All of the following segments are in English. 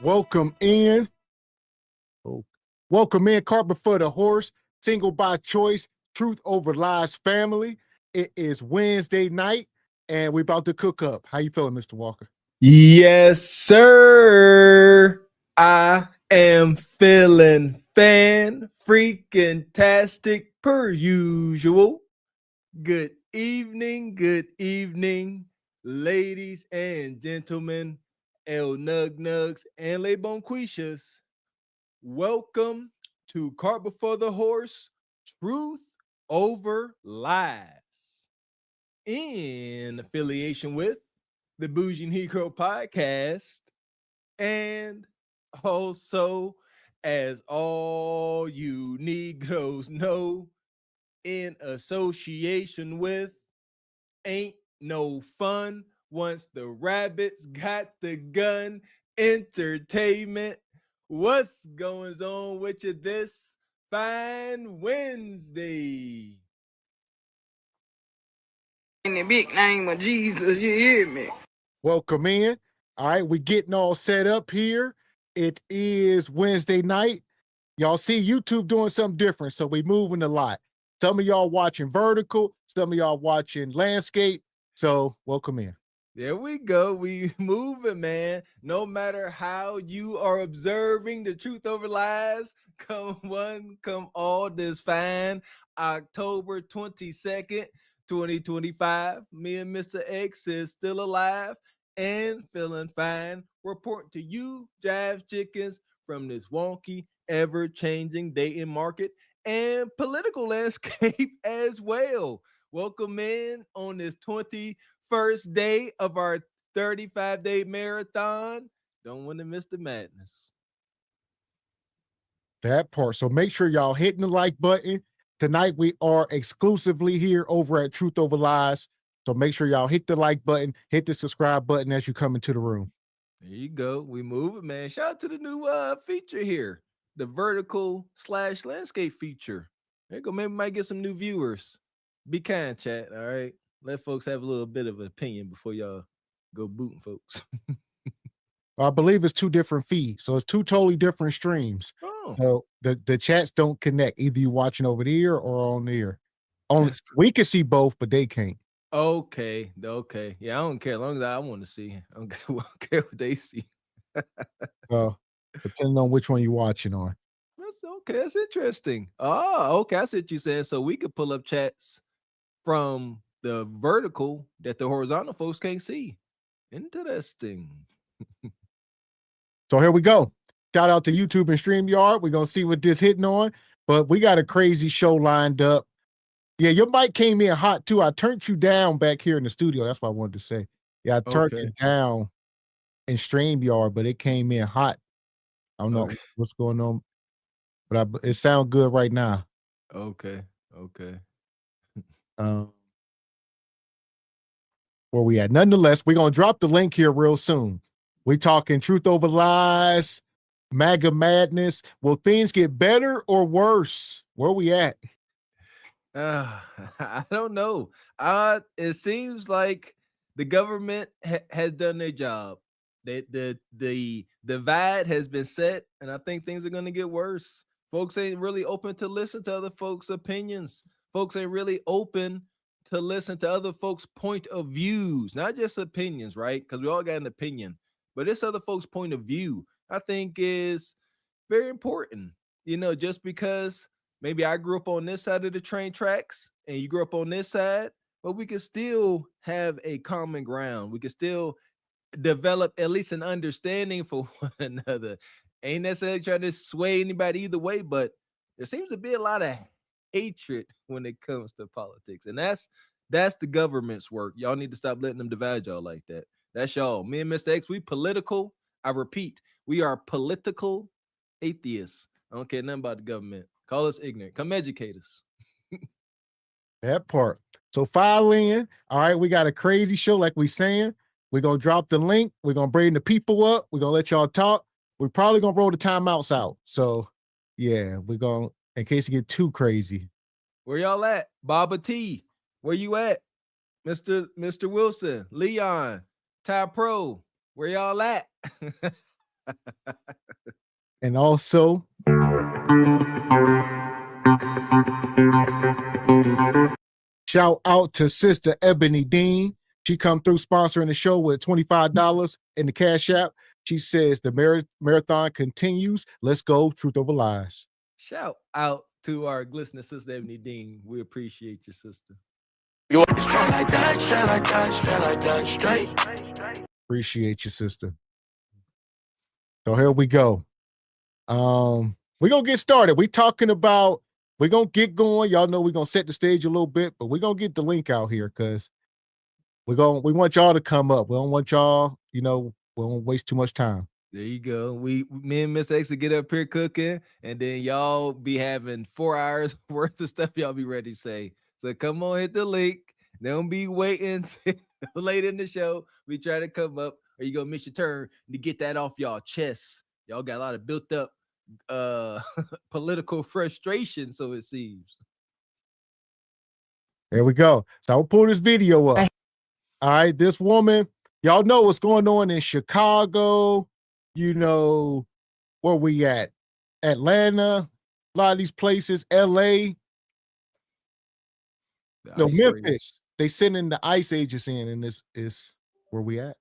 Welcome in. Welcome in, Carpet for the Horse, single by choice, truth over lies family. It is Wednesday night, and we're about to cook up. How you feeling, Mr. Walker? Yes, sir. I am feeling fan freaking tastic per usual. Good evening, ladies and gentlemen, El Nug Nugs and Le Bonquishas. Welcome to Cart Before the Horse, Truth Over Lies. In affiliation with the Bougie Negro Podcast, and also, as all you Negroes know, in association with Ain't No Fun Once the Rabbits Got the Gun Entertainment. What's going on with you this fine Wednesday? In the big name of Jesus, you hear me? Welcome in. All right, we're getting all set up here. It is Wednesday night. Y'all see YouTube doing something different, so we moving a lot. Some of y'all watching vertical, some of y'all watching landscape. So welcome in. There we go. We moving, man. No matter how you are observing the truth over lies, come one, come all, this fine October 22nd, 2025. Me and Mr. X is still alive and feeling fine. Reporting to you, Jive Chickens, from this wonky, ever-changing dating market and political landscape as well. Welcome in on this 21st day of our 35-day marathon. Don't want to miss the madness. That part. So make sure y'all hitting the like button. Tonight we are exclusively here over at Truth Over Lies. So make sure y'all hit the like button, hit the subscribe button as you come into the room. There you go. We move it, man. Shout out to the new feature here, the vertical / landscape feature. There you go. Maybe we might get some new viewers. Be kind, chat. All right. Let folks have a little bit of an opinion before y'all go booting folks. I believe it's two different feeds. So it's two totally different streams. Oh, So the chats don't connect. Either you watching over here or on there. That's We can see both, but they can't. okay. Yeah, I don't care. As long as I want to see. I don't care what they see. Depending on which one you're watching on. That's okay. That's interesting. Oh, okay. I see what you're saying. So we could pull up chats from the vertical that the horizontal folks can't see. Interesting. So here we go. Shout out to YouTube and StreamYard. We're going to see what this hitting on. But we got a crazy show lined up. Yeah, your mic came in hot too. I turned you down back here in the studio. That's what I wanted to say. Yeah, I turned it down in StreamYard, but it came in hot. I don't know what's going on, but it sounds good right now. Okay. Where we at? Nonetheless, we're going to drop the link here real soon. We talking truth over lies, MAGA Madness. Will things get better or worse? Where we at? I don't know. It seems like the government has done their job. The divide has been set, and I think things are going to get worse. Folks ain't really open to listen to other folks' opinions. Folks ain't really open to listen to other folks' point of views, not just opinions, right? Because we all got an opinion, but this other folks' point of view, I think, is very important. Just because maybe I grew up on this side of the train tracks and you grew up on this side, but we can still have a common ground. We can still develop at least an understanding for one another. Ain't necessarily trying to sway anybody either way, but there seems to be a lot of hatred when it comes to politics. And that's the government's work. Y'all need to stop letting them divide y'all like that. That's y'all. Me and Mr. X, we political. I repeat, we are political atheists. I don't care nothing about the government. Call us ignorant. Come educate us. That part. So file in. All right, we got a crazy show like we saying. We're going to drop the link. We're going to bring the people up. We're going to let y'all talk. We're probably going to roll the timeouts out. So, yeah, we're going to, in case you get too crazy. Where y'all at? Baba T, where you at? Mr. Wilson, Leon, Ty Pro, where y'all at? And also, shout out to Sister Ebony Dean. She come through sponsoring the show with $25 in the Cash App. She says the marathon continues. Let's go. Truth over lies. Shout out to our glistening sister Ebony Dean. We appreciate your sister. Straight like that, straight like that, straight like that, straight. Appreciate you, sister. So here we go. We're gonna get started. We're gonna get going. Y'all know we're gonna set the stage a little bit, but we're gonna get the link out here because we want y'all to come up. We don't want y'all, we don't waste too much time. There you go. Me and Miss X will get up here cooking, and then y'all be having 4 hours worth of stuff y'all be ready to say. So come on, hit the link. Don't be waiting late in the show. We try to come up, or you gonna miss your turn to get that off y'all chest. Y'all got a lot of built up political frustration, so it seems. There we go. So I'll pull this video up. All right, this woman, y'all know what's going on in Chicago. Where we at? Atlanta, a lot of these places, LA. Memphis. They sending the ICE agents in, and this is where we at.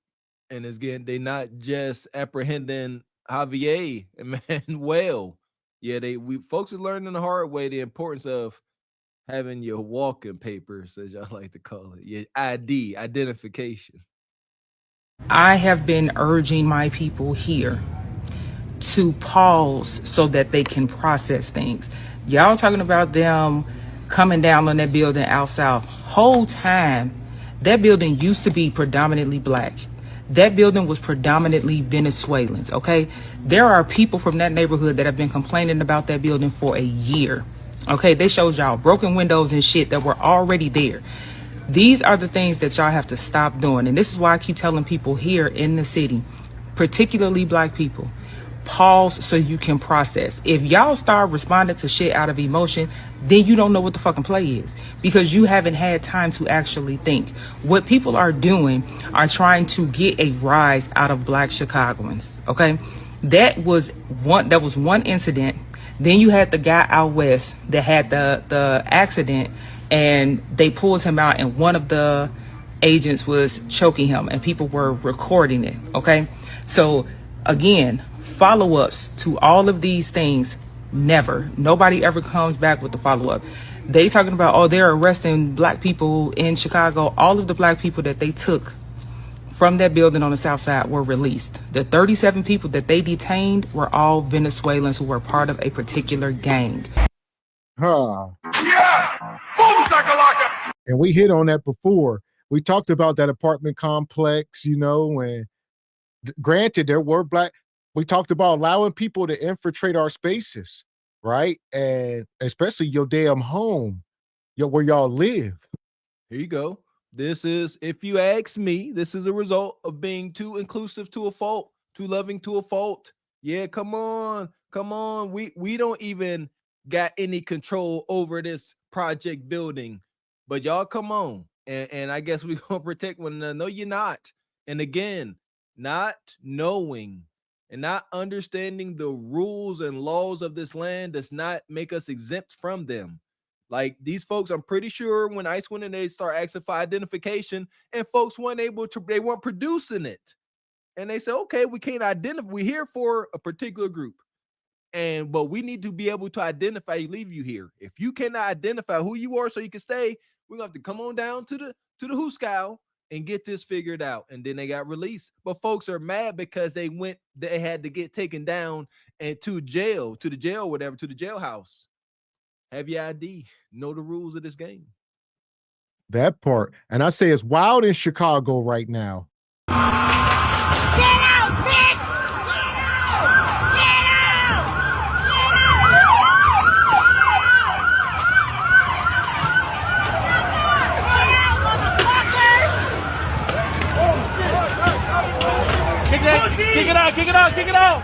And it's getting, they not just apprehending Javier and Manuel. Yeah, folks are learning the hard way the importance of having your walking papers, as y'all like to call it, your ID, identification. I have been urging my people here to pause so that they can process things. Y'all talking about them coming down on that building out south. Whole time, that building used to be predominantly black. That building was predominantly Venezuelans, okay? There are people from that neighborhood that have been complaining about that building for a year, okay? They showed y'all broken windows and shit that were already there. These are the things that y'all have to stop doing. And this is why I keep telling people here in the city, particularly black people, pause so you can process. If y'all start responding to shit out of emotion, then you don't know what the fucking play is, because you haven't had time to actually think. What people are doing are trying to get a rise out of black Chicagoans, okay? That was one incident. Then you had the guy out west that had the accident, and they pulled him out, and one of the agents was choking him, and people were recording it, okay? So again, follow-ups to all of these things, never. Nobody ever comes back with the follow-up. They talking about, they're arresting black people in Chicago. All of the black people that they took from that building on the south side were released. The 37 people that they detained were all Venezuelans who were part of a particular gang. Yeah! And we hit on that before. We talked about that apartment complex, and granted, there were black. We talked about allowing people to infiltrate our spaces, right? And especially your damn home, where y'all live. Here you go. This is, if you ask me, this is a result of being too inclusive to a fault, too loving to a fault. Yeah, come on. We don't even got any control over this project building, but y'all come on. And I guess we're going to protect one another. No, you're not. And again, not knowing and not understanding the rules and laws of this land does not make us exempt from them. Like these folks, I'm pretty sure when ICE went in, they start asking for identification, and folks weren't able to, they weren't producing it. And they said, okay, we can't identify, we're here for a particular group. But we need to be able to identify you, leave you here. If you cannot identify who you are so you can stay, we're gonna have to come on down to the Hooskow and get this figured out. And then they got released. But folks are mad because they had to get taken down and to the jail, whatever, to the jailhouse. Have your ID, know the rules of this game. That part. And I say it's wild in Chicago right now. Get out, bitch! Get out! Kick it out!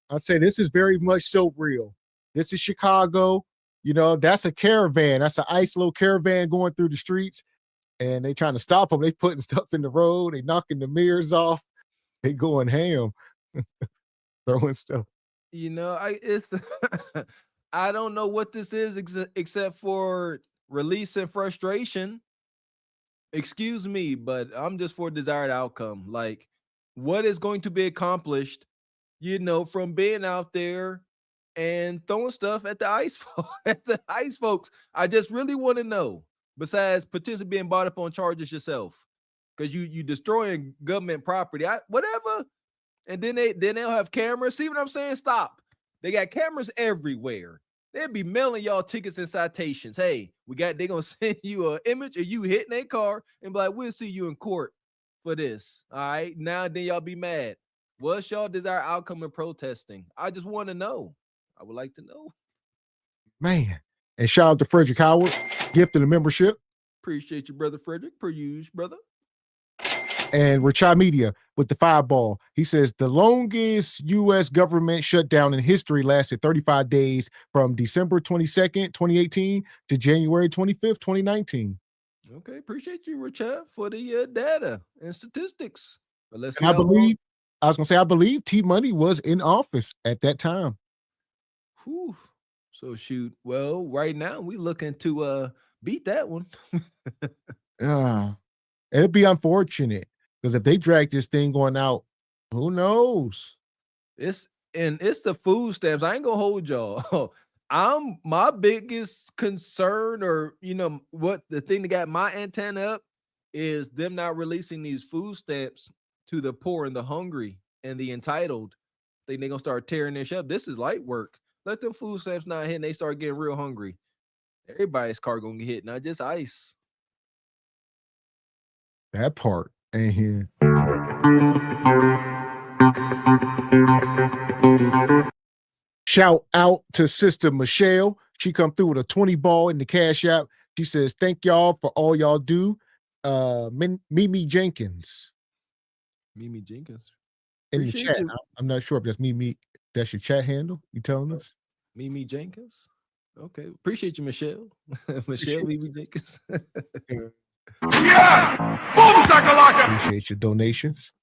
I say this is very much so real. This is Chicago. You know, that's a caravan. That's an ice little caravan going through the streets, and they trying to stop them. They putting stuff in the road. They knocking the mirrors off. They going ham, throwing stuff. You know, it's I don't know what this is except for release and frustration. Excuse me, but I'm just for desired outcome. Like, what is going to be accomplished, you know, from being out there and throwing stuff at the ice folks? I just really want to know, besides potentially being brought up on charges yourself, because you destroying government property, whatever. And then they'll have cameras. See what I'm saying? Stop. They got cameras everywhere. They'll be mailing y'all tickets and citations. Hey, they're gonna send you an image of you hitting a car and be like, we'll see you in court for this. All right. Now then y'all be mad. What's y'all desired outcome in protesting? I just want to know. I would like to know. Man. And shout out to Frederick Howard, gift of the membership. Appreciate you, brother Frederick. Per usual, brother. And Rachai Media with the fireball. He says the longest U.S. government shutdown in history lasted 35 days from December 22nd, 2018 to January 25th, 2019. Okay, appreciate you, Rachai, for the data and statistics. But let's see. I believe T Money was in office at that time. Whew. So shoot. Well, right now we looking to beat that one. It'd be unfortunate. Because if they drag this thing going out, who knows? It's the food stamps. I ain't gonna hold y'all. My biggest concern, or you know, what the thing that got my antenna up is them not releasing these food stamps to the poor and the hungry and the entitled. I think they're gonna start tearing this up. This is light work. Let them food stamps not hit and they start getting real hungry. Everybody's car gonna get hit, not just ICE. That part ain't here. Shout out to Sister Michelle. She come through with a 20 ball in the Cash App. She says, thank y'all for all y'all do. Mimi Jenkins. Mimi Jenkins. In the chat. I'm not sure if that's Mimi. That's your chat handle. You telling us? Mimi Jenkins. Okay. Appreciate you, Michelle. Michelle Mimi Jenkins. Appreciate your donations.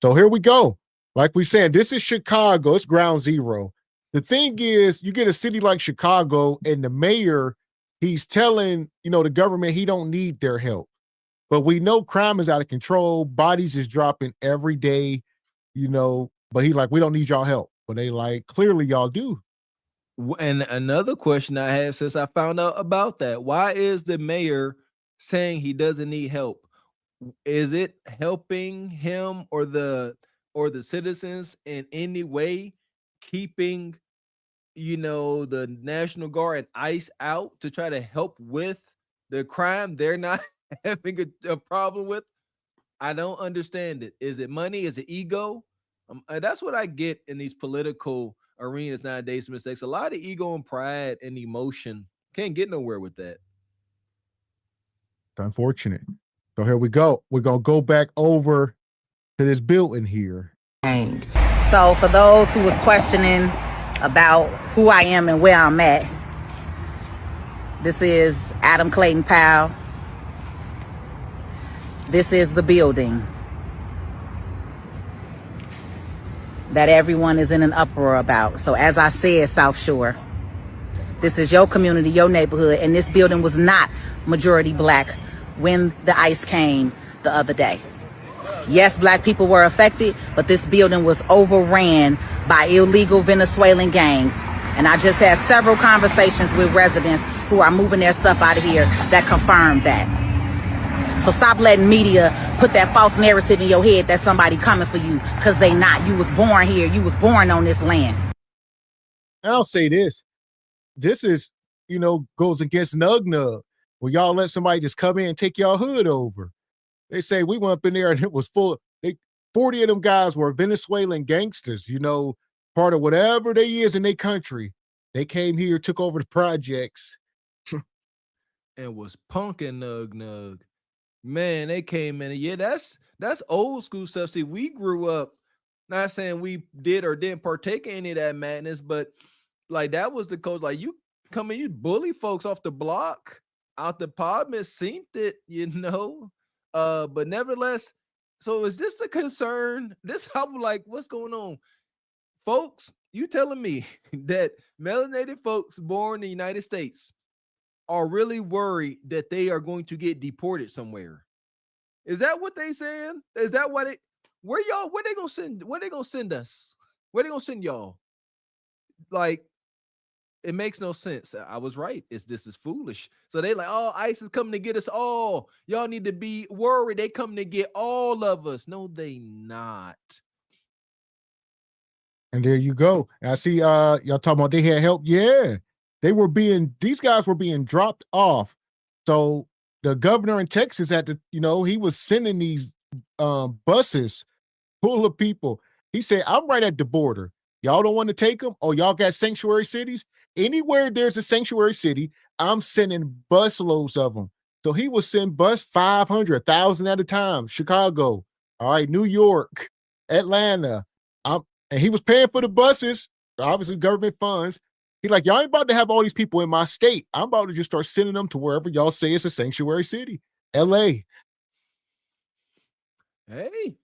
So here we go. Like we said, this is Chicago. It's ground zero. The thing is, you get a city like Chicago and the mayor, he's telling, you know, the government he don't need their help. But we know crime is out of control. Bodies is dropping every day, you know, but he like, we don't need y'all help. But they like, clearly y'all do. And another question I had since I found out about that, why is the mayor saying he doesn't need help? Is it helping him or the citizens in any way, keeping, you know, the National Guard and ICE out to try to help with the crime they're not having a problem with? I don't understand it. Is it money? Is it ego? That's what I get in these political arenas nowadays, Mr. X. A lot of ego and pride and emotion. Can't get nowhere with that. It's unfortunate. So here we go. We're going to go back over to this building here. So for those who was questioning about who I am and where I'm at, this is Adam Clayton Powell. This is the building that everyone is in an uproar about. So as I said, South Shore, this is your community, your neighborhood, and this building was not majority black when the ICE came the other day. Yes, black people were affected, but this building was overran by illegal Venezuelan gangs. And I just had several conversations with residents who are moving their stuff out of here that confirmed that. So stop letting media put that false narrative in your head that somebody coming for you, because they not. You was born here. You was born on this land. I'll say this. This is, you know, goes against Nug Nug. Where y'all let somebody just come in and take y'all hood over. They say we went up in there and it was full of, 40 of them guys were Venezuelan gangsters, you know, part of whatever they is in their country. They came here, took over the projects. And was punking Nug Nug. Man, they came in. Yeah, that's old school stuff. See, we grew up, not saying we did or didn't partake in any of that madness, but like that was the coach. Like you come in, you bully folks off the block, out the pod, seen it, you know. But nevertheless, so is this the concern? This I'm like, what's going on? Folks, you telling me that melanated folks born in the United States are really worried that they are going to get deported somewhere? Is that what they saying? Is that what it? Where y'all? Where they gonna send? Where they gonna send us? Where they gonna send y'all? Like, it makes no sense. I was right. This is foolish. So they like, oh, ICE is coming to get us all. Y'all need to be worried. They coming to get all of us. No, they not. And there you go. And I see y'all talking about they had help. Yeah. These guys were being dropped off. So the governor in Texas had to, he was sending these buses full of people. He said, I'm right at the border. Y'all don't want to take them? Oh, y'all got sanctuary cities? Anywhere there's a sanctuary city, I'm sending busloads of them. So he was sending 500, 1,000 at a time. Chicago, all right, New York, Atlanta. And he was paying for the buses, obviously government funds. He's like, y'all ain't about to have all these people in my state. I'm about to just start sending them to wherever y'all say it's a sanctuary city, LA. Hey,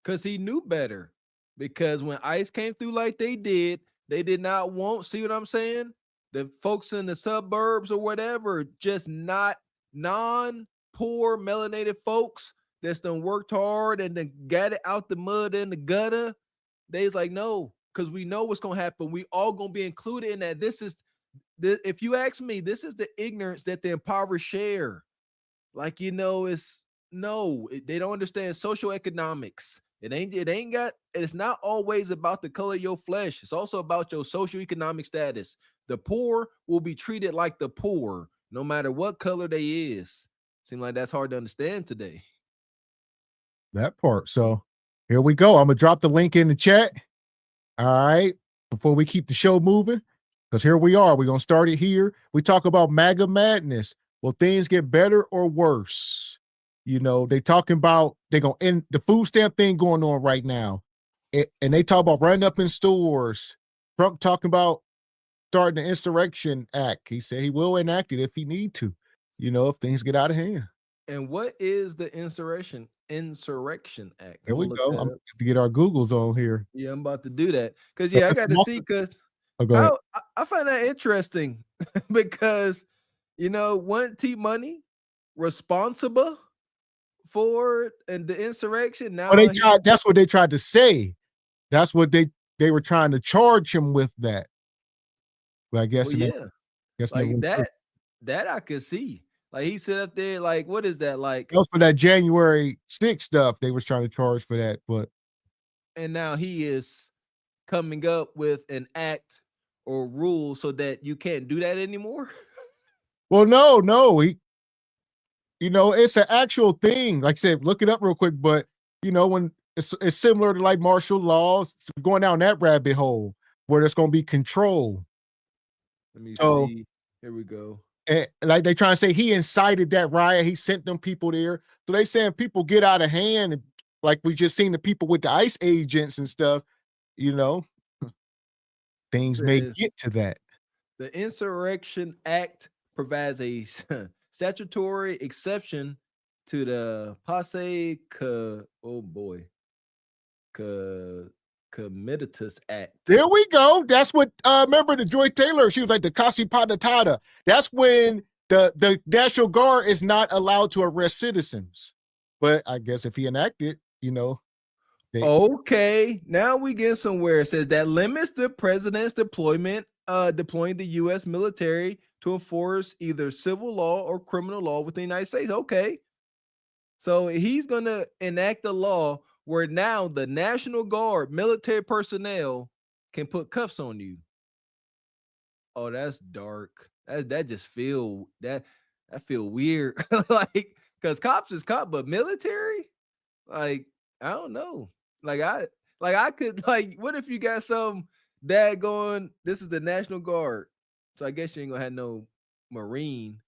because he knew better. Because when ICE came through like they did not want, see what I'm saying? The folks in the suburbs or whatever, just not non-poor melanated folks that's done worked hard and then got it out the mud and the gutter. They's like, no, because we know what's going to happen. We all going to be included in that. If you ask me, this is the ignorance that the impoverished share. Like, they don't understand social economics. It's not always about the color of your flesh. It's also about your socioeconomic status. The poor will be treated like the poor, no matter what color they is. Seems like that's hard to understand today. That part. So here we go. I'm going to drop the link in the chat. All right. Before we keep the show moving, because here we are. We're going to start it here. We talk about MAGA Madness. Will things get better or worse? They talking about they're going to end the food stamp thing going on right now. And they talk about running up in stores. Trump talking about starting the Insurrection Act. He said he will enact it if he need to, if things get out of hand. And what is the Insurrection Act? There we go. I'm to get our Googles on here. Yeah, I'm about to do that. Because I got to see, because I find that interesting because, wasn't T Money responsible for and the insurrection? Now that's what they tried to say. That's what they were trying to charge him with that. But I guess, that I could see. Like he sit up there, like, what is that? Like that was for that January 6th stuff. They was trying to charge for that, and now he is coming up with an act or rule so that you can't do that anymore. Well, no, it's an actual thing. Like I said, look it up real quick. But when it's similar to like martial laws, going down that rabbit hole where there's going to be control. Let me see. Here we go. And like they trying to say he incited that riot. He sent them people there. So they saying people get out of hand. And like we just seen the people with the ICE agents and stuff, things may get to that. The Insurrection Act provides a statutory exception to the Posse Comitatus Act. There we go. That's what remember the Joy Taylor, she was like the Kasi Patatata. That's when the National Guard is not allowed to arrest citizens. But I guess if he enacted, okay, now we get somewhere. It says that limits the president's deploying the U.S. military to enforce either civil law or criminal law within the United States. Okay, so he's going to enact a law where now the National Guard military personnel can put cuffs on you. Oh, that's dark. That just feel weird. Like, because cops is cop, but military, like, I don't know. I could, like, what if you got some dad going, this is the National Guard, so I guess you ain't gonna have no Marine.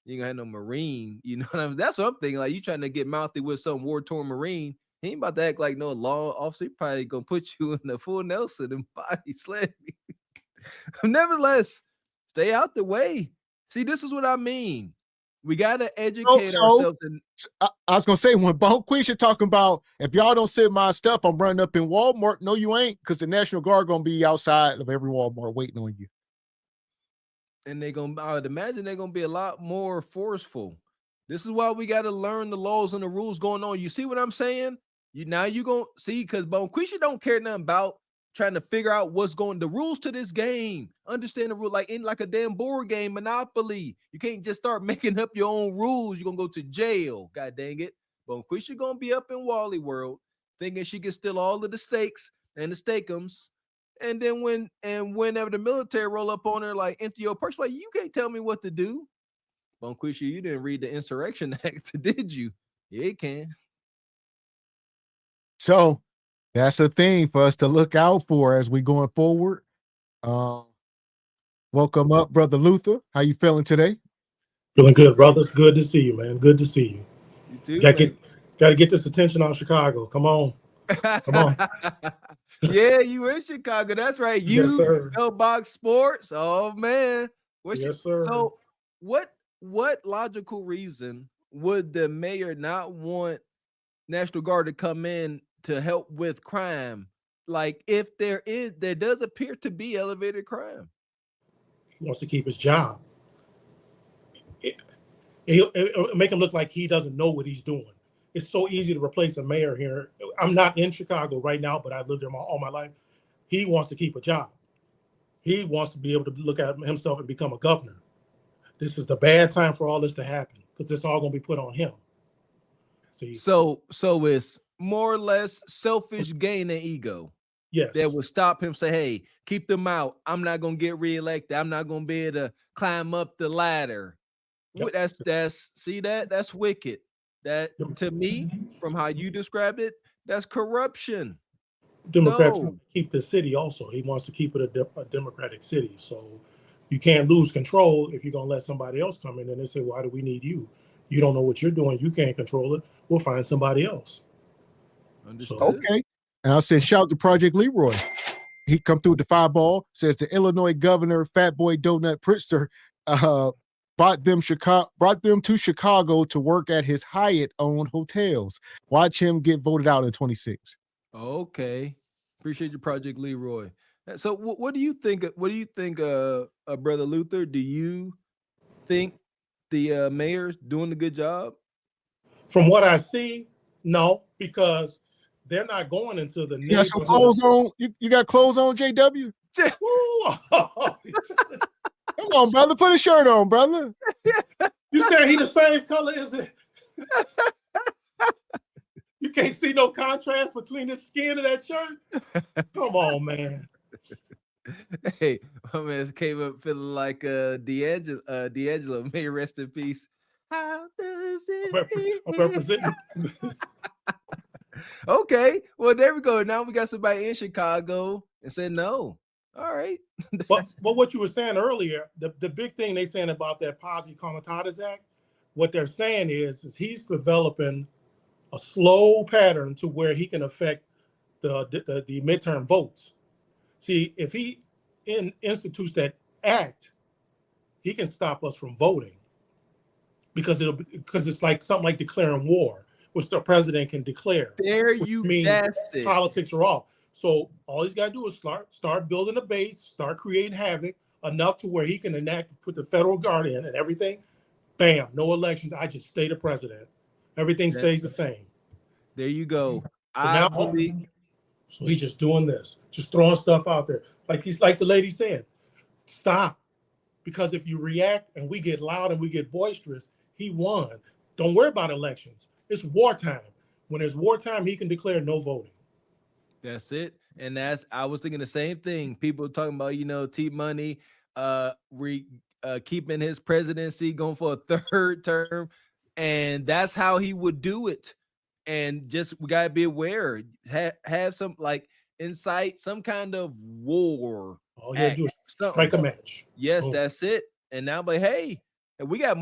You ain't gonna have no Marine. You know what I mean? That's what I'm thinking. Like, you trying to get mouthy with some war-torn Marine. He ain't about to act like no law officer. He probably gonna put you in the full Nelson and body slam you. Nevertheless, stay out the way. See, this is what I mean. We gotta educate ourselves. I was gonna say, when Bonquisha talking about, if y'all don't send my stuff, I'm running up in Walmart. No, you ain't, because the National Guard gonna be outside of every Walmart waiting on you. And I would imagine they're gonna be a lot more forceful. This is why we got to learn the laws and the rules going on. You see what I'm saying? You gonna see, because Bonquisha don't care nothing about trying to figure out what's going the rules to this game. Understand the rule, like in like a damn board game, Monopoly. You can't just start making up your own rules. You're gonna go to jail. God dang it. Bonquisha gonna be up in Wally World thinking she can steal all of the stakes and the steakums. And then whenever the military roll up on her, like, empty your purse, like, you can't tell me what to do. Bonquisha, you didn't read the Insurrection Act, did you? Yeah, you can. So that's a thing for us to look out for as we going forward. Welcome up, Brother Luther. How you feeling today? Feeling good, brother. It's good to see you, man. Good to see you. You too. Gotta get this attention on Chicago. Come on. Come on. Yeah, you in Chicago. That's right. You, yes, sir. Box Sports. Oh man. Yes, sir. So what logical reason would the mayor not want National Guard to come in to help with crime? Like, if there does appear to be elevated crime. He wants to keep his job. It'll make him look like he doesn't know what he's doing. It's so easy to replace a mayor here. I'm not in Chicago right now, but I've lived there all my life. He wants to keep a job. He wants to be able to look at himself and become a governor. This is the bad time for all this to happen, because it's all going to be put on him. See? So it's more or less selfish gain and ego. Yes. That would stop him, say, hey, keep them out. I'm not going to get reelected. I'm not going to be able to climb up the ladder. Yep. That's wicked. That, to me, from how you described it, that's corruption. Democrats want to keep the city also. He wants to keep it a democratic city. So you can't lose control if you're going to let somebody else come in and they say, why do we need you? You don't know what you're doing. You can't control it. We'll find somebody else. Understood. So, okay. And I said, shout out to Project Leroy. He come through with the 5-ball, says the Illinois governor, Fat Boy Donut Pritzker, brought them to Chicago to work at his Hyatt-owned hotels. Watch him get voted out in 26. Okay, appreciate your Project Leroy. So, what do you think? What do you think, Brother Luther? Do you think the mayor's doing a good job? From what I see, no, because they're not going into the. You got some clothes on. You got clothes on, JW. Come on, brother. Put a shirt on, brother. You said he the same color as it. You can't see no contrast between his skin and that shirt. Come on, man. Hey, my man came up feeling like D'Angelo. May he rest in peace. How does it I'm representing. Okay, well, there we go. Now we got somebody in Chicago and said no. All right. but what you were saying earlier, the big thing they saying about that Posse Comitatus Act, what they're saying is he's developing a slow pattern to where he can affect the midterm votes. See, if he institutes that act, he can stop us from voting because it's like something like declaring war, which the president can declare. There you mean politics are off. So all he's got to do is start building a base, start creating havoc enough to where he can put the federal guard in and everything. Bam, no elections. I just stay the president. Everything stays the same. There you go. So he's just doing this, just throwing stuff out there. Like the lady said, stop. Because if you react and we get loud and we get boisterous, he won. Don't worry about elections. It's wartime. When it's wartime, he can declare no voting. That's it. And I was thinking the same thing. People talking about, T-Money keeping his presidency going for a third term. And that's how he would do it. And just, we got to be aware, have some incite some kind of war. All you do is strike a match. Yes, that's it. And now, hey, And we got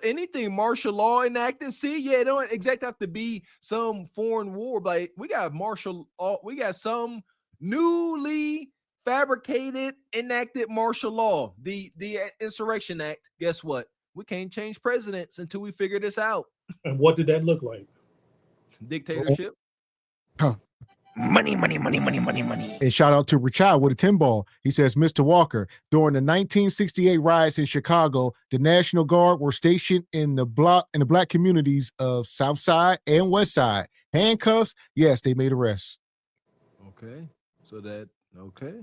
anything martial law enacted. See, yeah, it don't exactly have to be some foreign war, but we got we got some newly fabricated enacted martial law, the Insurrection Act. Guess what? We can't change presidents until we figure this out. And what did that look like? Dictatorship. Huh. Money, money, money, money, money, money. And shout out to Richard with a 10 ball. He says, Mr. Walker, during the 1968 riots in Chicago, the National Guard were stationed in the black communities of South Side and West Side. Handcuffs, yes, they made arrests. Okay. So okay.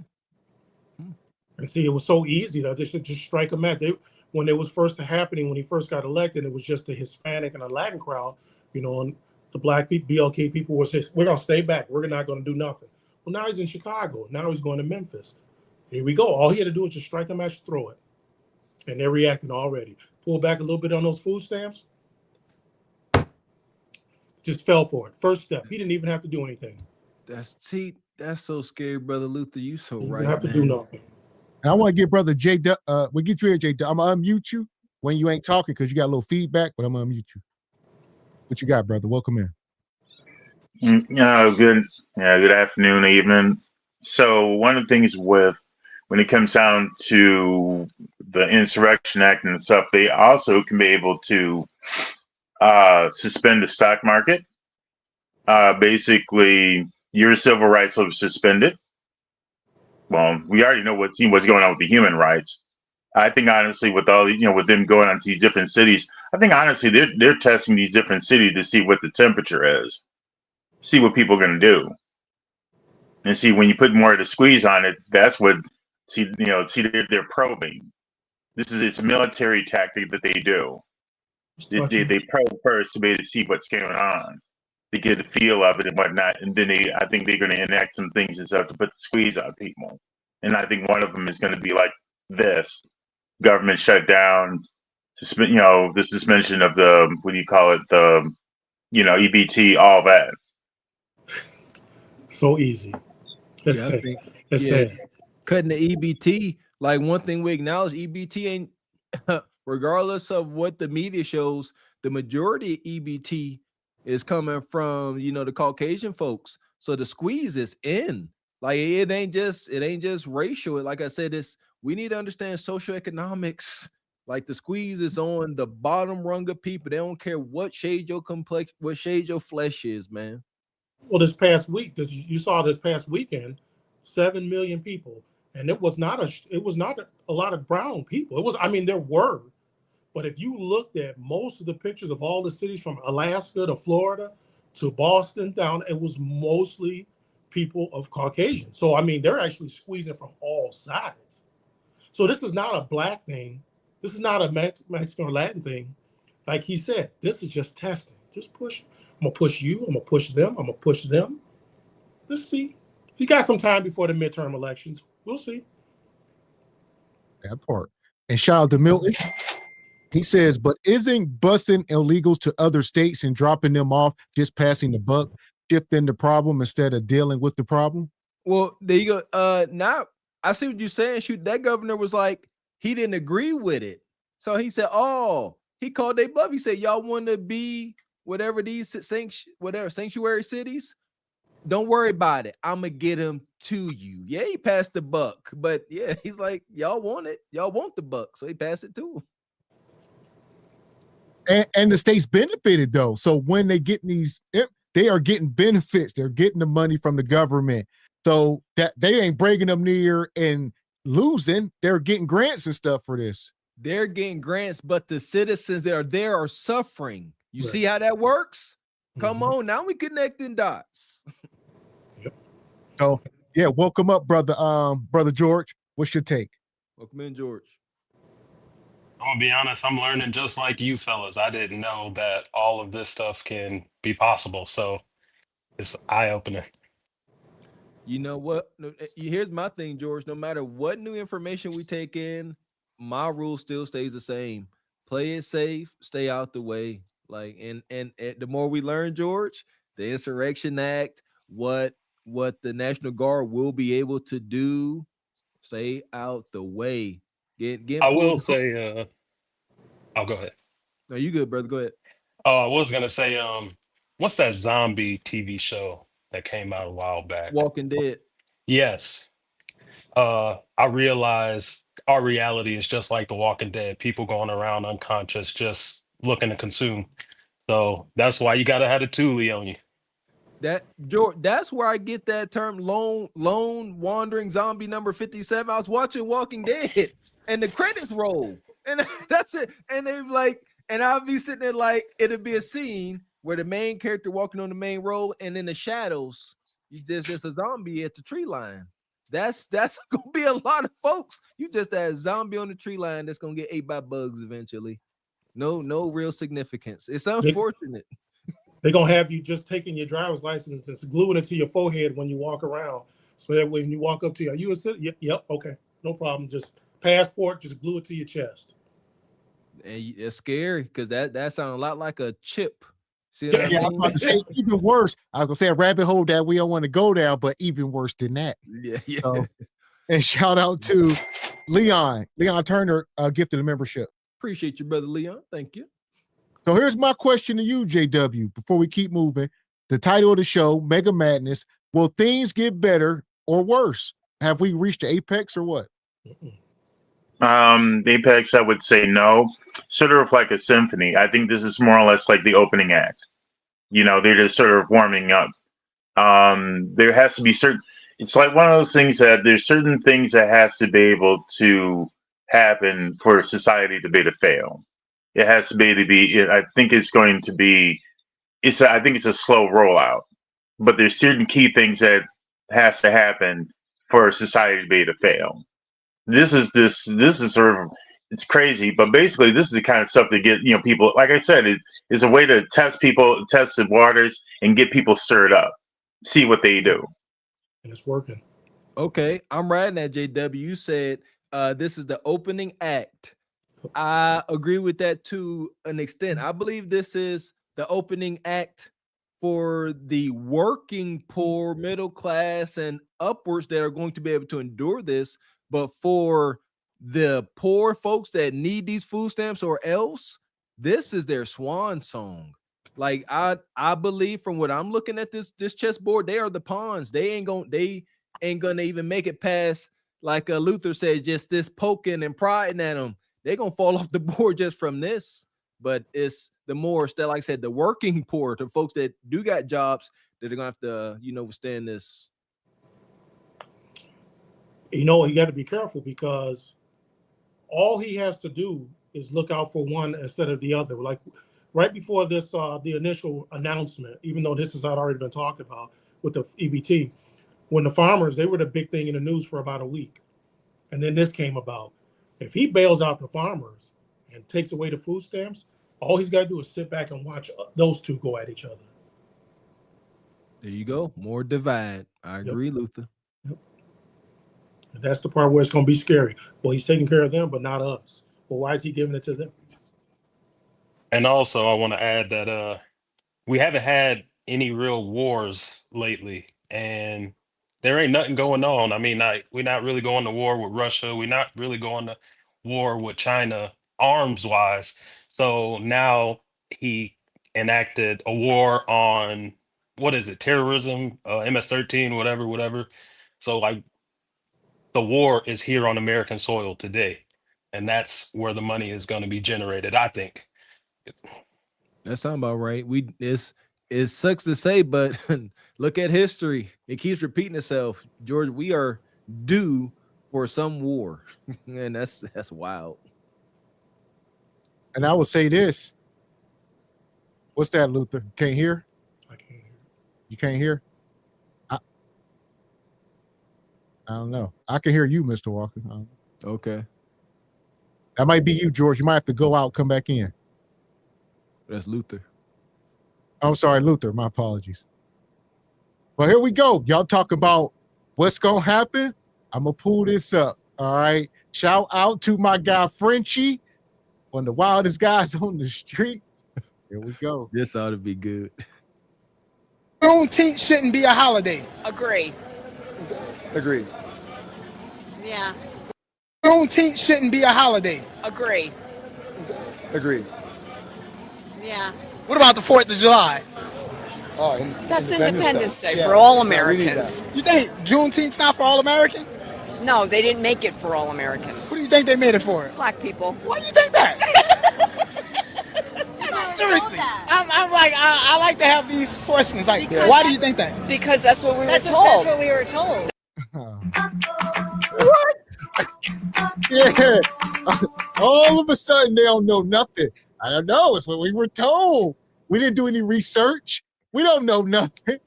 And see, it was so easy that they should just strike him out. When it was first happening, when he first got elected, it was just the Hispanic and the Latin crowd, and the black people, BLK people were saying, we're going to stay back. We're not going to do nothing. Well, now he's in Chicago. Now he's going to Memphis. Here we go. All he had to do was just strike him out, throw it. And they're reacting already. Pull back a little bit on those food stamps. Just fell for it. First step. He didn't even have to do anything. That's so scary, Brother Luther. You so right. You have to do nothing. And I want to get Brother J. We'll get you here, J. I'm going to unmute you when you ain't talking because you got a little feedback, but I'm going to unmute you. What you got, brother? Welcome in. Good afternoon, evening. So one of the things when it comes down to the Insurrection Act and stuff, they also can be able to suspend the stock market. Basically, your civil rights are suspended. Well, we already know what's going on with the human rights. I think honestly, with all with them going on to these different cities, I think honestly they're testing these different cities to see what the temperature is, see what people are going to do, and see when you put more of the squeeze on it. That's what they're probing. It's a military tactic that they do. They probe first to be able to see what's going on, to get a feel of it and whatnot, and then I think they're going to enact some things and stuff to put the squeeze on people. And I think one of them is going to be like this. Government shutdown, the suspension of the EBT, all that. So easy. Let's say cutting the EBT. Like one thing we acknowledge, EBT ain't, regardless of what the media shows, the majority of EBT is coming from the Caucasian folks. So the squeeze is in. Like it ain't just racial. Like I said, we need to understand socioeconomics. Like the squeeze is on the bottom rung of people. They don't care what shade your complexion, what shade your flesh is, man. Well, this past week, you saw this past weekend, 7 million people, and it was not a lot of brown people. There were, but if you looked at most of the pictures of all the cities from Alaska to Florida to Boston down, it was mostly people of Caucasian. So they're actually squeezing from all sides. So this is not a black thing. This is not a Mexican or Latin thing. Like he said, this is just testing. Just push. I'm going to push you. I'm going to push them. I'm going to push them. Let's see. He got some time before the midterm elections. We'll see. That part. And shout out to Milton. He says, but isn't busing illegals to other states and dropping them off just passing the buck, shifting the problem instead of dealing with the problem? Well, there you go. Now I see what you're saying. Shoot, that governor was like, he didn't agree with it. So he said, he called they bluff. He said, y'all want to be whatever these sanctuary cities? Don't worry about it. I'm going to get them to you. Yeah, he passed the buck. But yeah, he's like, y'all want it. Y'all want the buck. So he passed it to him. And the states benefited, though. So when they get they are getting benefits. They're getting the money from the government. So that they ain't breaking them near and losing. They're getting grants and stuff for this. They're getting grants, but the citizens that are there are suffering. You see how that works? Come on, now we connecting dots. Yep. So yeah, welcome up, brother George. What's your take? Welcome in, George. I'm gonna be honest, I'm learning just like you fellas. I didn't know that all of this stuff can be possible. So it's eye-opening. You know what? Here's my thing, George. No matter what new information we take in, my rule still stays the same. Play it safe, stay out the way. Like, and the more we learn, George, the Insurrection Act, what the National Guard will be able to do, stay out the way. I will say Oh, go ahead. No, you good, brother. Go ahead. Oh, I was gonna say, what's that zombie TV show that came out a while back? Walking Dead. Yes. I realize our reality is just like The Walking Dead, people going around unconscious, just looking to consume. So that's why you gotta have a Thule on you. That's where I get that term lone wandering zombie number 57. I was watching Walking Dead and the credits roll. And that's it. And they like, and I'll be sitting there like it'll be a scene where the main character walking on the main road, and in the shadows, there's just a zombie at the tree line. That's gonna be a lot of folks. You just that zombie on the tree line that's gonna get ate by bugs eventually. No real significance. It's unfortunate. They're gonna have you just taking your driver's license and gluing it to your forehead when you walk around, so that when you walk up to you, are you a citizen? Yep, okay, no problem. Just passport, just glue it to your chest. And it's scary because that sounds a lot like a chip. See Yeah, I was about to say even worse. I was gonna say a rabbit hole that we don't want to go down, but even worse than that. Yeah. So, and shout out to Leon Turner, gifted a membership. Appreciate you, brother Leon. Thank you. So here's my question to you, JW, before we keep moving. The title of the show, Mega Madness. Will things get better or worse? Have we reached the apex or what? The apex, I would say no. Sort of like a symphony. I think this is more or less like the opening act. You know, they're just sort of warming up. There has to be certain. It's like one of those things that there's certain things that has to be able to happen for society to be to fail. It has to be. I think it's going to be. I think it's a slow rollout, but there's certain key things that has to happen for society to be to fail. This is sort of, it's crazy, but basically this is the kind of stuff that get people. Like I said, it is a way to test people, test the waters, and get people stirred up, see what they do. And it's working. Okay, I'm riding that, JW. You said this is the opening act. I agree with that to an extent. I believe this is the opening act for the working poor, middle class, and upwards that are going to be able to endure this. But for the poor folks that need these food stamps or else, this is their swan song. Like I believe from what I'm looking at this chessboard, they are the pawns. They ain't gonna even make it past, like Luther says, just this poking and prodding at them. They're gonna fall off the board just from this. But it's the more, like I said, the working poor, the folks that do got jobs that are gonna have to, withstand this. You got to be careful because all he has to do is look out for one instead of the other. Like right before this, the initial announcement, even though this has already been talked about with the EBT, when the farmers, they were the big thing in the news for about a week. And then this came about. If he bails out the farmers and takes away the food stamps, all he's got to do is sit back and watch those two go at each other. There you go. More divide. I agree, Luther. Yep. And that's the part where it's going to be scary. Well, he's taking care of them, but not us. Well, why is he giving it to them? And also, I want to add that we haven't had any real wars lately, and there ain't nothing going on. I mean, we're not really going to war with Russia. We're not really going to war with China arms-wise. So now he enacted a war on, what is it, terrorism, MS-13, whatever. So like the war is here on American soil today, and that's where the money is going to be generated, I think. That sounds about right. It sucks to say, but look at history. It keeps repeating itself. George, we are due for some war. And that's wild. And I would say this. What's that, Luther? Can't hear? I can't hear. You can't hear? I don't know. I can hear you, Mr. Walker. Okay. That might be you, George. You might have to go out, come back in. That's Luther. I'm sorry, Luther. My apologies. Well, here we go. Y'all talk about what's going to happen. I'm going to pull this up. All right. Shout out to my guy, Frenchie, one of the wildest guys on the street. Here we go. This ought to be good. Juneteenth shouldn't be a holiday. Agree. Agree. Yeah. Juneteenth shouldn't be a holiday. Agree. Agreed. Yeah. What about the 4th of July? Oh, That's Independence Day Yeah. for all Yeah, we need Americans. that. You think Juneteenth's not for all Americans? No, they didn't make it for all Americans. What do you think they made it for? Black people. Why do you think that? No, seriously. I'm like, I like to have these questions. Like, why do you think that? Because that's what we were That's told. what we were told. Yeah. All of a sudden, they don't know nothing. I don't know. It's what we were told. We didn't do any research. We don't know nothing.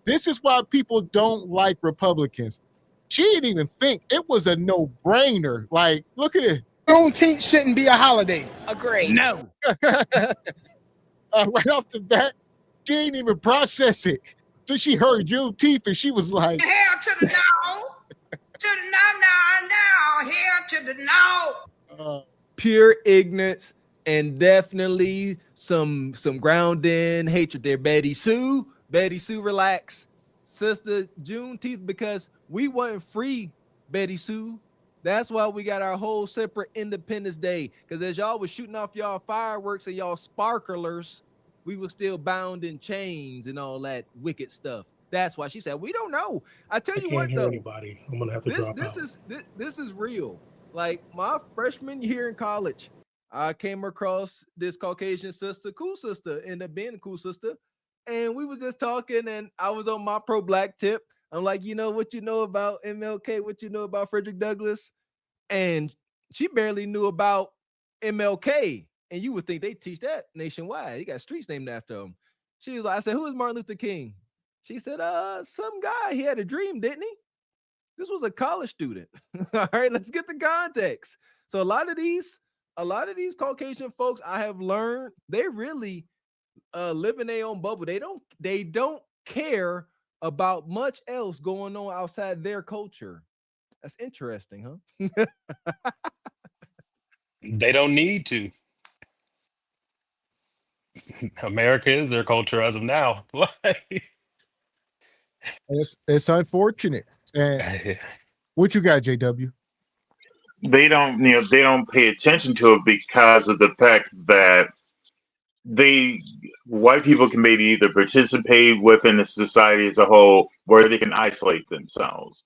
This is why people don't like Republicans. She didn't even think. It was a no-brainer. Like, look at it. Juneteenth shouldn't be a holiday. Agree. No. Right off the bat, she didn't even process it. So she heard Juneteenth and she was like, Hair to the no. To the no. Hair to the no. Pure ignorance and definitely some grounding hatred there. Betty Sue, relax. Sister Juneteenth, because we weren't free, Betty Sue. That's why we got our whole separate Independence Day. Because as y'all was shooting off y'all fireworks and y'all sparklers, we were still bound in chains and all that wicked stuff. That's why she said, we don't know. I tell you what, Can't hear though. anybody. I'm gonna have to drop out. This is real. Like my freshman year in college, I came across this Caucasian sister, cool sister, ended up being a cool sister. And we was just talking, and I was on my pro-black tip. I'm like, you know what you know about MLK, what you know about Frederick Douglass? And she barely knew about MLK. And you would think they teach that nationwide. He got streets named after him. She was like, I said, who is Martin Luther King? She said, some guy, he had a dream, didn't he? This was a college student. All right, let's get the context. So a lot of these Caucasian folks, I have learned, they really live in their own bubble. They don't care about much else going on outside their culture. That's interesting, huh? They don't need to. America is their culture as of now. it's unfortunate. And what you got, JW? They don't pay attention to it because of the fact that white people can maybe either participate within the society as a whole, or they can isolate themselves.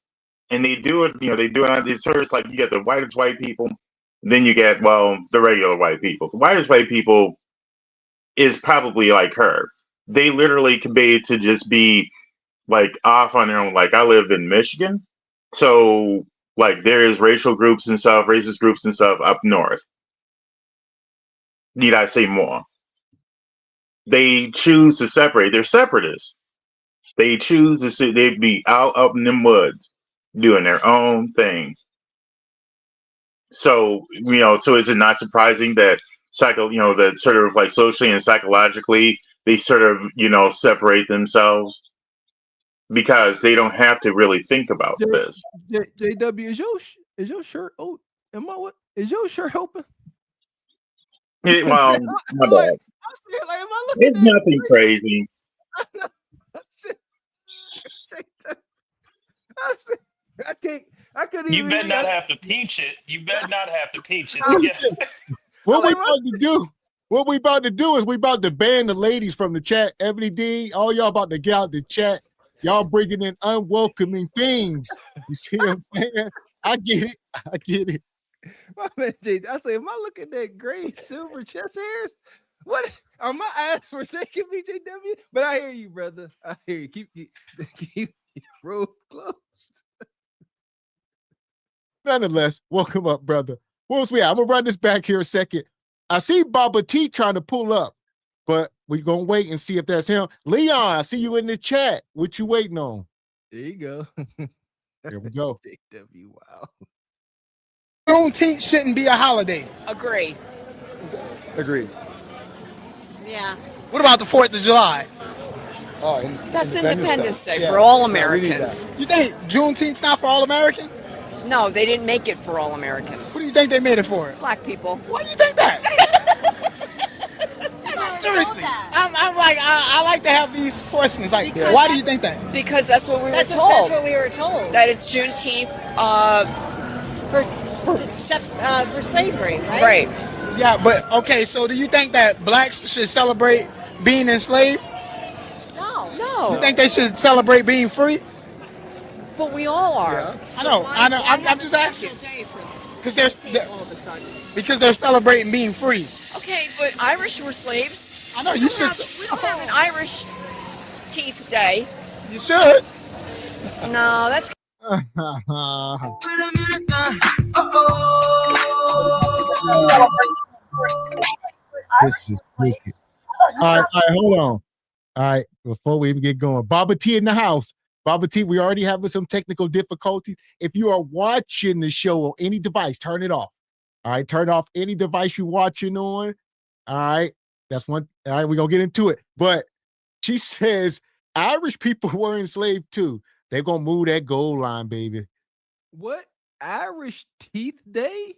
And they do it, it's sort of like you get the whitest white people, then you get, the regular white people. The whitest white people is probably like her. They literally can be to just be like off on their own. Like I live in Michigan. So like there's racial groups and stuff, racist groups and stuff up north. Need I say more? They choose to separate. They're separatists. They choose to sit. They'd be out up in the woods doing their own thing. So so is it not surprising that that sort of like socially and psychologically they sort of separate themselves because they don't have to really think about this. JW, is your shirt? Oh, is your shirt open? My bad. It's nothing crazy. I couldn't You even. better not have to peach it. You better not have to peach it. What we about to do is we about to ban the ladies from the chat. Ebony D, all y'all about to get out the chat. Y'all bringing in unwelcoming things. You see what I'm saying? I get it. My man, Jay, I say, am I looking at gray silver chest hairs? What are my eyes forsaking me, JW? But I hear you, brother. I hear you. Keep your road closed. Nonetheless, welcome up, brother. What else we at? I'm gonna run this back here a second. I see Baba T trying to pull up, but we're gonna wait and see if that's him. Leon, I see you in the chat. What you waiting on? There you go. Here we go. JW, wow. Juneteenth shouldn't be a holiday. Agree. Agreed. Yeah. What about the 4th of July? Oh, that's Independence Day for all Americans. You think Juneteenth's not for all Americans? No, they didn't make it for all Americans. What do you think they made it for? Black people. Why do you think that? No, seriously. I'm like, I like to have these questions. Like, why do you think that? Because that's what we were told. That's what we were told. That it's Juneteenth for slavery, right? Right. Yeah, but okay. So do you think that blacks should celebrate being enslaved? No. You think they should celebrate being free? But we all are. Yeah. I know. I'm just asking because because they're celebrating being free. Okay, but Irish were slaves. I know you should. We don't have an Irish teeth day. You should. No, that's This is wicked. All right, hold on. All right, before we even get going, Baba T in the house. Baba T, we already having some technical difficulties. If you are watching the show on any device, turn it off. All right, turn off any device you're watching on. All right, that's one. All right, we're gonna get into it. But she says Irish people were enslaved too. They're gonna move that goal line, baby. What? Irish Teeth Day?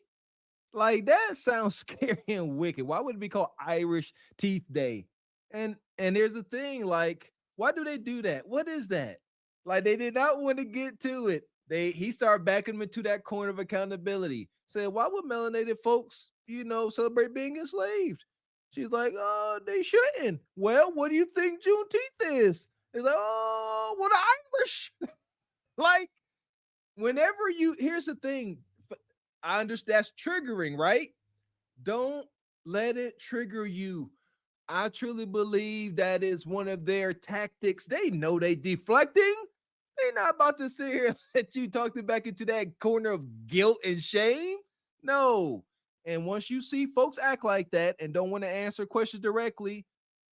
Like that sounds scary and wicked. Why would it be called Irish Teeth Day? And here's the thing, like, why do they do that? What is that? Like, they did not want to get to it. He started backing them into that corner of accountability. Said, why would melanated folks, celebrate being enslaved? She's like, they shouldn't. Well, what do you think Juneteenth is? It's like, oh, well, the Irish. Like, here's the thing. I understand that's triggering, right? Don't let it trigger you. I truly believe that is one of their tactics. They know they deflecting. They're not about to sit here and let you talk them back into that corner of guilt and shame. No. And once you see folks act like that and don't want to answer questions directly,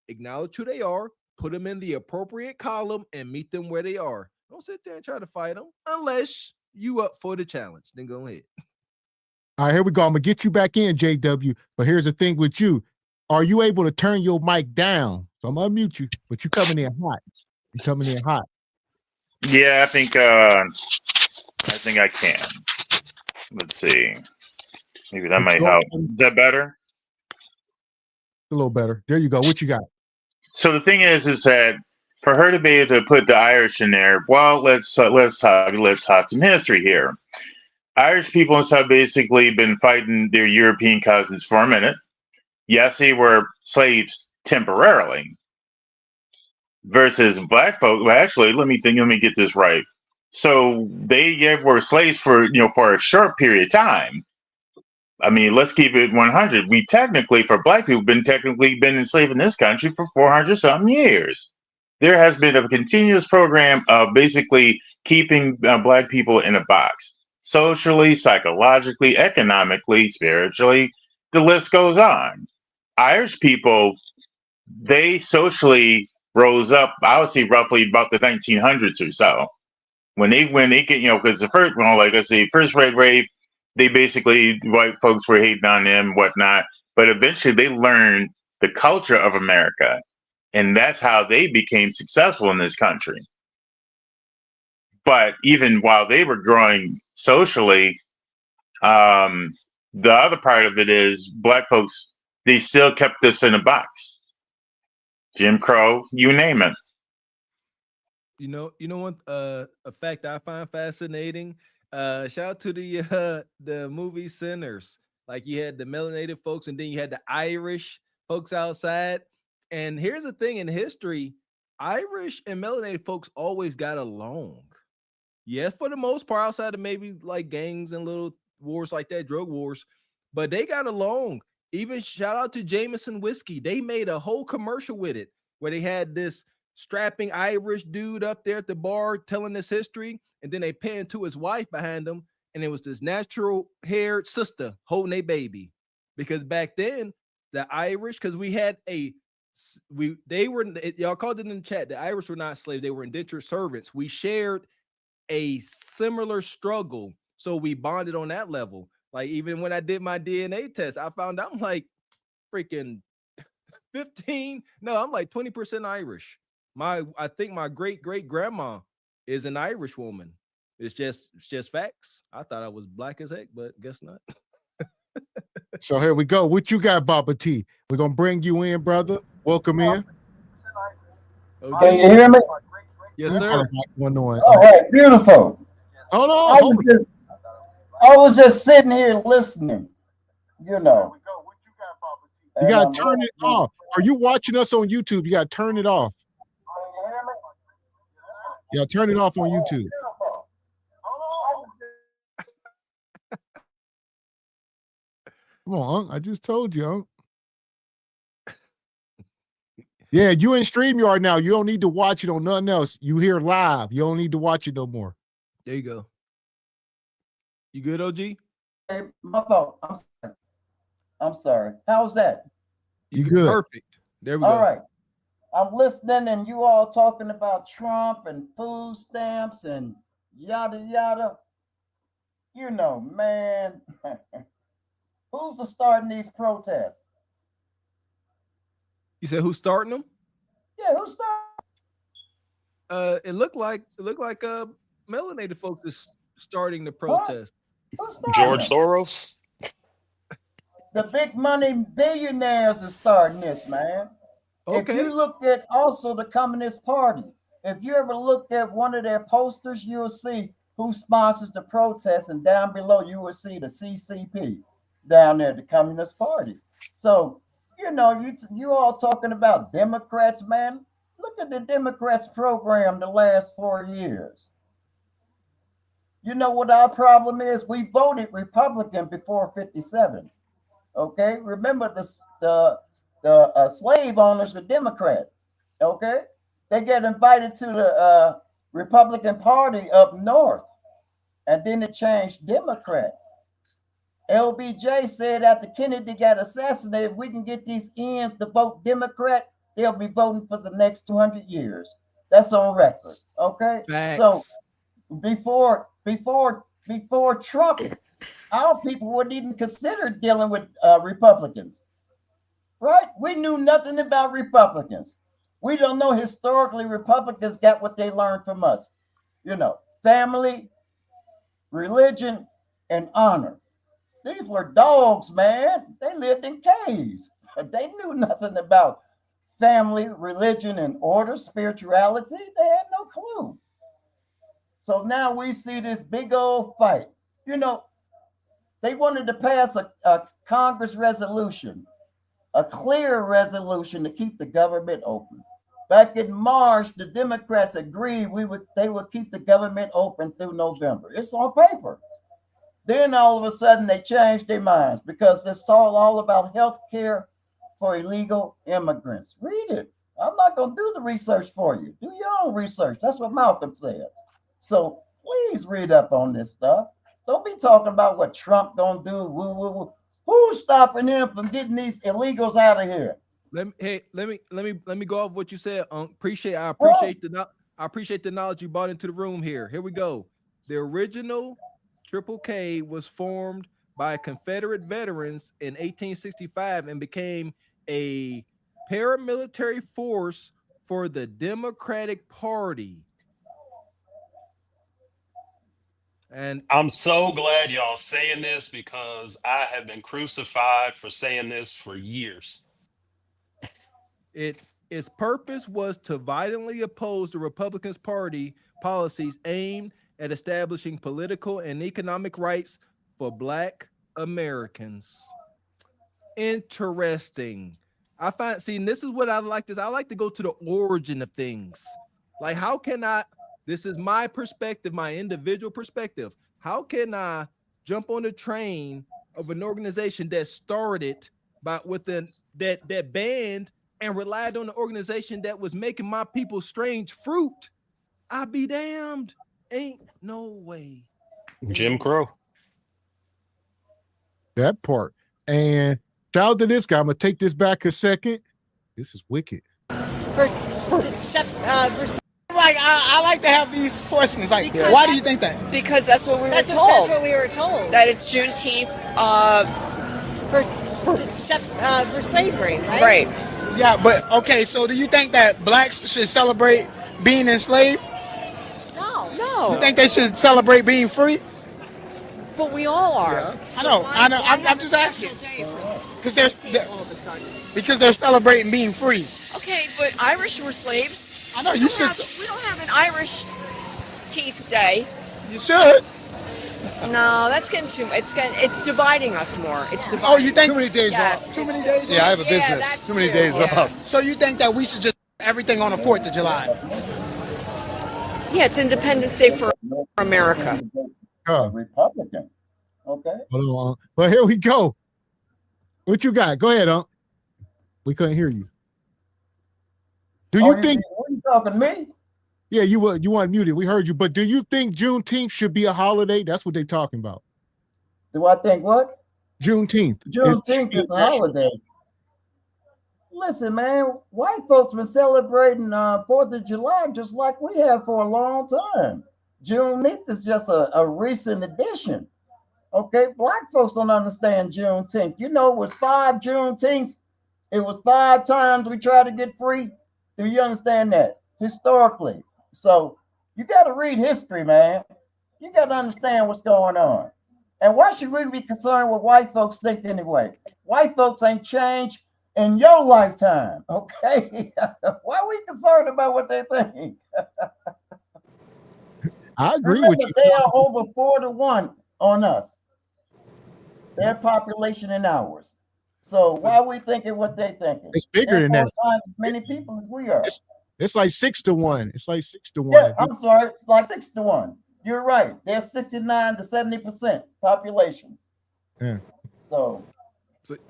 acknowledge who they are, put them in the appropriate column, and meet them where they are. Don't sit there and try to fight them unless you up for the challenge. Then go ahead. All right, here we go. I'm gonna get you back in, JW. But here's the thing with you. Are you able to turn your mic down? So I'm gonna unmute you, but you coming in hot. You coming in hot. Yeah, I think I can. Let's see. Maybe that might help. Is that better? A little better. There you go. What you got? So the thing is that for her to be able to put the Irish in there, well, let's talk some history here. Irish people have basically been fighting their European cousins for a minute. Yes, they were slaves temporarily. Versus black folks. Well, actually, let me get this right. So they were slaves for a short period of time. I mean, let's keep it 100. We technically, for black people, been enslaved in this country for 400 something years. There has been a continuous program of basically keeping black people in a box, socially, psychologically, economically, spiritually. The list goes on. Irish people, they socially rose up, I would say roughly about the 1900s or so. When they get, because the first one, like I say, first red wave, they basically, white folks were hating on them, whatnot. But eventually they learned the culture of America. And that's how they became successful in this country. But even while they were growing socially, the other part of it is black folks, they still kept us in a box. Jim Crow, you name it. You know what? A fact I find fascinating. Shout out to the movie Sinners. Like, you had the melanated folks, and then you had the Irish folks outside. And here's the thing in history: Irish and melanated folks always got along. Yes, for the most part, outside of maybe like gangs and little wars like that, drug wars, but they got along. Even shout out to Jameson whiskey. They made a whole commercial with it where they had this strapping Irish dude up there at the bar telling this history, and then they panned to his wife behind him, and it was this natural haired sister holding a baby. Because back then, the Irish, because y'all called it in the chat, the Irish were not slaves, they were indentured servants. We shared a similar struggle, so we bonded on that level. Like, even when I did my DNA test, I found out I'm like freaking 15. No, I'm like 20% Irish. I think my great grandma is an Irish woman. It's just facts. I thought I was black as heck, but guess not. So here we go. What you got, Baba T? We're gonna bring you in, brother. Welcome in. Okay. Can you hear me? Yes, sir. All right, beautiful. Hold on. I was just sitting here listening. You gotta turn it off. Are you watching us on YouTube? You gotta turn it off. Yeah, turn it off on YouTube. Come on, Unc. I just told you, Unc. Yeah, you in StreamYard now. You don't need to watch it on nothing else. You hear live. You don't need to watch it no more. There you go. You good, OG? Hey, my fault. I'm sorry. How's that? You good? Perfect. There we go. All right. I'm listening, and you all talking about Trump and food stamps and yada yada. You know, man, who's starting these protests? You said who's starting them? Yeah, who's starting? It looked like melanated folks is starting the protest. George Soros. The big money billionaires are starting this, man. Okay. If you look at also the Communist Party, if you ever look at one of their posters, you'll see who sponsors the protest, and down below you will see the CCP down there, the Communist Party. So, you know, you all talking about Democrats, man. Look at the Democrats program the last 4 years. You know what our problem is? We voted Republican before 57. Okay, remember the slave owners were Democrat. Okay, they get invited to the Republican Party up north, and then it changed Democrat. LBJ said after Kennedy got assassinated, if we can get these ends to vote Democrat, they'll be voting for the next 200 years. That's on record. Okay, Facts. So before Trump, our people wouldn't even consider dealing with Republicans, right? We knew nothing about Republicans. We don't know historically Republicans got what they learned from us. You know, family, religion, and honor. These were dogs, man. They lived in caves. They knew nothing about family, religion, and order, spirituality. They had no clue. So now we see this big old fight. You know, they wanted to pass a Congress resolution, a clear resolution to keep the government open. Back in March, the Democrats agreed they would keep the government open through November. It's on paper. Then all of a sudden they changed their minds because it's all about health care for illegal immigrants. Read it. I'm not going to do the research for you. Do your own research. That's what Malcolm said. So please read up on this stuff. Don't be talking about what Trump gonna do. Woo, woo, woo. Who's stopping him from getting these illegals out of here? Let me go off what you said. I appreciate the knowledge you brought into the room here. Here we go. The original Triple K was formed by Confederate veterans in 1865 and became a paramilitary force for the Democratic Party. And I'm so glad y'all saying this because I have been crucified for saying this for years. Its purpose was to violently oppose the Republican Party policies aimed at establishing political and economic rights for Black Americans. Interesting. This is what I like. I like to go to the origin of things. Like, how can I? This is my perspective, my individual perspective. How can I jump on the train of an organization that started that banned and relied on the organization that was making my people strange fruit? I be damned. Ain't no way. Jim Crow. That part. And shout out to this guy. I'm gonna take this back a second. This is wicked. Like I like to have these questions. Like, why do you think that? Because that's what we were told. That's what we were told. That it's Juneteenth for slavery, right? Right. Yeah, but okay. So, do you think that blacks should celebrate being enslaved? No. You think they should celebrate being free? But we all are. Yeah. So I know. I'm just asking. Because they're celebrating being free. Okay, but Irish were slaves. I know We don't have an Irish teeth day. You should. No, that's getting it's dividing us more. It's dividing. Oh, you think Too many days Yes. off. too many days? Yeah, I have a Yeah, business. that's Too many true. days Yeah. off. So you think that we should just everything on the 4th of July? Yeah, it's Independence Day for America. Republican. Okay. Hold on. Well, here we go. What you got? Go ahead, Unc. We couldn't hear you. Do you think? What are you talking to me? Yeah, you weren't muted. We heard you. But do you think Juneteenth should be a holiday? That's what they're talking about. Do I think what? Juneteenth. Juneteenth is a holiday. Listen, man, white folks been celebrating 4th of July just like we have for a long time. Juneteenth is just a recent addition. Okay, black folks don't understand Juneteenth. You know, it was 5 Juneteenths. It was 5 times we tried to get free. Do you understand that? Historically. So you got to read history, man. You got to understand what's going on. And why should we be concerned with white folks think anyway? White folks ain't changed in your lifetime, okay? Why are we concerned about what they think? I agree Remember, with you. they are over 4-1 on us. Their population and ours. So why are we thinking what they thinking? It's bigger than that. 4 times as many people as we are. It's like 6-1. It's like 6-1. Yeah, I'm sorry. It's like 6-1. You're right. There's 69 to 70% population. Yeah. So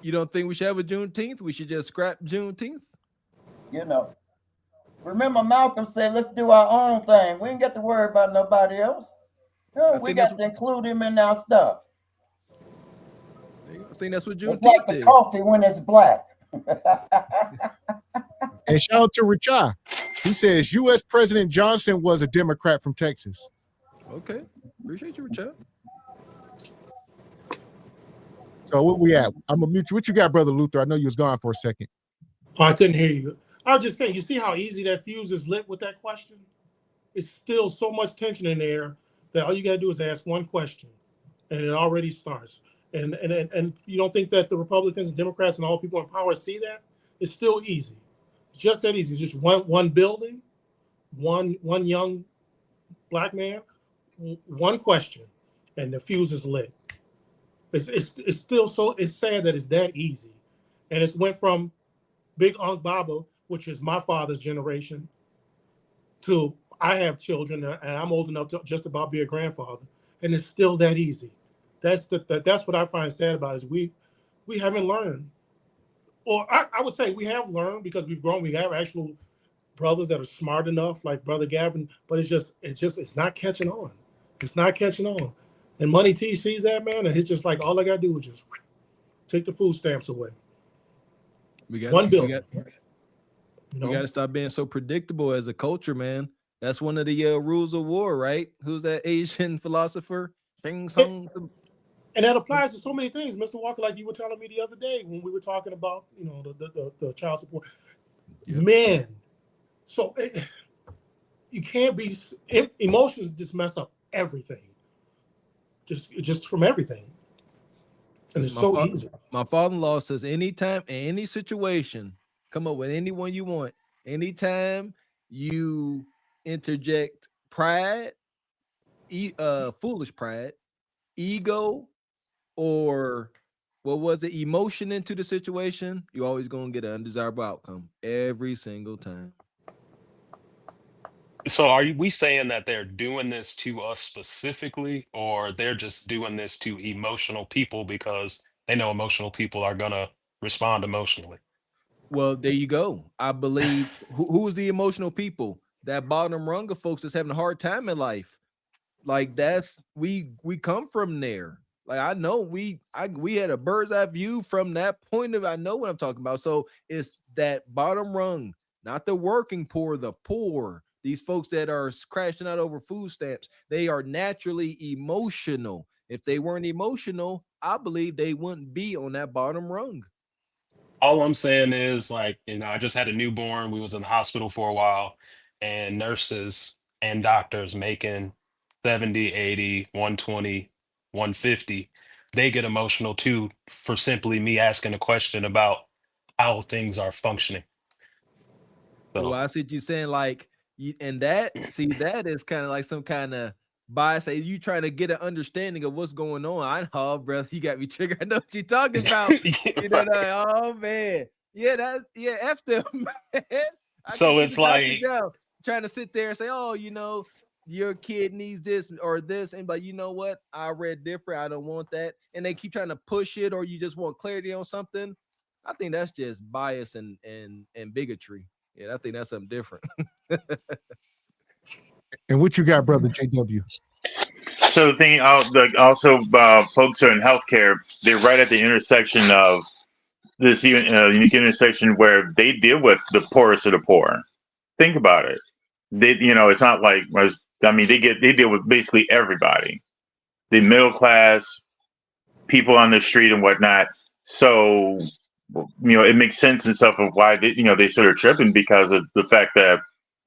you don't think we should have a Juneteenth? We should just scrap Juneteenth? You know. Remember Malcolm said, let's do our own thing. We ain't got to worry about nobody else. No, we got to include him in our stuff. I think that's what Juneteenth it's like the is. coffee when it's black. And shout out to Richard. He says U.S. President Johnson was a Democrat from Texas. Okay. Appreciate you, Richard. So where we at? I'm gonna mute you. What you got, Brother Luther? I know you was gone for a second. Oh, I couldn't hear you. I was just saying, you see how easy that fuse is lit with that question? It's still so much tension in there that all you got to do is ask one question, and it already starts. And you don't think that the Republicans and Democrats and all people in power see that? It's still easy. It's just that easy. Just one building, one young black man, one question, and the fuse is lit. It's still so, it's sad that it's that easy. And it's went from Big Unc Baba, which is my father's generation, to I have children and I'm old enough to just about be a grandfather, and it's still that easy. That's what I find sad about is we haven't learned, or I would say we have learned because we've grown. We have actual brothers that are smart enough, like Brother Gavin, but it's not catching on. It's not catching on. And Money T sees that, man, and it's just like all I gotta do is just take the food stamps away. We got one bill. We got to stop being so predictable as a culture, man. That's one of the rules of war, right? Who's that Asian philosopher? And that applies to so many things, Mr. Walker. Like you were telling me the other day when we were talking about, the child support. Yep. Man, so you can't be emotions just mess up everything. Just from everything. And it's so easy. My father-in-law says anytime, in any situation, come up with anyone you want. Anytime you interject pride, foolish pride, ego, or emotion into the situation, you're always going to get an undesirable outcome every single time. So are we saying that they're doing this to us specifically, or they're just doing this to emotional people because they know emotional people are going to respond emotionally? Well, there you go. I believe who's the emotional people? That bottom rung of folks that's having a hard time in life. Like we come from there. Like I know we had a bird's eye view from that point of I know what I'm talking about. So it's that bottom rung, not the working poor, the poor. These folks that are crashing out over food stamps, they are naturally emotional. If they weren't emotional, I believe they wouldn't be on that bottom rung. All I'm saying is, like, I just had a newborn. We was in the hospital for a while, and nurses and doctors making 70, 80, 120, 150, they get emotional too for simply me asking a question about how things are functioning. So I see what you're saying, like, that is kind of like some kind of bias. Say you trying to get an understanding of what's going on. I know, brother, you got me triggered. I know what you're talking about. You know, oh man, yeah, F them, man. I So can see it's the doctors like, now trying to sit there and say, oh, you know, your kid needs this or this, and like, you know what? I read different. I don't want that, and they keep trying to push it, or you just want clarity on something. I think that's just bias and bigotry. Yeah, I think that's something different. And what you got, brother JW? So the thing, also folks who are in healthcare, they're right at the intersection of this unique intersection where they deal with the poorest of the poor. Think about it. They, it's not like, they deal with basically everybody, the middle class, people on the street and whatnot. So, it makes sense and stuff of why they sort of tripping because of the fact that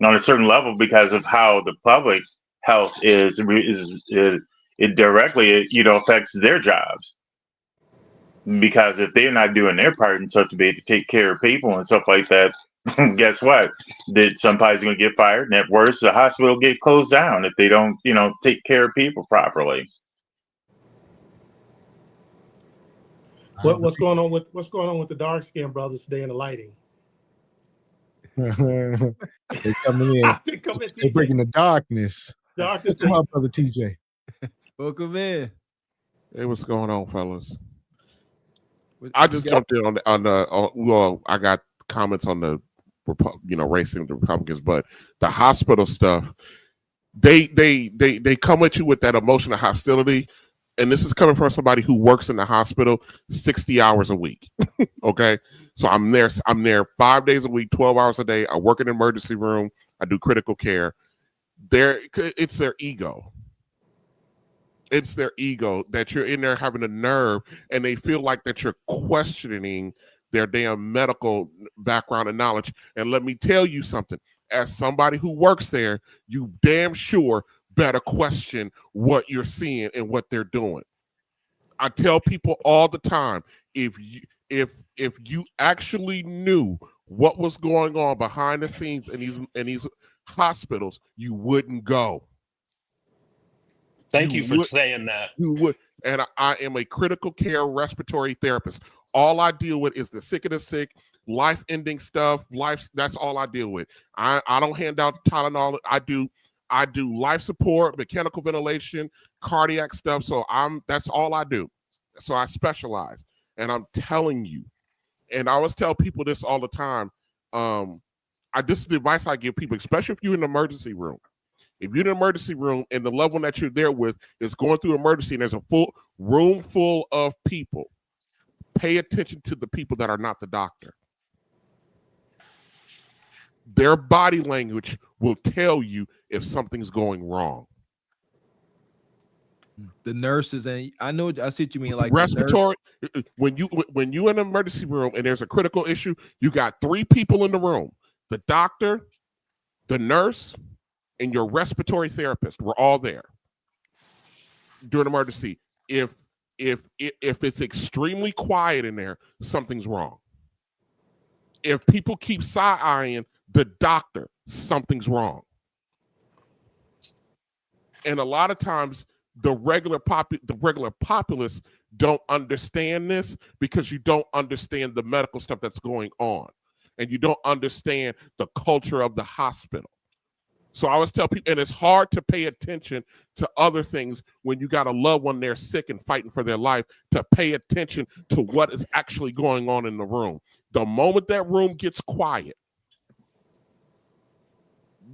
on a certain level, because of how the public health is it directly, affects their jobs. Because if they're not doing their part and stuff to be able to take care of people and stuff like that, guess what? That somebody's going to get fired, and at worst, the hospital get closed down if they don't, take care of people properly. What's going on with the dark skinned brothers today in the lighting? They coming in. They're bringing the darkness. Darkness. Come on, brother TJ. Welcome in. Hey, what's going on, fellas? I just jumped in well, I got comments on the racing the Republicans, but the hospital stuff, they come at you with that emotional hostility, and this is coming from somebody who works in the hospital 60 hours a week. Okay, so I'm there 5 days a week, 12 hours a day. I work in an emergency room. I do critical care. It's their ego. It's their ego that you're in there having a nerve, and they feel like that you're questioning their damn medical background and knowledge. And let me tell you something, as somebody who works there, you damn sure better question what you're seeing and what they're doing. I tell people all the time, if you actually knew what was going on behind the scenes in these hospitals, you wouldn't go. Thank you for saying that. You would. And I am a critical care respiratory therapist. All I deal with is the sick of the sick, life-ending stuff. That's all I deal with. I don't hand out Tylenol. I do life support, mechanical ventilation, cardiac stuff. So that's all I do. So I specialize. And I'm telling you, and I always tell people this all the time. This is the advice I give people, especially if you're in an emergency room. If you're in an emergency room and the loved one that you're there with is going through emergency and there's a full room full of people, pay attention to the people that are not the doctor. Their body language will tell you if something's going wrong. The nurses, and I see what you mean. Like respiratory, when you in an emergency room and there's a critical issue, you got 3 people in the room: the doctor, the nurse, and your respiratory therapist. We're all there during emergency. If it's extremely quiet in there, something's wrong. If people keep side-eyeing the doctor, something's wrong. And a lot of times the regular populace don't understand this because you don't understand the medical stuff that's going on, and you don't understand the culture of the hospital. So I always tell people, and it's hard to pay attention to other things when you got a loved one there sick and fighting for their life, to pay attention to what is actually going on in the room. The moment that room gets quiet,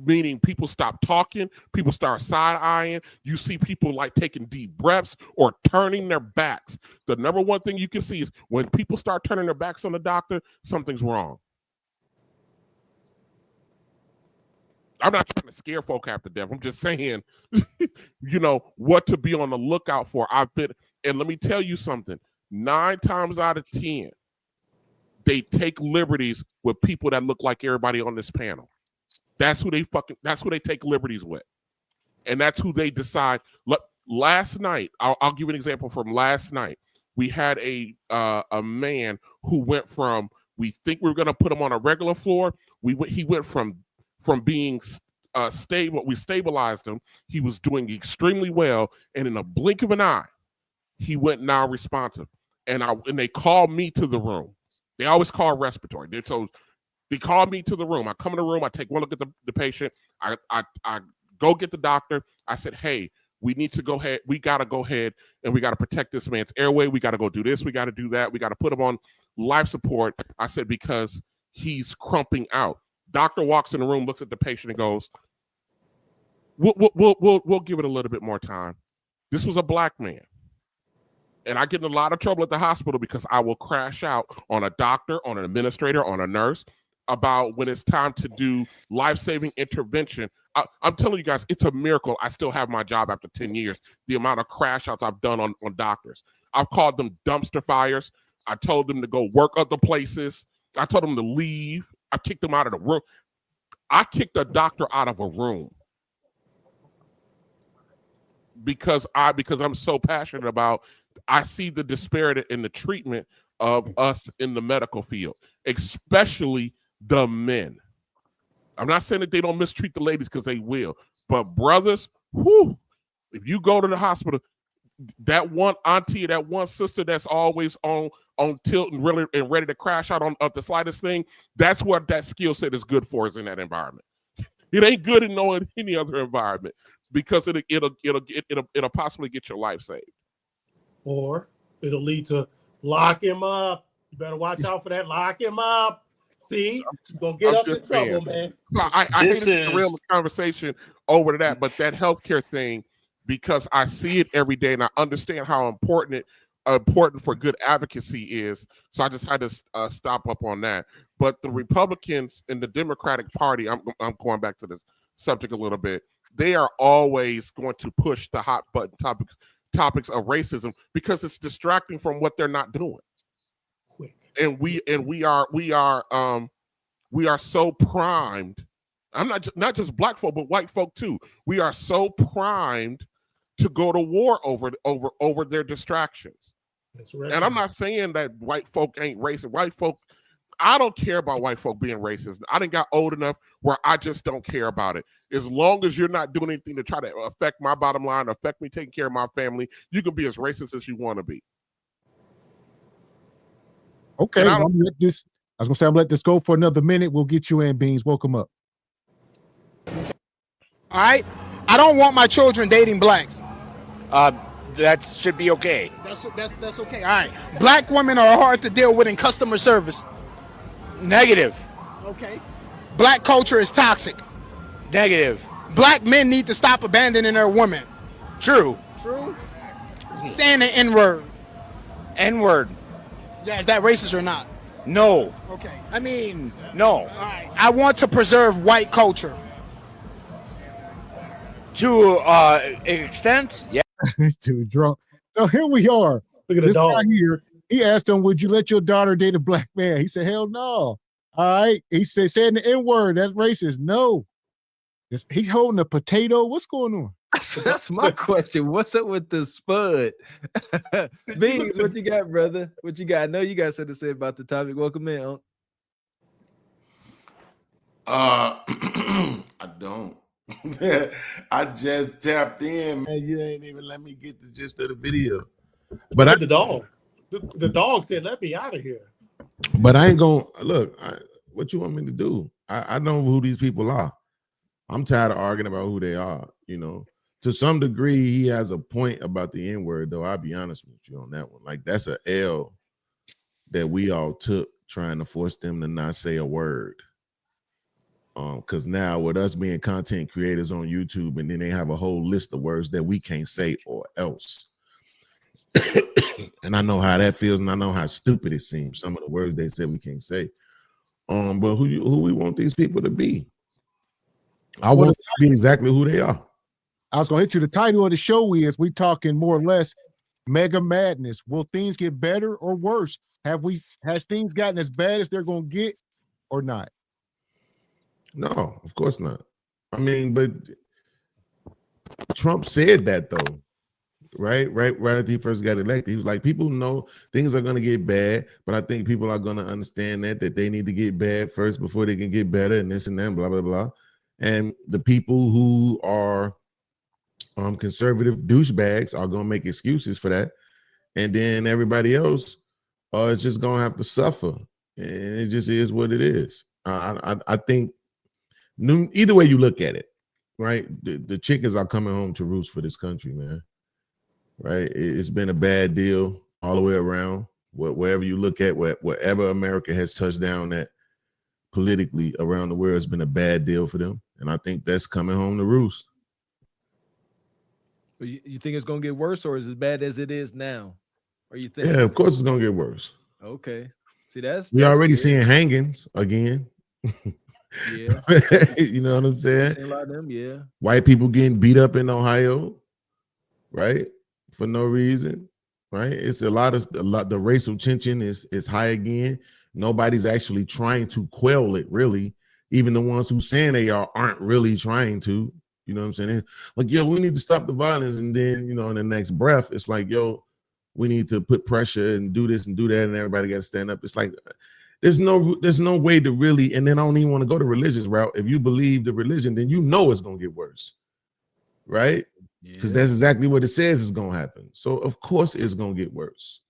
meaning people stop talking, people start side-eyeing, you see people like taking deep breaths or turning their backs. The number one thing you can see is when people start turning their backs on the doctor, something's wrong. I'm not trying to scare folk half to death. I'm just saying, what to be on the lookout for. And let me tell you something, 9 times out of 10, they take liberties with people that look like everybody on this panel. That's who they take liberties with. And that's who they decide. Look, last night, I'll give you an example from last night. We had a man who went from, we think we were going to put him on a regular floor. He went from being stable. We stabilized him. He was doing extremely well, and in a blink of an eye, he went non-responsive. And they called me to the room. They always call respiratory. They called me to the room. I come in the room. I take one look at the patient. I go get the doctor. I said, hey, we need to go ahead. We got to go ahead and we got to protect this man's airway. We got to go do this. We got to do that. We got to put him on life support. I said, because he's crumping out. Doctor walks in the room, looks at the patient and goes, we'll give it a little bit more time. This was a black man. And I get in a lot of trouble at the hospital because I will crash out on a doctor, on an administrator, on a nurse about when it's time to do life-saving intervention. I'm telling you guys, it's a miracle I still have my job after 10 years, the amount of crash outs I've done on doctors. I've called them dumpster fires. I told them to go work other places. I told them to leave. I kicked them out of the room. I kicked a doctor out of a room because I'm so passionate about, I see the disparity in the treatment of us in the medical field, especially the men. I'm not saying that they don't mistreat the ladies, because they will, but brothers, whoo, if you go to the hospital, that one auntie, that one sister that's always on tilt and really and ready to crash out on the slightest thing, that's what that skill set is good for, is in that environment. It ain't good in any other environment, because it'll possibly get your life saved. Or it'll lead to lock him up. You better watch out for that. Lock him up. See, you're gonna get us in trouble, man. So I hate to derail the conversation over to that, but that healthcare thing, because I see it every day and I understand how important for good advocacy is. So I just had to stop up on that. But the Republicans and the Democratic Party, I'm going back to this subject a little bit. They are always going to push the hot button topics of racism because it's distracting from what they're not doing. And we are so primed. I'm not just black folk, but white folk too. We are so primed to go to war over their distractions. That's right. And I'm not saying that white folk ain't racist. White folk, I don't care about white folk being racist. I didn't got old enough where I just don't care about it. As long as you're not doing anything to try to affect my bottom line, affect me taking care of my family, you can be as racist as you want to be. Okay, I'm gonna let this go for another minute. We'll get you in, Beans. Welcome up. All right, I don't want my children dating blacks. That should be okay. That's okay. All right, black women are hard to deal with in customer service. Negative. Okay. Black culture is toxic. Negative. Black men need to stop abandoning their women. True. True. Saying the N-word. N-word. Yeah, is that racist or not? No. Okay. I mean, no. All right. I want to preserve white culture. To an extent, yeah. This dude drunk. So here we are. Look at the dog guy here. He asked him, "Would you let your daughter date a black man?" He said, "Hell no." All right. He said, "Saying the N-word, that's racist." No. He's holding a potato. What's going on? That's my question. What's up with the spud? Beans, what you got, brother? What you got? I know you got something to say about the topic. Welcome in, Unc. I don't. I just tapped in, man. You ain't even let me get the gist of the video. But the dog. The dog said, "Let me out of here." But I ain't gonna look. What you want me to do? I know who these people are. I'm tired of arguing about who they are. You know, to some degree, he has a point about the N-word, though. I'll be honest with you on that one. Like, that's an L that we all took trying to force them to not say a word. Because now with us being content creators on YouTube, and then they have a whole list of words that we can't say or else. And I know how that feels, and I know how stupid it seems. Some of the words they said we can't say. But who we want these people to be? I want to be exactly who they are. I was gonna hit you. The title of the show is, we talking more or less MAGA Madness. Will things get better or worse? Has things gotten as bad as they're gonna get or not? No, of course not. I mean, but Trump said that though, right after he first got elected. He was like, people know things are gonna get bad, but I think people are gonna understand that they need to get bad first before they can get better, and this and that, blah blah blah. And the people who are conservative douchebags are going to make excuses for that. And then everybody else is just going to have to suffer. And it just is what it is. I think either way you look at it, right? The chickens are coming home to roost for this country, man. Right? It's been a bad deal all the way around. Wherever you look at, wherever America has touched down at politically around the world, it's been a bad deal for them. And I think that's coming home to roost. You think it's going to get worse, or is it as bad as it is now? Or you think? Yeah, of course it's going to get worse. Okay. See, that's already scary. seeing hangings again. Yeah. You know what I'm saying? A lot of them, yeah. White people getting beat up in Ohio, right? For no reason, right? It's a lot. The racial tension is high again. Nobody's actually trying to quell it, really. Even the ones who saying they aren't really trying to. You know what I'm saying? It's like, yo, we need to stop the violence, and then in the next breath, it's like, yo, we need to put pressure and do this and do that, and everybody got to stand up. It's like there's no way to really, and then I don't even want to go the religious route. If you believe the religion, then it's gonna get worse, right? Because that's exactly what it says is gonna happen. So of course it's gonna get worse,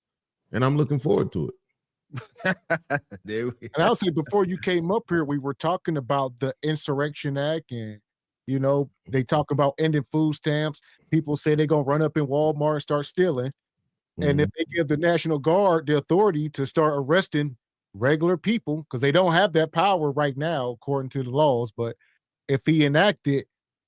and I'm looking forward to it. And I'll say, before you came up here, we were talking about the Insurrection Act, and they talk about ending food stamps. People say they're gonna run up in Walmart and start stealing. And if they give the National Guard the authority to start arresting regular people, because they don't have that power right now, according to the laws, but if he enacted,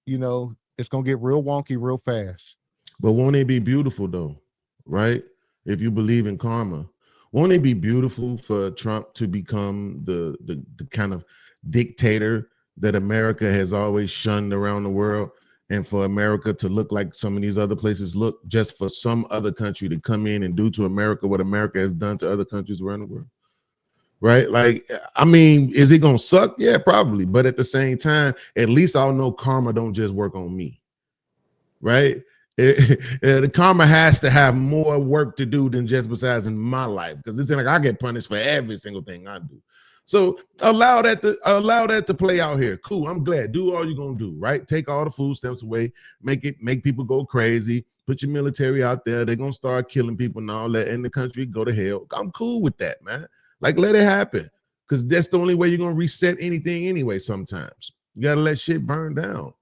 it's gonna get real wonky real fast. But won't it be beautiful though, right? If you believe in karma, won't it be beautiful for Trump to become the kind of dictator that America has always shunned around the world, and for America to look like some of these other places look, just for some other country to come in and do to America what America has done to other countries around the world? Right? Like, I mean, is it gonna suck? Yeah, probably. But at the same time, at least I'll know karma don't just work on me. Right? The karma has to have more work to do than just besides in my life, because it's like I get punished for every single thing I do. So allow that to play out here. Cool. I'm glad. Do all you're gonna do, right? Take all the food stamps away, make people go crazy, put your military out there. They're gonna start killing people now, letting the country go to hell. I'm cool with that, man. Like, let it happen. Because that's the only way you're gonna reset anything anyway. Sometimes you gotta let shit burn down.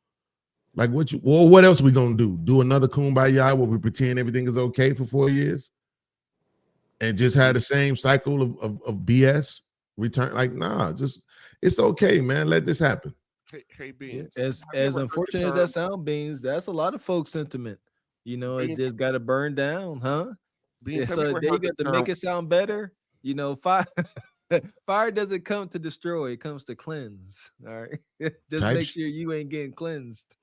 Like, what else we gonna do? Do another kumbaya where we pretend everything is okay for 4 years and just have the same cycle of BS return? Like, nah, just, it's okay, man. Let this happen. Hey Beans. As unfortunate as that sound, Beans, that's a lot of folks' sentiment. It just got to burn down, huh? Beans, So they got to make it sound better. Fire doesn't come to destroy; it comes to cleanse. All right, just make sure you ain't getting cleansed.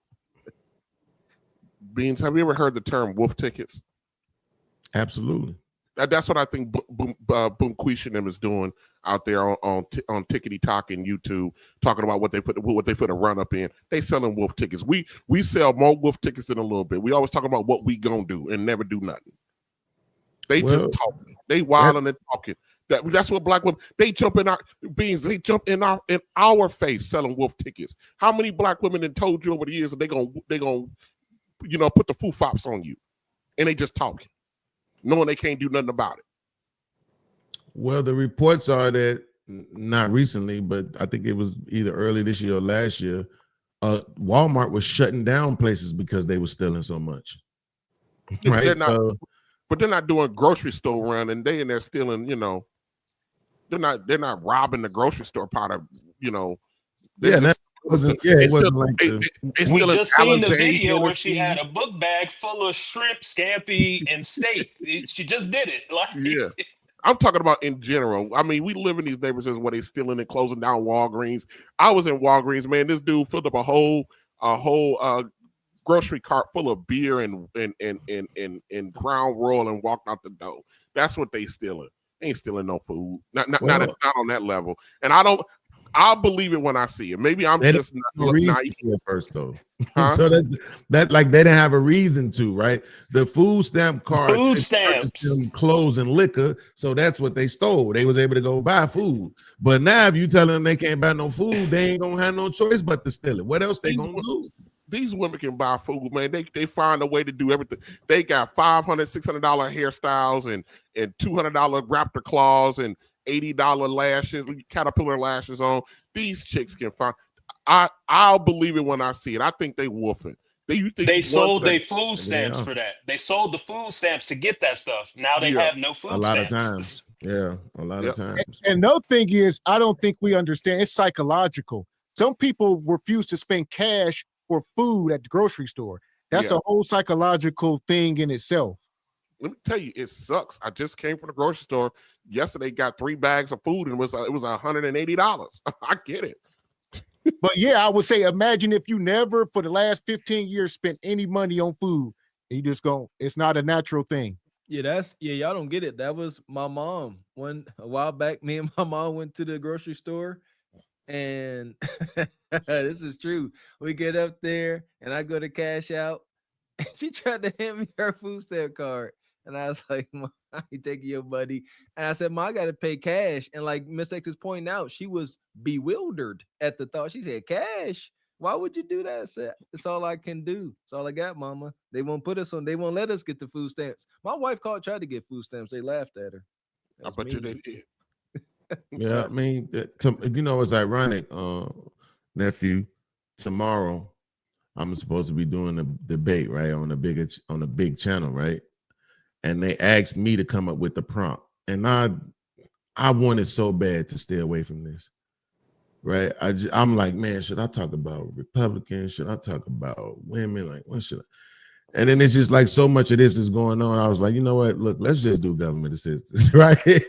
Beans, have you ever heard the term wolf tickets? Absolutely. That's what I think Boom Queesh and them is doing out there on Tickety Talk and YouTube, talking about what they put a run up in. They selling wolf tickets. We sell more wolf tickets in a little bit. We always talk about what we gonna do and never do nothing. They just talking. They wilding and talking. That's what black women, they jump in our Beans. They jump in our face selling wolf tickets. How many black women have told you over the years that they gonna put the foo-fops on you, and they just talking, knowing they can't do nothing about it? Well, the reports are that, not recently, but I think it was either early this year or last year, Walmart was shutting down places because they were stealing so much. Right? But they're not doing grocery store run, and they in there stealing. They're not robbing the grocery store part of. It wasn't like we just seen the video where she had a book bag full of shrimp, scampi, and steak. She just did it. Like, yeah. I'm talking about in general. I mean, we live in these neighborhoods where they stealing and closing down Walgreens. I was in Walgreens, man. This dude filled up a whole grocery cart full of beer and Crown Royal and walked out the door. That's what they stealing. They ain't stealing no food. Not on that level. And I I'll believe it when I see it. Maybe I'm They just didn't have a reason naive. to at first though. Huh? So that like they didn't have a reason to, right? The food stamp card Food they purchased stamps. them clothes and liquor, so that's what they stole. They was able to go buy food. But now if you tell them they can't buy no food, they ain't gonna have no choice but to steal it. What else they gonna do? These women can buy food, man. They find a way to do everything. They got $500, $600 hairstyles and $200 raptor claws and $80 lashes, caterpillar lashes on. These chicks can find. I'll believe it when I see it. I think they woofing. They sold their food stamps for that. They sold the food stamps to get that stuff. Now they have no food a lot stamps. of times. Yeah, a lot of times. And no thing is, I don't think we understand. It's psychological. Some people refuse to spend cash for food at the grocery store. That's a whole psychological thing in itself. Let me tell you, it sucks. I just came from the grocery store yesterday, got 3 bags of food, and it was $180. I get it. But yeah, I would say, imagine if you never for the last 15 years spent any money on food. You just go, it's not a natural thing. Yeah, y'all don't get it. That was my mom. A while back, me and my mom went to the grocery store, and this is true. We get up there and I go to cash out, and she tried to hand me her food stamp card. And I was like, Mom, I ain't taking your money. And I said, Mom, I got to pay cash. And like Miss X is pointing out, she was bewildered at the thought. She said, cash? Why would you do that? I said, it's all I can do. It's all I got, Mama. They won't put us on. They won't let us get the food stamps. My wife tried to get food stamps. They laughed at her. I bet you they did. Yeah, I mean, it's ironic, nephew. Tomorrow, I'm supposed to be doing a debate, right, on a big channel, right? And they asked me to come up with the prompt, and I wanted so bad to stay away from this, right? I'm like, man, should I talk about Republicans? Should I talk about women? Like, what should I? And then it's just like so much of this is going on. I was like, you know what? Look, let's just do government assistance, right?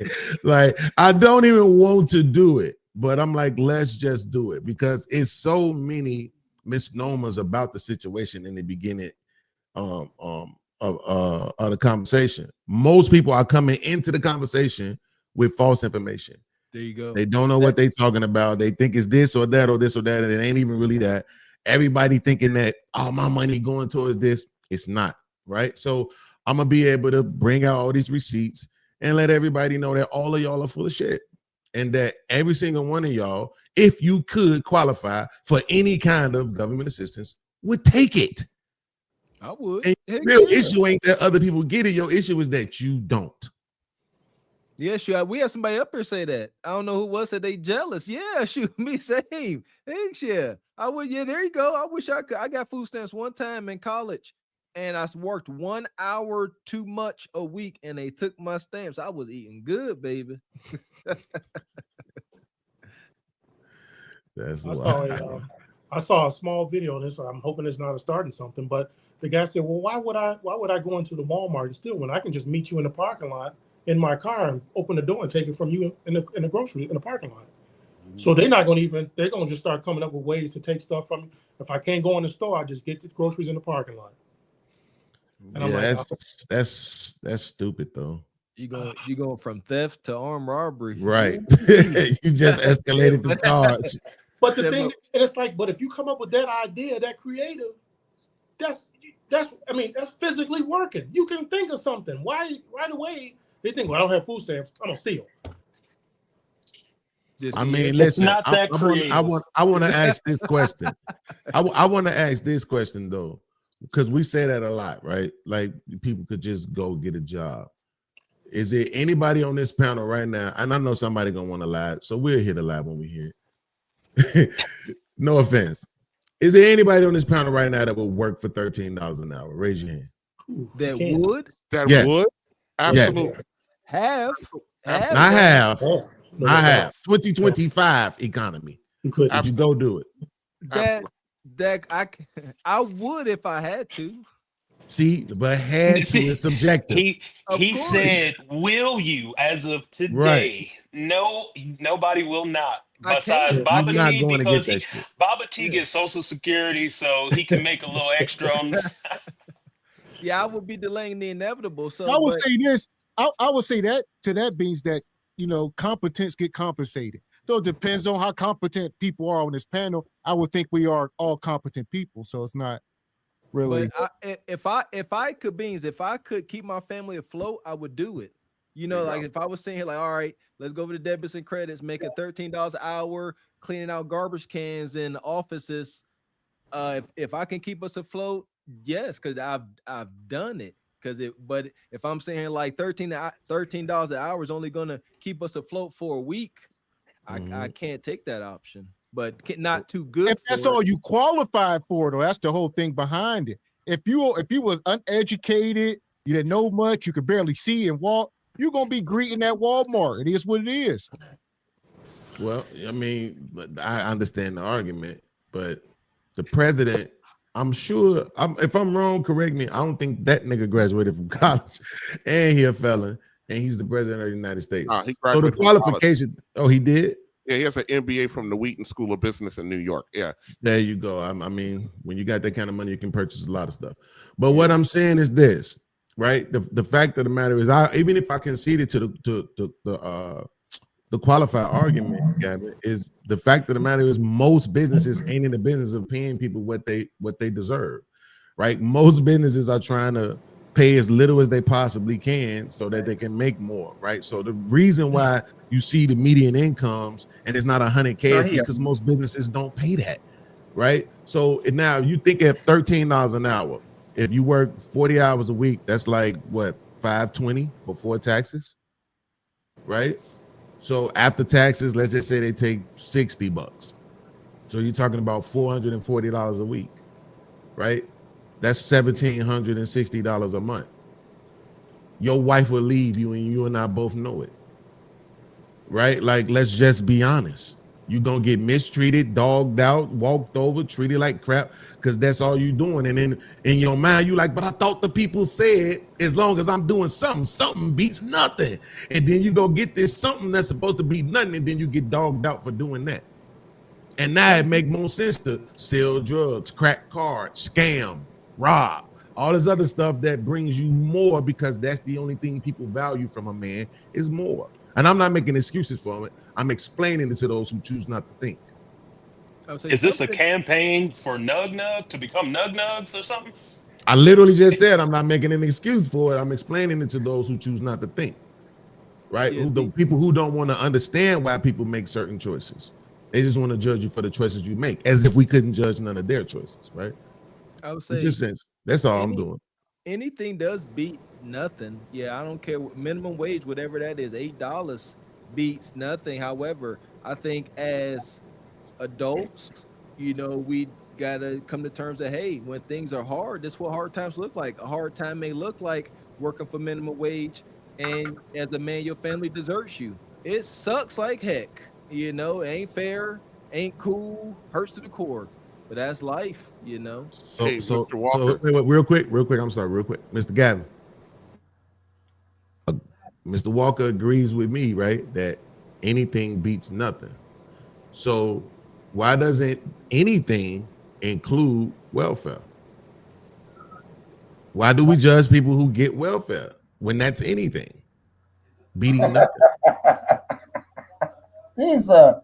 Like, I don't even want to do it, but I'm like, let's just do it because it's so many misnomers about the situation in the beginning of the conversation. Most people are coming into the conversation with false information. There you go. They don't know what they're talking about. They think it's this or that or this or that, and it ain't even really that. Everybody thinking that, oh, my money going towards this. It's not, right? So I'm gonna be able to bring out all these receipts and let everybody know that all of y'all are full of shit, and that every single one of y'all, if you could qualify for any kind of government assistance, would take it. I would. And the real issue ain't that other people get it. Your issue is that you don't. Yeah, sure. We had somebody up here say that. I don't know who was said they jealous. Yeah, shoot, me same. Thanks, yeah. I would. Yeah, there you go. I wish I could. I got food stamps one time in college, and I worked 1 hour too much a week, and they took my stamps. I was eating good, baby. That's I saw a small video on this. So I'm hoping it's not starting something, but the guy said, "Well, why would I go into the Walmart and steal when I can just meet you in the parking lot in my car and open the door and take it from you in the grocery in the parking lot?" So they're not going to they're going to just start coming up with ways to take stuff from me. If I can't go in the store, I just get the groceries in the parking lot. And I'm like, that's stupid though. You go from theft to armed robbery, right? You just escalated the charge. But the thing, and it's like, but if you come up with that idea, that creative, that's physically working. You can think of something. Why right away they think, well, I don't have food stamps, I'm gonna steal. I mean, listen, not that creative. I want to ask this question. I want to ask this question though, because we say that a lot, right? Like people could just go get a job. Is there anybody on this panel right now? And I know somebody gonna want to lie, so we'll hit a lie when we hear it. No offense. Is there anybody on this panel right now that would work for $13 an hour? Raise your hand. That would? That Yes. would? Absolutely. Have. Not half. Not half. 2025 economy. You could. You go do it. That I would if I had to. See, but had to is subjective. He said, "Will you?" As of today, Right. No, nobody will not. I Besides can't. Baba You're not T, going to because get that shit. Baba T gets Social Security, so he can make a little extra on this. Yeah, I would be delaying the inevitable. So I would say this. I would say that to that means that competence get compensated. So it depends on how competent people are on this panel. I would think we are all competent people, so it's not really. But if I could keep my family afloat, I would do it. Like if I was sitting here like, all right, let's go over the debits and credits, making $13 an hour, cleaning out garbage cans in offices. If I can keep us afloat, yes, because I've done it. But if I'm saying here like $13 an hour is only gonna keep us afloat for a week, I can't take that option. But not too good. If that's all you qualified for, though, that's the whole thing behind it. If you was uneducated, you didn't know much, you could barely see and walk, you're gonna be greeting at Walmart. It is what it is. Well, I mean, I understand the argument, but the president, I'm sure, if I'm wrong, correct me. I don't think that nigga graduated from college, and he a felon, and he's the president of the United States. He So the graduated from qualification. Oh, he did. Yeah, he has an MBA from the Wheaton School of Business in New York. Yeah, there you go. I mean, when you got that kind of money, you can purchase a lot of stuff. But what I'm saying is this, right? The fact of the matter is, even if I conceded to the qualified argument, Gavin, is the fact of the matter is most businesses ain't in the business of paying people what they deserve, right? Most businesses are trying to pay as little as they possibly can so that they can make more, right? So the reason why you see the median incomes and it's not 100K is because most businesses don't pay that, right? So now you think at $13 an hour, if you work 40 hours a week, that's like what, $520 before taxes, right? So after taxes, let's just say they take $60. So you're talking about $440 a week, right? That's $1,760 a month. Your wife will leave you, and you and I both know it, right? Like, let's just be honest. You're gonna get mistreated, dogged out, walked over, treated like crap, because that's all you're doing. And then in your mind, you like, but I thought the people said as long as I'm doing something, something beats nothing. And then you go get this something that's supposed to be nothing, and then you get dogged out for doing that. And now it make more sense to sell drugs, crack cards, scam, rob, all this other stuff that brings you more, because that's the only thing people value from a man is more. And I'm not making excuses for it. I'm explaining it to those who choose not to think. Is this a campaign for Nug Nug to become Nug Nugs or something? I literally just said I'm not making an excuse for it. I'm explaining it to those who choose not to think, right? The people who don't want to understand why people make certain choices. They just want to judge you for the choices you make, as if we couldn't judge none of their choices, right? I would say just sense. That's all I'm doing. Anything does beat nothing. Yeah, I don't care what minimum wage, whatever that is, $8 beats nothing. However, I think as adults, we gotta come to terms that, hey, when things are hard, this is what hard times look like. A hard time may look like working for minimum wage, and as a man, your family deserts you. It sucks like heck. It ain't fair, ain't cool, hurts to the core. But that's life, So wait, real quick. I'm sorry, real quick, Mr. Gavin. Mr. Walker agrees with me, right, that anything beats nothing. So why doesn't anything include welfare? Why do we judge people who get welfare when that's anything beating nothing? These are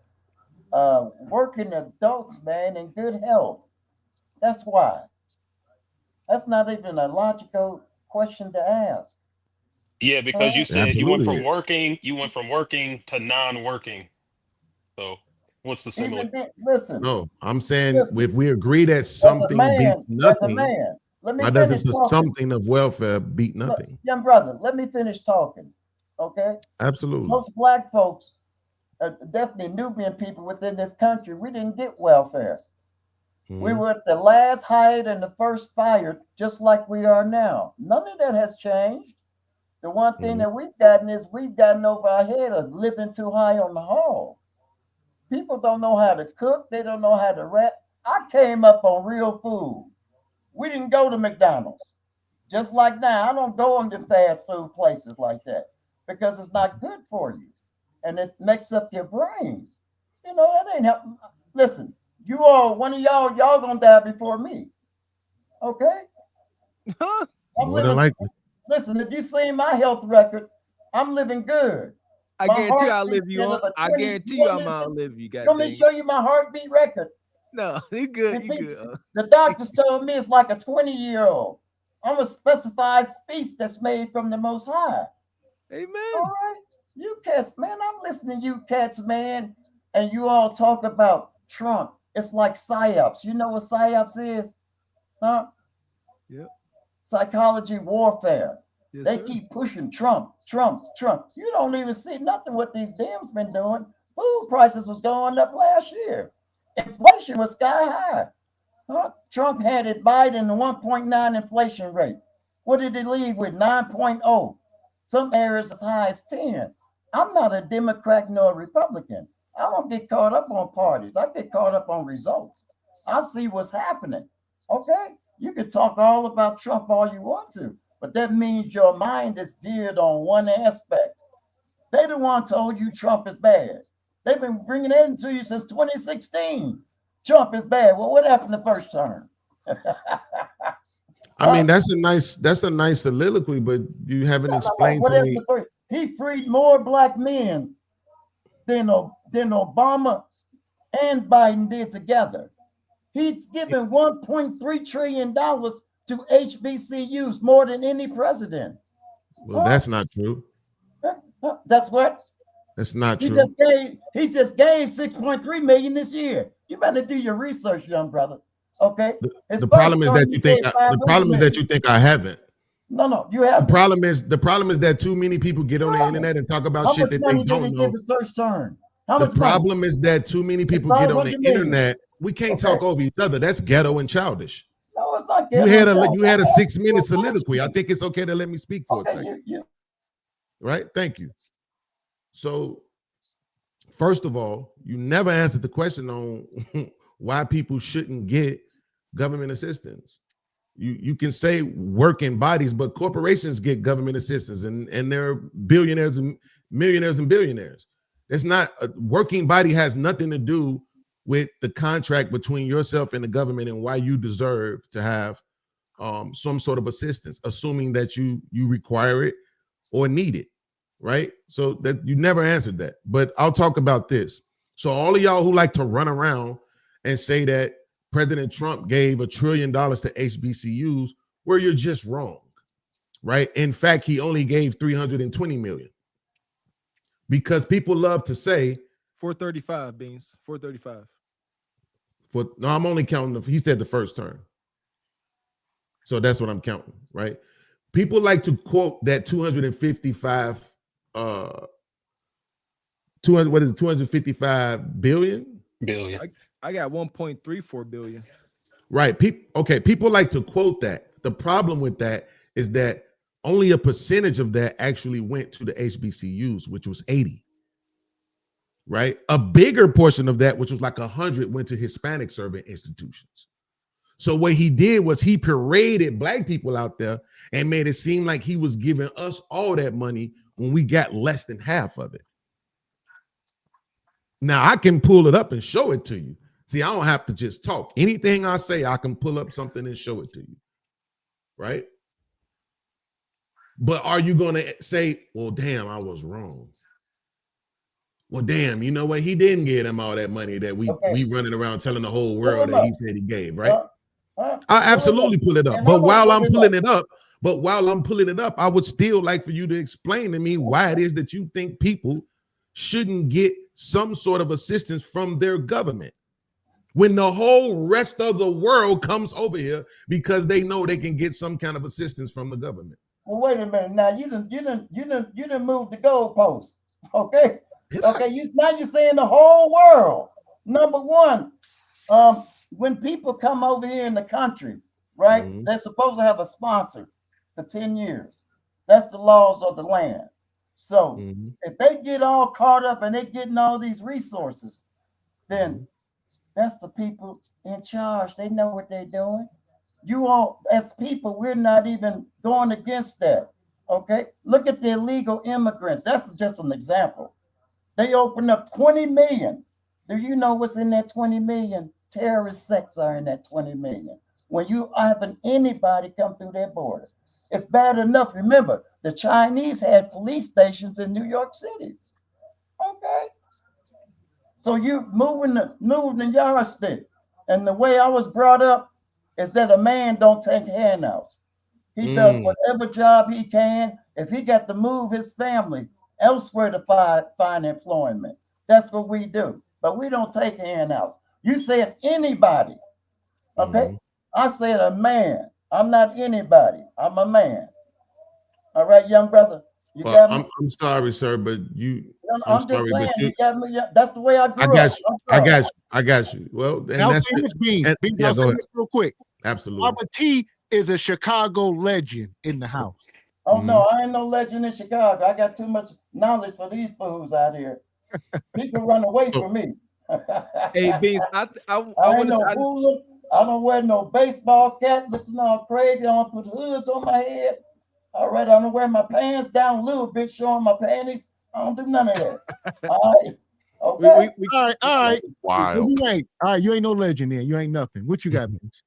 working adults, man, in good health. That's why. That's not even a logical question to ask. Yeah, because you said you went from working to non-working. So what's the simile? Listen. No, I'm saying if we agree that something beats nothing, why doesn't the something of welfare beat nothing? Look, young brother, let me finish talking. Okay? Absolutely. Most black folks, definitely Nubian people within this country, we didn't get welfare. We were at the last height and the first fire, just like we are now. None of that has changed. The one thing that we've gotten is we've gotten over our head of living too high on the hog. People don't know how to cook. They don't know how to rap. I came up on real food. We didn't go to McDonald's. Just like now, I don't go into fast food places like that because it's not good for you. And it makes up your brain. That ain't helping. Listen, you all, one of y'all gonna die before me. Okay? More than likely. Listen, if you see my health record, I'm living good. I My guarantee I'll heartbeat live you instead on. of a I 20. guarantee You you want I'm me to gonna outlive you. you God want me dang to it. show you my heartbeat record? No, you good. If You he's- good. The doctors told me it's like a 20-year-old. I'm a specified species that's made from the Most High. Amen. All right, you cats, man. I'm listening to you cats, man, and you all talk about Trump. It's like psyops. You know what psyops is, huh? Yep. Psychology warfare. Yes, They sir. keep pushing Trump, Trump, Trump. You don't even see nothing what these Dems been doing. Food prices was going up last year. Inflation was sky high. Huh? Trump had it Biden a 1.9 inflation rate. What did he leave with? 9.0. Some areas as high as 10. I'm not a Democrat nor a Republican. I don't get caught up on parties. I get caught up on results. I see what's happening. Okay? You can talk all about Trump all you want to, but that means your mind is geared on one aspect. They the one told you Trump is bad. They've been bringing it into you since 2016. Trump is bad. Well, what happened the first term? I mean, that's a nice soliloquy, but you haven't explained to me. He freed more black men than Obama and Biden did together. He's given $1.3 trillion to HBCUs, more than any president. Well, that's not true. That's what? That's not He true. just gave 6.3 million this year. You better do your research, young brother. Okay. The problem is that you think I haven't. No, you haven't. The problem is that too many people get on the internet and talk about shit that they don't know. The first term? The problem is that too many people get on the internet. We can't talk over each other. That's ghetto and childish. No, it's not ghetto. You had a 6-minute soliloquy. I think it's okay to let me speak for a second. Right? Thank you. So, first of all, you never answered the question on why people shouldn't get government assistance. You can say working bodies, but corporations get government assistance, and they're billionaires and millionaires and billionaires. It's not a working body has nothing to do with the contract between yourself and the government and why you deserve to have some sort of assistance, assuming that you require it or need it, right? So that you never answered that. But I'll talk about this. So all of y'all who like to run around and say that President Trump gave $1 trillion to HBCUs, where you're just wrong, right? In fact, he only gave 320 million. Because people love to say 435 beans, 435. No, I'm only counting he said the first term. So that's what I'm counting, right? People like to quote that 255 255 billion? I got 1.34 billion. Right. People like to quote that. The problem with that is that only a percentage of that actually went to the HBCUs, which was 80. Right? A bigger portion of that, which was like 100, went to Hispanic serving institutions. So what he did was he paraded black people out there and made it seem like he was giving us all that money when we got less than half of it. Now I can pull it up and show it to you. See, I don't have to just talk. Anything I say, I can pull up something and show it to you. Right? But are you going to say, well, damn, I was wrong? Well, damn, you know what? He didn't give them all that money that we running around telling the whole world that he said he gave, right? I absolutely pull it up. But while I'm pulling it up, I would still like for you to explain to me why it is that you think people shouldn't get some sort of assistance from their government when the whole rest of the world comes over here because they know they can get some kind of assistance from the government. Well, wait a minute. Now you didn't move the goalpost. Okay. Okay. Now you're saying the whole world. Number one, when people come over here in the country, right? Mm-hmm. They're supposed to have a sponsor for 10 years. That's the laws of the land. So if they get all caught up and they're getting all these resources, then that's the people in charge. They know what they're doing. You all, as people, we're not even going against that. Okay. Look at the illegal immigrants. That's just an example. They opened up 20 million. Do you know what's in that 20 million? Terrorist sects are in that 20 million. When you having anybody come through their border, it's bad enough. Remember, the Chinese had police stations in New York City. Okay. So you moving the yardstick. And the way I was brought up is that a man don't take handouts. He does whatever job he can. If he got to move his family elsewhere to find employment, that's what we do. But we don't take handouts. You said anybody. Okay. I said a man. I'm not anybody. I'm a man. All right, young brother. You got me? I'm sorry, sir, but I'm just saying, you got me. That's the way I grew up. I got you. Well, and I'll that's say this, Beans. yeah, I'll go say ahead. this real quick. Absolutely. Barbara T is a Chicago legend in the house. Oh no, I ain't no legend in Chicago. I got too much knowledge for these fools out here. People run away from me. Hey, Beans, I ain't no hula. I don't wear no baseball cap looking all crazy. I don't put hoods on my head. All right, I don't wear my pants down a little bit, showing my panties. I don't do none of that. All right. Okay. All right. Wild. You ain't. All right, you ain't no legend then. You ain't nothing. What you got, Beans?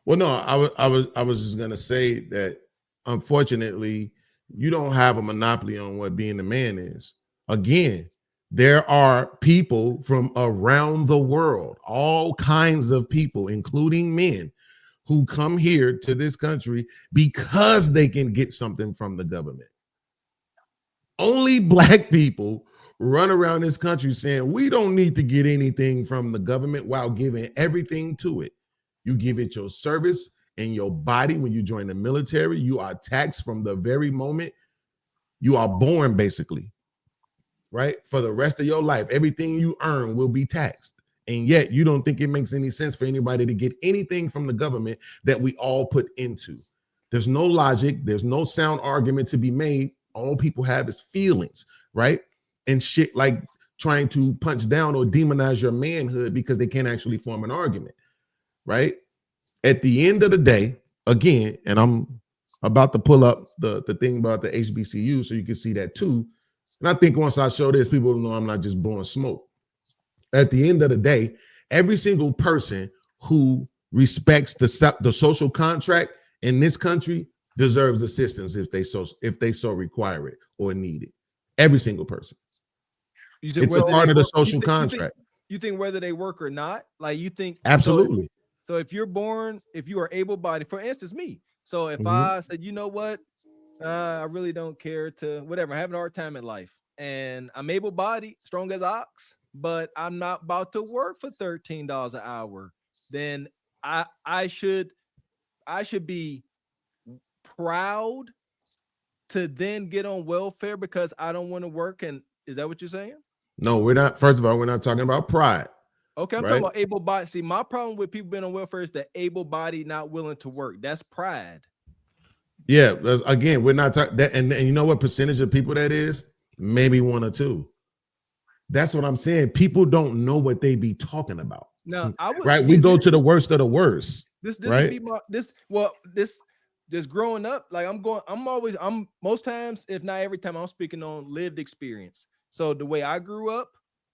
Well, no, I was just gonna say that unfortunately, you don't have a monopoly on what being a man is. Again, there are people from around the world, all kinds of people, including men, who come here to this country because they can get something from the government. Only black people run around this country saying we don't need to get anything from the government while giving everything to it. You give it your service and your body when you join the military. You are taxed from the very moment you are born, basically, right? For the rest of your life, everything you earn will be taxed. And yet you don't think it makes any sense for anybody to get anything from the government that we all put into. There's no logic. There's no sound argument to be made. All people have is feelings, right? And shit like trying to punch down or demonize your manhood because they can't actually form an argument, right? At the end of the day, again, and I'm about to pull up the thing about the HBCU so you can see that too. And I think once I show this, people will know I'm not just blowing smoke. At the end of the day, every single person who respects the social contract in this country deserves assistance if they so require it or need it. Every single person. It's a part of the social contract. You think whether they work or not, like you think absolutely. So if you're born, if you are able-bodied, for instance, me. So if I said, you know what, I really don't care to whatever, I'm having a hard time in life, and I'm able-bodied, strong as ox, but I'm not about to work for $13 an hour, then I should be proud to then get on welfare because I don't want to work. And is that what you're saying? No, we're not. First of all, we're not talking about pride. Okay, I'm talking about able-bodied. See, my problem with people being on welfare is the able-bodied not willing to work. That's pride. Yeah, again, we're not talking that, and you know what percentage of people that is? Maybe 1 or 2. That's what I'm saying. People don't know what they be talking about. No, we go to the worst of the worst. This right? Would be this growing up, like I'm most times, if not every time, I'm speaking on lived experience. So the way I grew up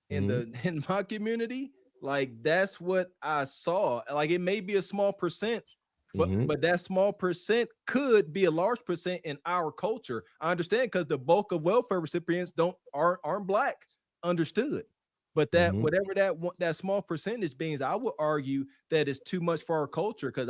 in my community, like that's what I saw. Like it may be a small percent, but that small percent could be a large percent in our culture. I understand because the bulk of welfare recipients aren't black. Understood. But that whatever that small percentage means, I would argue that is too much for our culture because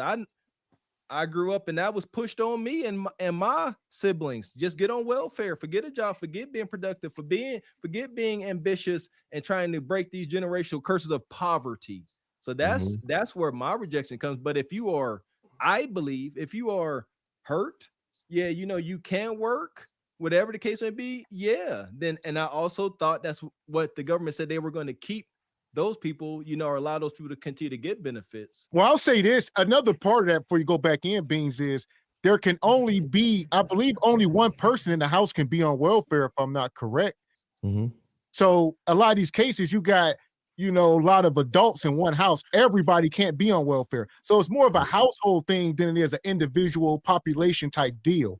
I grew up and that was pushed on me and my siblings. Just get on welfare, forget a job, forget being productive, forget being ambitious and trying to break these generational curses of poverty. So that's where my rejection comes. But if you are, I believe, if you are hurt, yeah, you can work. Whatever the case may be, yeah. Then, and I also thought that's what the government said they were going to keep those people, or allow those people to continue to get benefits. Well, I'll say this: another part of that before you go back in, Beans, is there can only be, I believe, only one person in the house can be on welfare, if I'm not correct. So a lot of these cases, you got, a lot of adults in one house. Everybody can't be on welfare, so it's more of a household thing than it is an individual population type deal.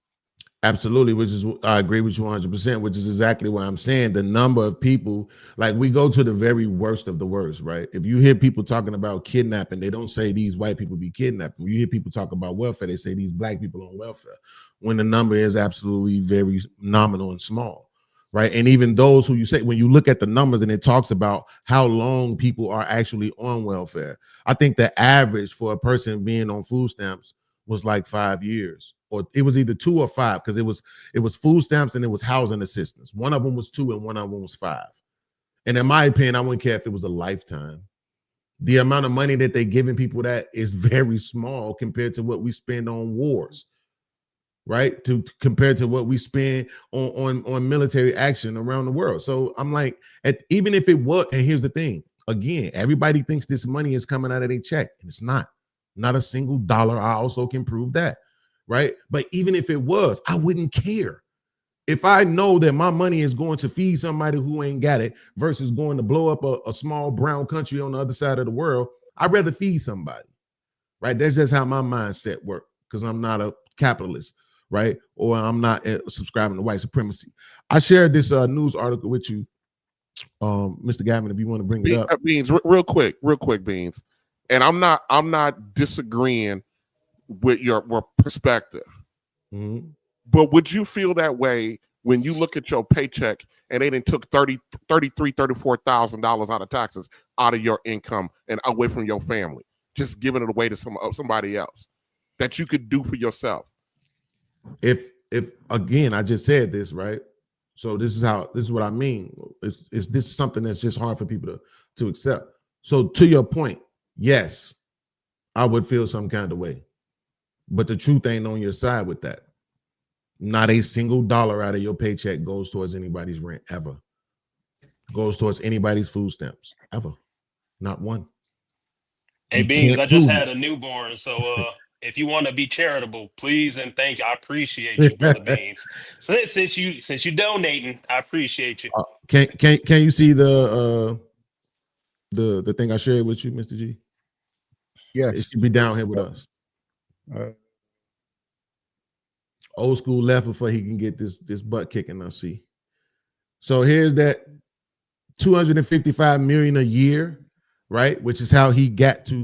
Absolutely, which is, I agree with you 100%, which is exactly what I'm saying. The number of people, like we go to the very worst of the worst, right? If you hear people talking about kidnapping, they don't say these white people be kidnapping. When you hear people talk about welfare, they say these black people on welfare, when the number is absolutely very nominal and small. right? And even those who you say, when you look at the numbers and it talks about how long people are actually on welfare, I think the average for a person being on food stamps was like 5 years, or it was either 2 or 5, because it was food stamps and it was housing assistance. One of them was 2 and one of them was 5. And in my opinion, I wouldn't care if it was a lifetime. The amount of money that they're giving people that is very small compared to what we spend on wars, right? Compared to what we spend on military action around the world. So I'm like, even if it was, and here's the thing, again, everybody thinks this money is coming out of their check, and it's not a single dollar. I also can prove that, right? But even if it was, I wouldn't care. If I know that my money is going to feed somebody who ain't got it versus going to blow up a small brown country on the other side of the world, I'd rather feed somebody, right? That's just how my mindset works, because I'm not a capitalist, right? Or I'm not subscribing to white supremacy. I shared this news article with you, Mr. Gavin, if you want to bring it up. Beans, real quick, Beans. And I'm not disagreeing with your perspective. Mm-hmm. But would you feel that way when you look at your paycheck and they done took $34,000 out of taxes out of your income and away from your family, just giving it away to somebody else that you could do for yourself? If again, I just said this, right? So this is what I mean. This is something that's just hard for people to accept. So to your point, yes, I would feel some kind of way, but the truth ain't on your side with that. Not a single dollar out of your paycheck goes towards anybody's rent ever. Goes towards anybody's food stamps ever. Not one. Hey, You Beans, can't I just prove had a newborn, so if you want to be charitable, please and thank you. I appreciate you, brother Beans. So since you donating, I appreciate you. Can you see the thing I shared with you, Mr. G? Yes. It should be down here with us. Old school left before he can get this butt kicking. I see. So here's that 255 million a year, right? Which is how he got to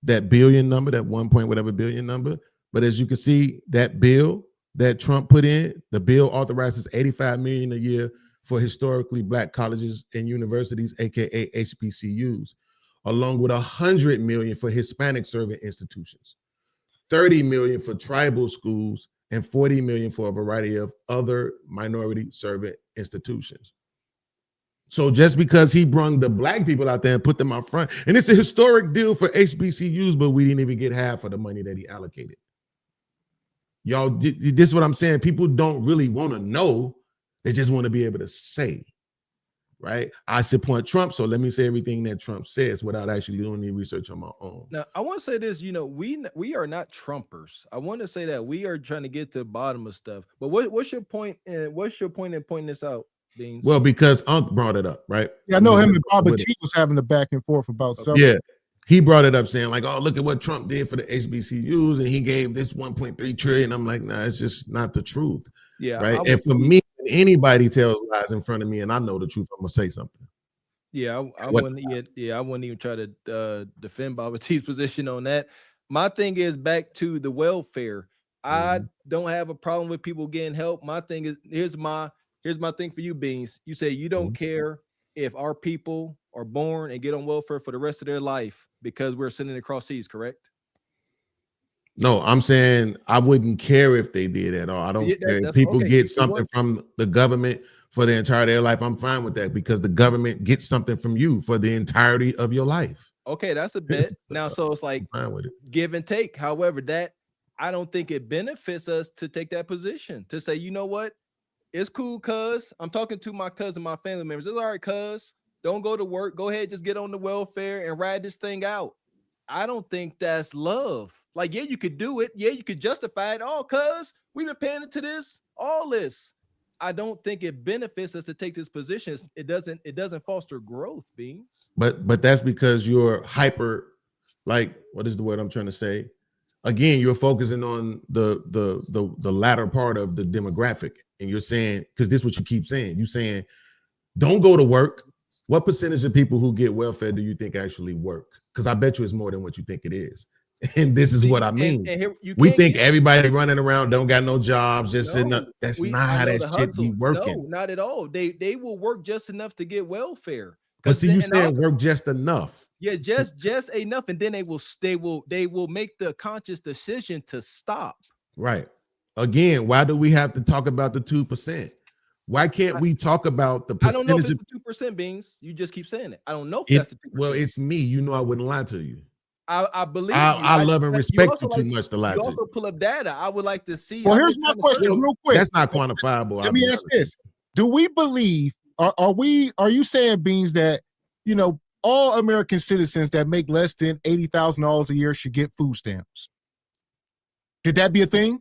that billion number, that 1 point whatever billion number. But as you can see, that bill that Trump put in, the bill authorizes 85 million a year for historically black colleges and universities, aka HBCUs, along with 100 million for Hispanic serving institutions, 30 million for tribal schools, and 40 million for a variety of other minority serving institutions. So just because he brung the black people out there and put them out front, and it's a historic deal for HBCUs, but we didn't even get half of the money that he allocated. Y'all, this is what I'm saying. People don't really want to know. They just want to be able to say, right? I support Trump, so let me say everything that Trump says without actually doing any research on my own. Now, I want to say this, we are not Trumpers. I want to say that we are trying to get to the bottom of stuff. But what's your point? What's your point in pointing this out, Beans? Well, because Unc brought it up, right? Yeah, I know him and Bobby T was having a back and forth about something. Yeah, he brought it up saying like, "Oh, look at what Trump did for the HBCUs, and he gave this 1.3 trillion." I'm like, nah, it's just not the truth. Yeah, right. And for me, anybody tells lies in front of me, and I know the truth, I'm gonna say something. Yeah, I wouldn't. I wouldn't even try to defend Bobby T's position on that. My thing is back to the welfare. I don't have a problem with people getting help. My thing is here's my thing for you, Beans. You say you don't care if our people are born and get on welfare for the rest of their life because we're sending across seas, correct? No, I'm saying I wouldn't care if they did at all. I don't care if people get something from the government for the entirety of their life. I'm fine with that because the government gets something from you for the entirety of your life. Okay, that's a bet. Now, so it's like give and take. However, that I don't think it benefits us to take that position to say, you know what, it's cool, cuz I'm talking to my cousin, my family members. It's all right, cuz don't go to work. Go ahead, just get on the welfare and ride this thing out. I don't think that's love. Like, yeah, you could do it. Yeah, you could justify it. Oh, cuz we've been paying into this, all this. I don't think it benefits us to take this position. It doesn't foster growth, Beans. But that's because you're hyper, like, what is the word I'm trying to say? Again, you're focusing on the latter part of the demographic, and you're saying, because this is what you keep saying. You're saying, don't go to work. What percentage of people who get welfare do you think actually work? Because I bet you it's more than what you think it is. And this is See, what I mean. and here, you We can't think get everybody running around don't got no jobs, just sitting up. no. That's I not how know that the shit be hustle. working. No, not at all. They will work just enough to get welfare. But see, you and said work just enough. yeah, just enough, and then they will make the conscious decision to stop. Right. Again, why do we have to talk about the 2%? Why can't we talk about the I don't know if percentage it's the 2% beans. You just keep saying it. I don't know if of that's the 2%. well, it's me. You know I wouldn't lie to you. I believe you. I love and respect you too like, much to lie you to also you. pull up data. I would like to see. Well, I'm here's just my trying to question, search. real quick. That's not quantifiable. Let me ask this: do we believe? Are you saying, Beans, that all American citizens that make less than $80,000 a year should get food stamps? Should that be a thing?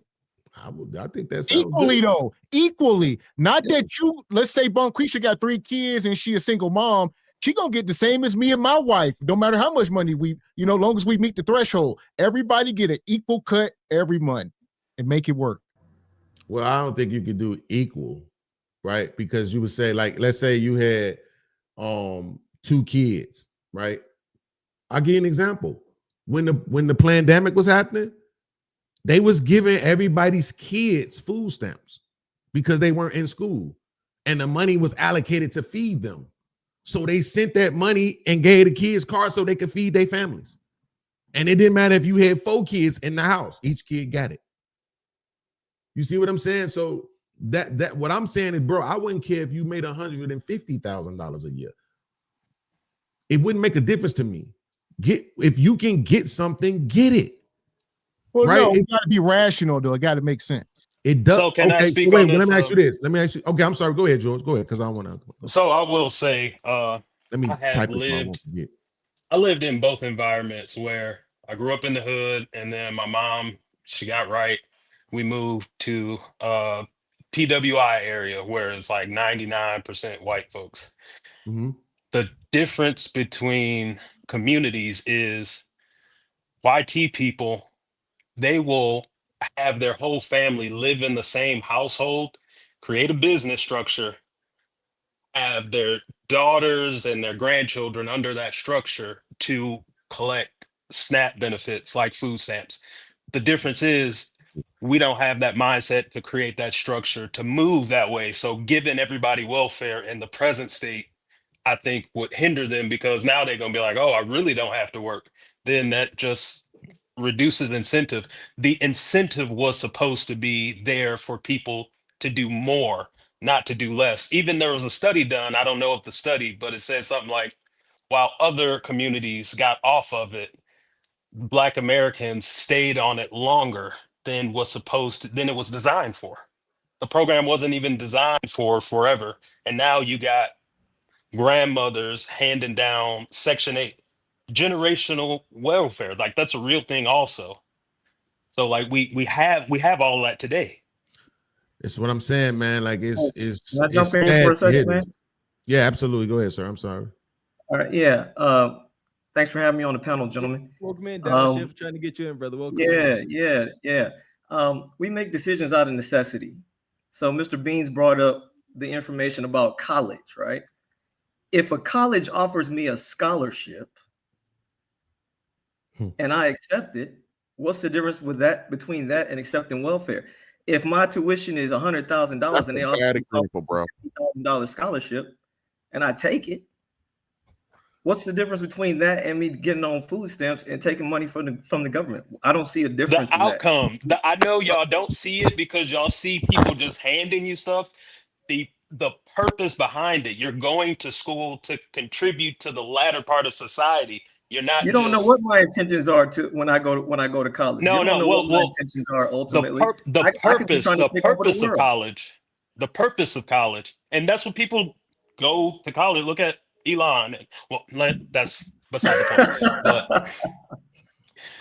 I think that's equally though. Equally, not that you. Let's say Bonquisha got 3 kids and she a single mom. She gonna get the same as me and my wife. No matter how much money we, long as we meet the threshold, everybody get an equal cut every month and make it work. Well, I don't think you could do equal, right? Because you would say, like, let's say you had 2 kids, right? I'll give you an example. When the pandemic was happening, they was giving everybody's kids food stamps because they weren't in school, and the money was allocated to feed them. So they sent that money and gave the kids cards so they could feed their families. And it didn't matter if you had 4 kids in the house, each kid got it. You see what I'm saying? So that what I'm saying is, bro, I wouldn't care if you made $150,000 a year. It wouldn't make a difference to me. If you can get something, get it. Well, right? no, it got to be rational though. It got to make sense. It does. So can I okay, speak so wait, on this? let me ask you this. Let me ask you. Okay, I'm sorry. Go ahead, George. Go ahead, because I don't want to. So I will say, let me I type this. I won't forget. I lived in both environments where I grew up in the hood, and then my mom, she got right. We moved to PWI area where it's like 99% white folks. Mm-hmm. The difference between communities is YT people, they will have their whole family live in the same household, create a business structure, have their daughters and their grandchildren under that structure to collect SNAP benefits like food stamps. The difference is we don't have that mindset to create that structure to move that way. So giving everybody welfare in the present state, I think would hinder them, because now they're going to be like, oh, I really don't have to work. Then that just reduces incentive. The incentive was supposed to be there for people to do more, not to do less. Even there was a study done, I don't know if the study, but it said something like, while other communities got off of it, Black Americans stayed on it longer than than it was designed for. The program wasn't even designed for forever. And now you got grandmothers handing down Section 8 generational welfare. Like that's a real thing also. So like we have all that today. It's what I'm saying, man. Like it's Can I jump in sad for a to hear second, man? this. Yeah, absolutely. Go ahead, sir. I'm sorry. All right, yeah. Thanks for having me on the panel, gentlemen. Welcome in, Downshift. Trying to get you in, brother. Welcome. Yeah. We make decisions out of necessity. So Mr. Beans brought up the information about college, right? If a college offers me a scholarship and I accept it, what's the difference with that between that and accepting welfare? If my tuition is $100,000 and they offer me a $50,000 scholarship and I take it, what's the difference between that and me getting on food stamps and taking money from the government? I don't see a difference. The outcome, I know y'all don't see it because y'all see people just handing you stuff. The purpose behind it, you're going to school to contribute to the latter part of society. You're not. You don't know what my intentions are when I go to college. No, you don't know well, what my intentions are ultimately. The purpose of college, and that's what people go to college. Look at Elon. Well, that's beside the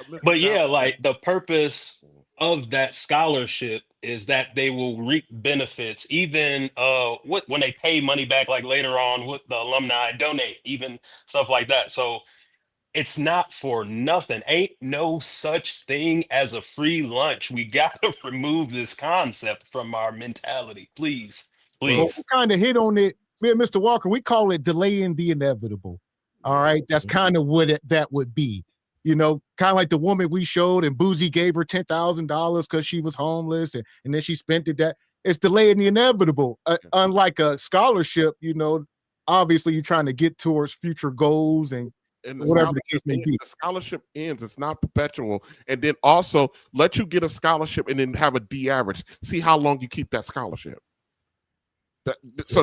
point. But yeah, like the purpose of that scholarship is that they will reap benefits, even when they pay money back, like later on with the alumni donate, even stuff like that. So it's not for nothing. Ain't no such thing as a free lunch. We got to remove this concept from our mentality, please. Well, we kind of hit on it, Mr. Walker. We call it delaying the inevitable. All right, that's kind of what that would be. you know, kind of like the woman we showed, and Boozy gave her $10,000 because she was homeless, and then she spent it. That it's delaying the inevitable. Unlike a scholarship, you know, obviously you're trying to get towards future goals and whatever the case may be. The scholarship ends; it's not perpetual. And then also let you get a scholarship and then have a D average. See how long you keep that scholarship. That's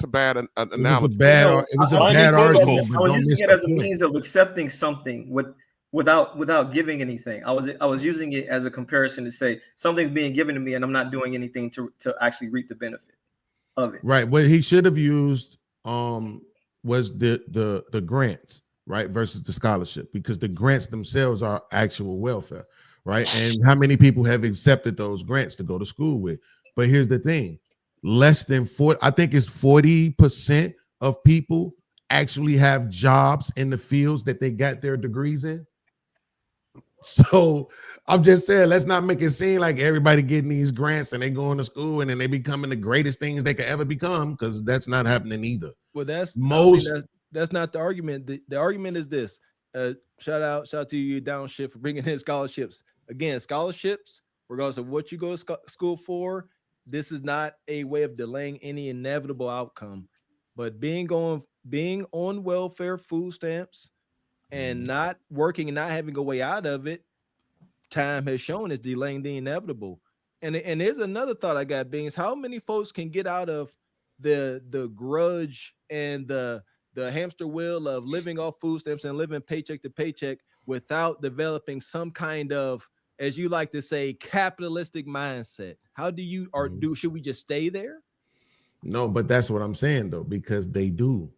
a bad analogy. It was a bad argument. I was using it as a means of accepting something without giving anything. I was using it as a comparison to say something's being given to me and I'm not doing anything to actually reap the benefit of it. Right. What he should have used was the grants, right, versus the scholarship, because the grants themselves are actual welfare, right? And how many people have accepted those grants to go to school with? But here's the thing. Less than 40, I think it's 40% of people actually have jobs in the fields that they got their degrees in. So I'm just saying, let's not make it seem like everybody getting these grants and they going to school and then they becoming the greatest things they could ever become, because that's not happening either. Well, that's not the argument. The argument is this. Shout out to you, Downshift, for bringing in scholarships. Again, scholarships, regardless of what you go to school for, this is not a way of delaying any inevitable outcome. But being on welfare, food stamps, and not working and not having a way out of it, time has shown is delaying the inevitable. And there's another thought I got, Beans. How many folks can get out of the grudge and the hamster wheel of living off food stamps and living paycheck to paycheck without developing some kind of, as you like to say, capitalistic mindset? How do you, or should we just stay there? No, but that's what I'm saying though, because they do.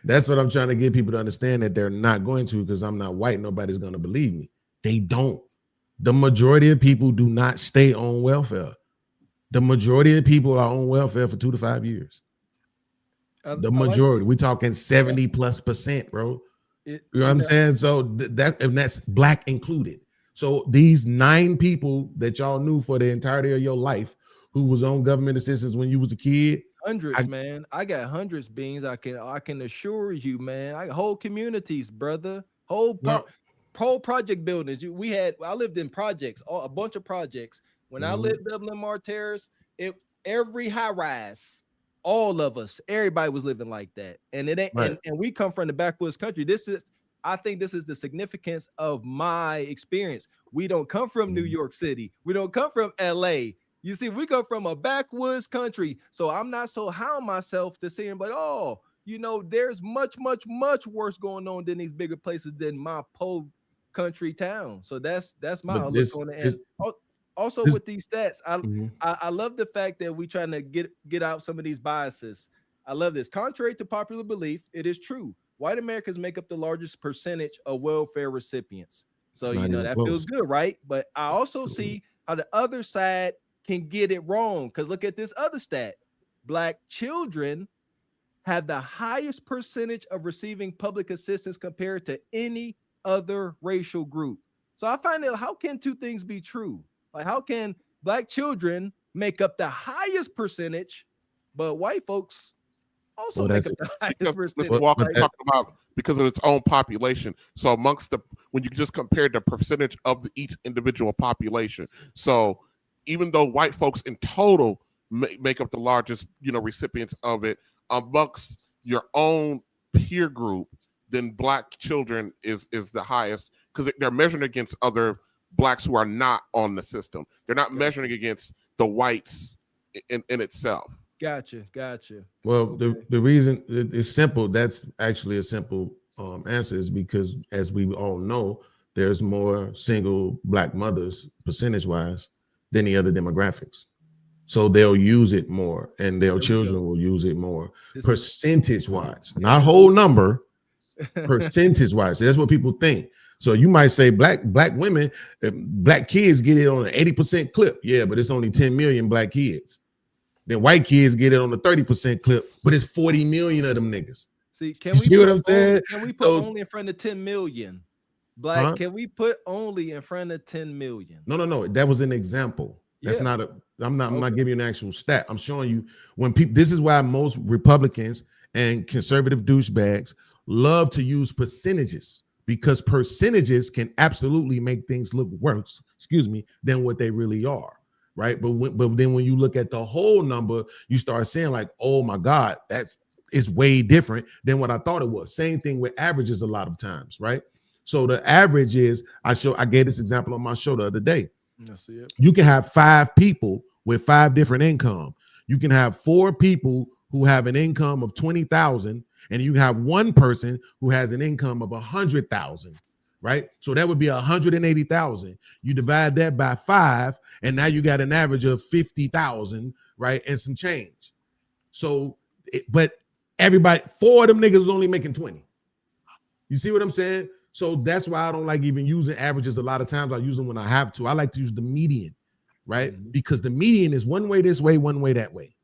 That's what I'm trying to get people to understand, that they're not going to, because I'm not white. Nobody's going to believe me. They don't. The majority of people do not stay on welfare. The majority of people are on welfare for 2 to 5 years. The majority. We're talking 70+%, bro. You know what I'm saying? So that's black included. So these 9 people that y'all knew for the entirety of your life who was on government assistance when you was a kid. Hundreds, man. I got hundreds, Beans. I can assure you, man. I got whole communities, brother. Whole project buildings. I lived in projects, a bunch of projects. When I lived up Lamar Terrace, every high rise, all of us, everybody was living like that. And it ain't and we come from the backwoods country. I think this is the significance of my experience. We don't come from New York City. We don't come from LA. You see, we come from a backwoods country. So I'm not so high on myself to say, like, oh, you know, there's much, much, much worse going on than these bigger places than my po country town. So that's my outlook on the end. Also, with these stats, I love the fact that we're trying to get out some of these biases. I love this. Contrary to popular belief, it is true. White Americans make up the largest percentage of welfare recipients. So, you know, that feels good, right? But I also see how the other side can get it wrong. Because look at this other stat. Black children have the highest percentage of receiving public assistance compared to any other racial group. So I find out, how can two things be true? Like, how can black children make up the highest percentage, but white folks also make up the highest percentage? Mr. Walker talking about because of its own population. So amongst when you just compare the percentage of each individual population. So even though white folks in total make up the largest, recipients of it, amongst your own peer group, then black children is the highest, because they're measuring against other blacks who are not on the system. They're not measuring against the whites in itself. Gotcha. Well, the reason is simple. That's actually a simple answer, is because, as we all know, there's more single black mothers percentage-wise than the other demographics. So they'll use it more, and their children will use it more percentage-wise, not whole number, percentage-wise. That's what people think. So you might say black women, black kids get it on an 80% clip. Yeah, but it's only 10 million black kids. Then white kids get it on a 30% clip, but it's 40 million of them niggas. See, see what I'm saying? Can we put only in front of 10 million? Black, can we put only in front of 10 million? No. That was an example. That's not I'm not giving you an actual stat. I'm showing you when people, this is why most Republicans and conservative douchebags love to use percentages because percentages can absolutely make things look worse, than what they really are, right? But then when you look at the whole number, you start saying like, oh my God, it's way different than what I thought it was. Same thing with averages a lot of times, right? So the average is, I gave this example on my show the other day. You can have 5 people with 5 different income. You can have 4 people who have an income of 20,000, and you have 1 person who has an income of 100,000, right? So that would be 180,000. You divide that by 5, and now you got an average of 50,000, right? And some change. So, but everybody, 4 of them niggas is only making 20. You see what I'm saying? So that's why I don't like even using averages a lot of times. I use them when I have to. I like to use the median, right? Because the median is one way this way, one way that way.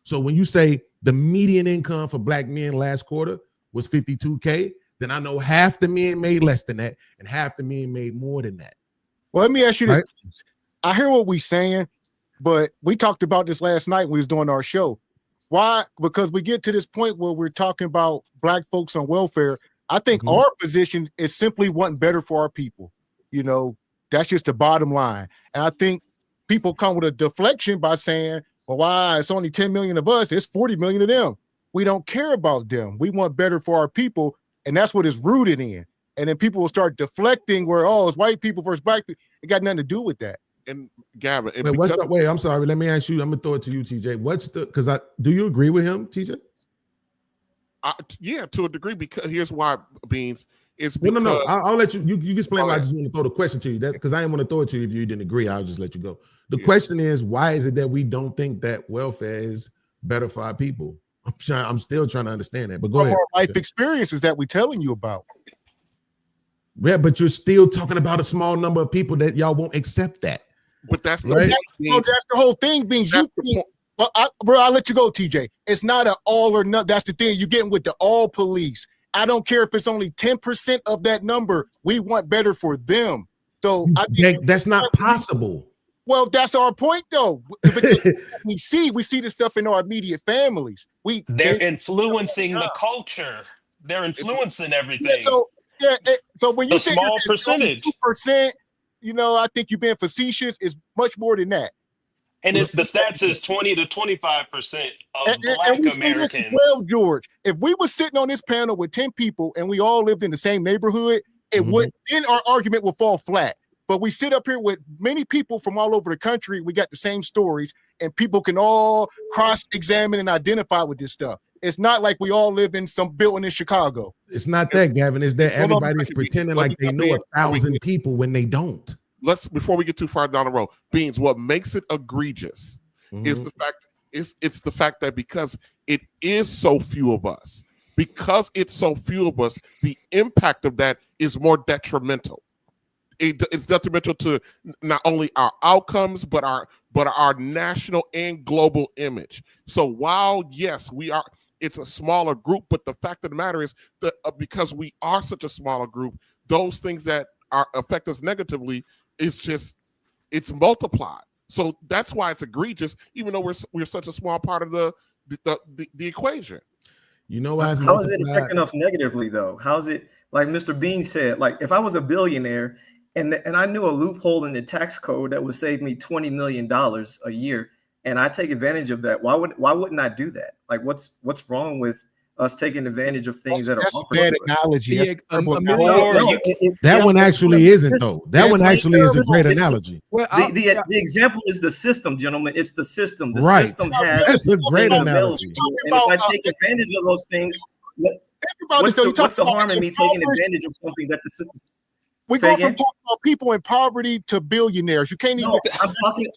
So when you say the median income for black men last quarter was 52K, then I know half the men made less than that and half the men made more than that. Well, let me ask you this. Right? I hear what we're saying, but we talked about this last night when we was doing our show. Why? Because we get to this point where we're talking about black folks on welfare. I think our position is simply wanting better for our people. You know, that's just the bottom line. And I think people come with a deflection by saying, well, why it's only 10 million of us, it's 40 million of them. We don't care about them. We want better for our people. And that's what it's rooted in. And then people will start deflecting where, oh, it's white people versus black people. It got nothing to do with that. And Gavin, wait, I'm sorry. Let me ask you. I'm gonna throw it to you, TJ. Do you agree with him, TJ? Yeah, to a degree, because here's why, Beans. It's because, no. I'll let you. You explain why. I just want to throw the question to you. That's because I didn't want to throw it to you if you didn't agree. I'll just let you go. The question is, why is it that we don't think that welfare is better for our people? I'm still trying to understand that. But go ahead. Our life experiences that we're telling you about. Yeah, but you're still talking about a small number of people that y'all won't accept that. But that's right. That's the whole thing. Beans. I'll let you go, TJ. It's not an all or nothing. That's the thing. You're getting with the all police. I don't care if it's only 10% of that number. We want better for them. So I think that's not possible. Well, that's our point, though. we see this stuff in our immediate families. They're influencing the culture. They're influencing everything. So when you say small percentage, 2%, you know, I think you're being facetious. It's much more than that. And it's the stats is 20 to 25% of black and we Americans. say this as well, George. If we were sitting on this panel with 10 people and we all lived in the same neighborhood, it would then our argument would fall flat. But we sit up here with many people from all over the country. We got the same stories, and people can all cross-examine and identify with this stuff. It's not like we all live in some building in Chicago. It's not that, Gavin. It's that everybody's pretending like they know 1,000 people when they don't. Before we get too far down the road, Beans, what makes it egregious is the fact that because it is so few of us, the impact of that is more detrimental. It's detrimental to not only our outcomes, but our national and global image. So while yes, it's a smaller group, but the fact of the matter is that because we are such a smaller group, those things that affect us negatively it's multiplied. So that's why it's egregious, even though we're such a small part of the equation. You know, how is it affecting us negatively though? How is it, like Mr. Bean said, like if I was a billionaire and I knew a loophole in the tax code that would save me $20 million a year, and I take advantage of that, why wouldn't I do that? Like what's wrong with us taking advantage of things that are a bad analogy. That one actually isn't though. That one actually is a great analogy. The example is the system, gentlemen. It's the system. The right. system has that's a great analogy. And if I take advantage of those things, what's the harm in me taking advantage of something that the system? We go from talking about people in poverty to billionaires. You can't even. I'm talking.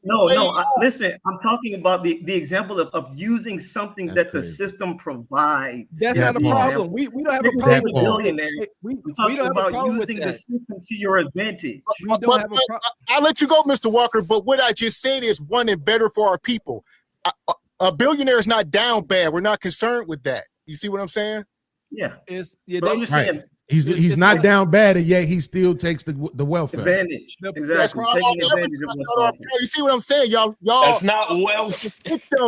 Listen, I'm talking about the example of using something that the system provides. That's not a problem. We don't have a problem with billionaires. We talking about using the system to your advantage. We don't have a problem. I'll let you go, Mr. Walker. But what I just said is wanting better for our people. A billionaire is not down bad. We're not concerned with that. You see what I'm saying? Yeah. I'm just saying. He's not down bad, and yet he still takes the welfare advantage. Exactly. Taking advantage of you see what I'm saying, y'all? That's not wealth.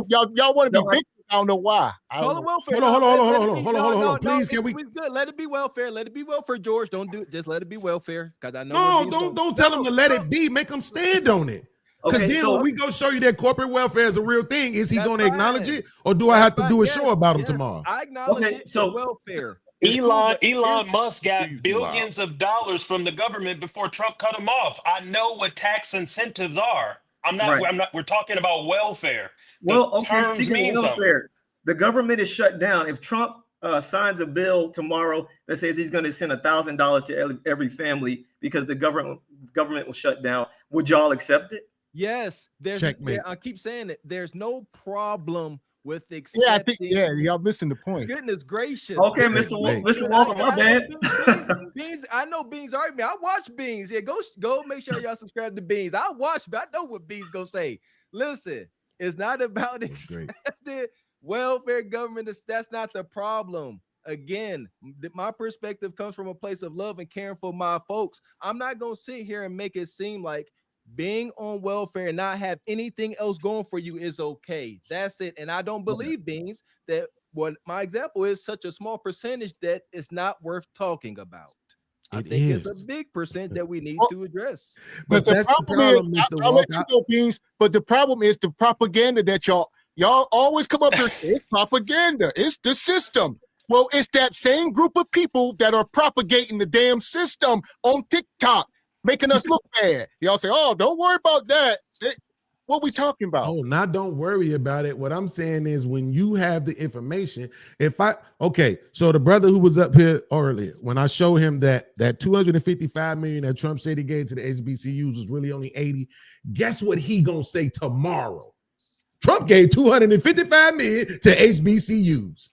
Y'all want to be victims. I don't know why. I Call don't it know. welfare. Hold on. No, Please, can we? Good. Let it be welfare. Let it be welfare, George. Don't do it. Just let it be welfare. Because I know. No, don't tell them to let it be. Make them stand on it. Because Okay, then so when we go show you that corporate welfare is a real thing, is he That's going to acknowledge fine. it, or do I That's have to fine. do a Yes, show about him yes. tomorrow? I acknowledge Okay, it. so- It's welfare. It's cool, Elon but Elon Musk got billions of dollars from the government before Trump cut him off. I know what tax incentives are. Right. We're talking about welfare. Well, The okay, terms speaking mean of something. welfare, the government is shut down. If Trump signs a bill tomorrow that says he's going to send $1,000 to every family because the government will shut down, would y'all accept it? Yes, Checkmate. I keep saying it. There's no problem with Yeah, accepting. y'all missing the point. Goodness gracious. Okay, Listen, Mr. Walker, my bad. Beans, I know Beans argument. I watch Beans. Yeah, go make sure y'all subscribe to Beans. I watch, but I know what Beans gonna say. Listen, it's not about accepting welfare government. That's not the problem. Again, my perspective comes from a place of love and caring for my folks. I'm not gonna sit here and make it seem like being on welfare and not have anything else going for you is okay. That's it. And I don't believe, Beans, that what my example is such a small percentage that it's not worth talking about. I think it's a big percent that we need to address. But the problem is, I'll let you go, Beans. But the problem is the propaganda that y'all always come up here and say it's propaganda. It's the system. Well, it's that same group of people that are propagating the damn system on TikTok, making us look bad. Y'all say, "Oh, don't worry about that." What we talking about? Oh, not don't worry about it. What I'm saying is when you have the information, so the brother who was up here earlier, when I show him that 255 million that Trump said he gave to the HBCUs was really only 80, guess what he gonna say tomorrow? Trump gave 255 million to HBCUs.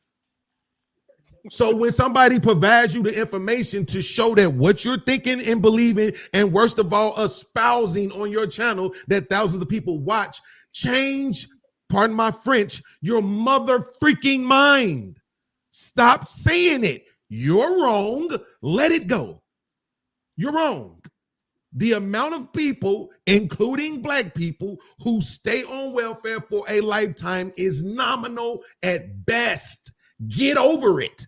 So when somebody provides you the information to show that what you're thinking and believing, and worst of all, espousing on your channel that thousands of people watch, change, pardon my French, your mother freaking mind. Stop saying it. You're wrong. Let it go. You're wrong. The amount of people, including black people, who stay on welfare for a lifetime is nominal at best. Get over it.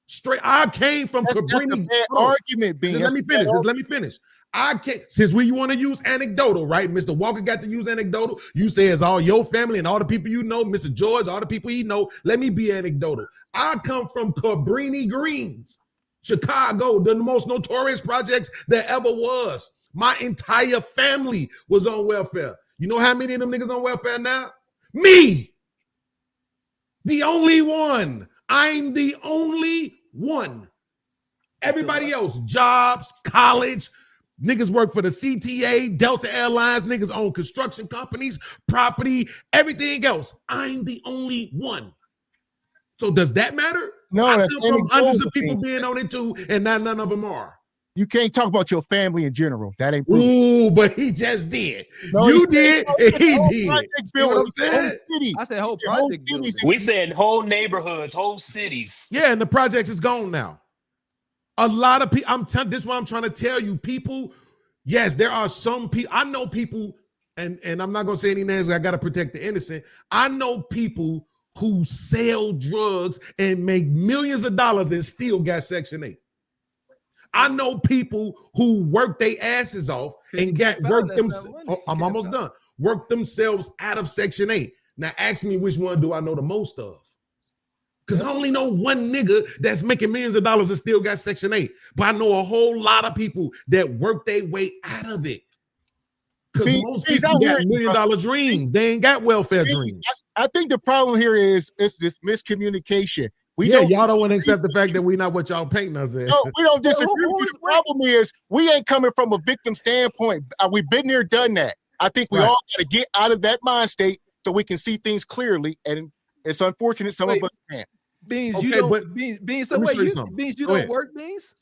Straight, I came from Cabrini. Argument being. Just let me finish. I can't, since you want to use anecdotal, right? Mr. Walker got to use anecdotal. You say it's all your family and all the people you know, Mr. George, all the people he know. Let me be anecdotal. I come from Cabrini Greens, Chicago, the most notorious projects there ever was. My entire family was on welfare. You know how many of them niggas on welfare now? Me. The only one. I'm the only one. Everybody else, jobs, college, niggas work for the CTA, Delta Airlines, niggas own construction companies, property, everything else. I'm the only one. So does that matter? No, I that's come from hundreds of people being on it too, and not none of them are. You can't talk about your family in general. That ain't. Ooh, but he just did. No, you did, and he did. See what I'm saying? I said whole project. We said whole neighborhoods, whole cities. Yeah, and the project is gone now. A lot of people, this is what I'm trying to tell you. People, yes, there are some people. I know people, and I'm not gonna say any names. I gotta protect the innocent. I know people who sell drugs and make millions of dollars and still got Section 8. I know people who work their asses off and I'm almost done. Work themselves out of Section 8. Now ask me which one do I know the most of? Because I only know one nigga that's making millions of dollars and still got Section 8. But I know a whole lot of people that work their way out of it. Because most people got $1 million dreams. They ain't got welfare dreams. I think the problem here is it's this miscommunication. Y'all don't want to accept the fact that we're not what y'all painting us as. No, we don't disagree. The problem is we ain't coming from a victim standpoint. We've been there, done that. I think we all got to get out of that mind state so we can see things clearly. And it's unfortunate some of us can't. Beans, okay, you don't. but Beans, so wait, Beans, you don't work, Beans?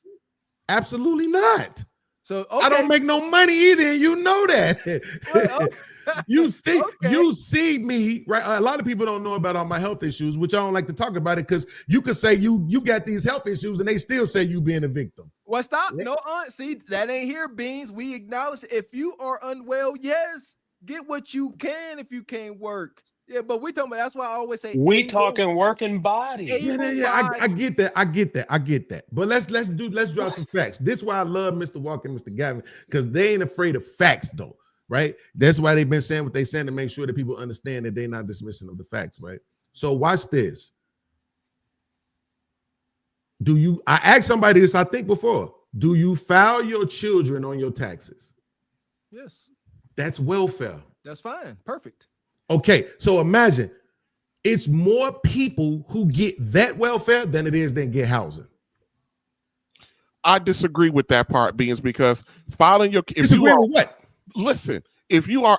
Absolutely not. So I don't make no money either, and you know that. Well, you see me, right? A lot of people don't know about all my health issues, which I don't like to talk about it because you could say you got these health issues and they still say you being a victim. Well, stop. No, see, that ain't here, Beans. We acknowledge if you are unwell, yes, get what you can if you can't work. Yeah, but we talking about. That's why I always say we talking working body. I get that. But let's drop some facts. This is why I love Mr. Walker and Mr. Gavin, because they ain't afraid of facts, though, right? That's why they've been saying what they saying to make sure that people understand that they're not dismissing of the facts, right? So watch this. I asked somebody this, I think before. Do you file your children on your taxes? Yes. That's welfare. That's fine. Perfect. Okay, so imagine it's more people who get that welfare than it is that get housing. I disagree with that part, Beans, because filing your with what? Listen, if you are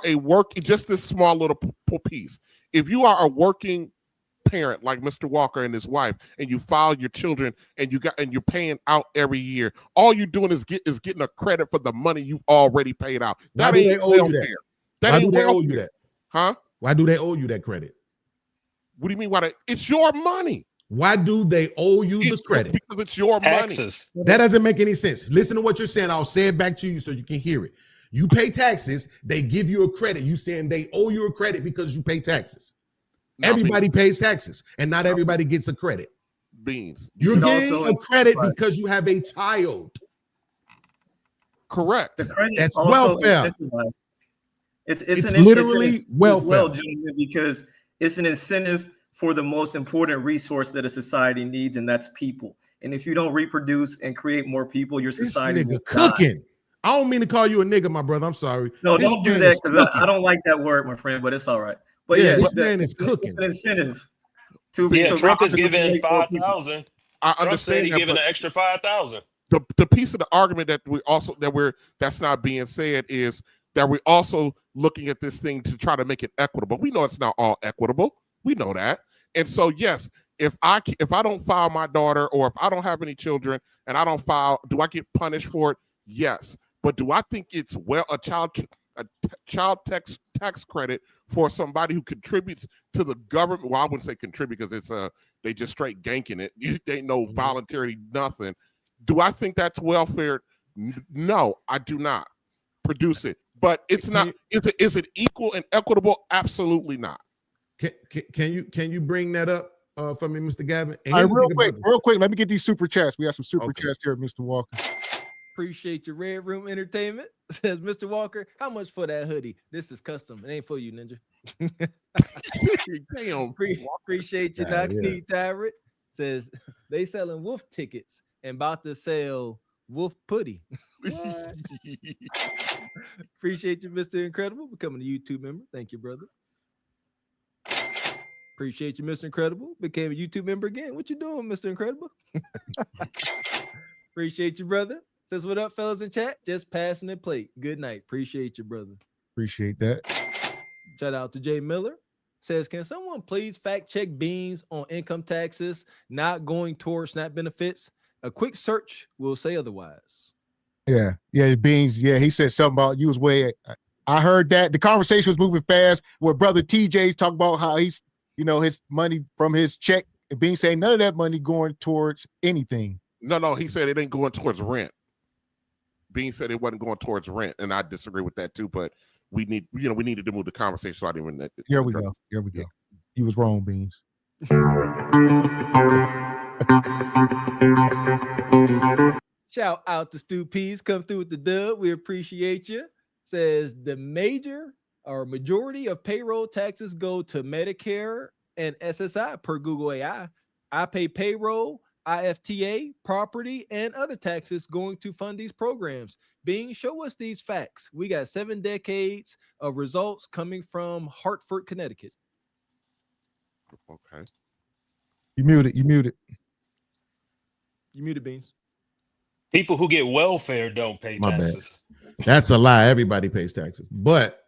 just this small little piece, if you are a working parent like Mr. Walker and his wife, and you file your children and you're paying out every year, all you're doing is getting a credit for the money you've already paid out. That ain't welfare. Why do they owe you that? Huh? Why do they owe you that credit? What do you mean? It's your money. Why do they owe you the credit? Because it's your taxes. money. That doesn't make any sense. Listen to what you're saying. I'll say it back to you so you can hear it. You pay taxes. They give you a credit. You saying they owe you a credit because you pay taxes. Everybody pays taxes, and not everybody gets a credit. Beans. You're getting a credit because you have a child. Correct. That's welfare. It's literally welfare. Well, gentlemen, because it's an incentive for the most important resource that a society needs, and that's people. And if you don't reproduce and create more people, your society will cooking. die. I don't mean to call you a nigga, my brother. I'm sorry. No, don't do that, because I don't like that word, my friend, but it's all right. But yeah, this man is cooking. It's an incentive. Trump is giving 5,000. I Trump said he's giving an extra 5,000. The piece of the argument that's not being said is that we're also looking at this thing to try to make it equitable. We know it's not all equitable. We know that. And so, yes, if I don't file my daughter, or if I don't have any children and I don't file, do I get punished for it? Yes. But do I think it's a child tax credit for somebody who contributes to the government? Well, I wouldn't say contribute, because it's they just straight ganking it. They ain't no voluntary nothing. Do I think that's welfare? No, I do not. Produce it. But it's not. Is it equal and equitable? Absolutely not. Can you bring that up for me, Mr. Gavin? All right, real quick. Let me get these super chats. We have some super chats here, Mr. Walker. Appreciate your Red Room Entertainment. Says Mr. Walker, how much for that hoodie? This is custom. It ain't for you, Ninja. Damn. Appreciate you, Knock-Knee Tyrant. Says they selling wolf tickets and about to sell wolf putty. Appreciate you, Mr. Incredible, becoming a YouTube member. Thank you, brother. Appreciate you, Mr. Incredible. Became a YouTube member again. What you doing, Mr. Incredible? Appreciate you, brother. Says, what up, fellas in chat? Just passing the plate. Good night. Appreciate you, brother. Appreciate that. Shout out to Jay Miller. Says, can someone please fact check Beans on income taxes not going towards SNAP benefits? A quick search will say otherwise. Yeah, Beans. Yeah, he said something about you was way. I heard that the conversation was moving fast. Where brother TJ's talking about how he's, his money from his check, and Beans saying none of that money going towards anything. No, he said it ain't going towards rent. Beans said it wasn't going towards rent, and I disagree with that too. But we needed to move the conversation. So I didn't even. Here we go. You was wrong, Beans. Shout out to Stu Pease, come through with the dub. We appreciate you. Says the majority of payroll taxes go to Medicare and SSI per Google AI. I pay payroll, IFTA, property, and other taxes going to fund these programs. Being, show us these facts. We got 7 decades of results coming from Hartford, Connecticut. Okay. You muted. You muted, Beans. People who get welfare don't pay taxes. Bad. That's a lie. Everybody pays taxes. But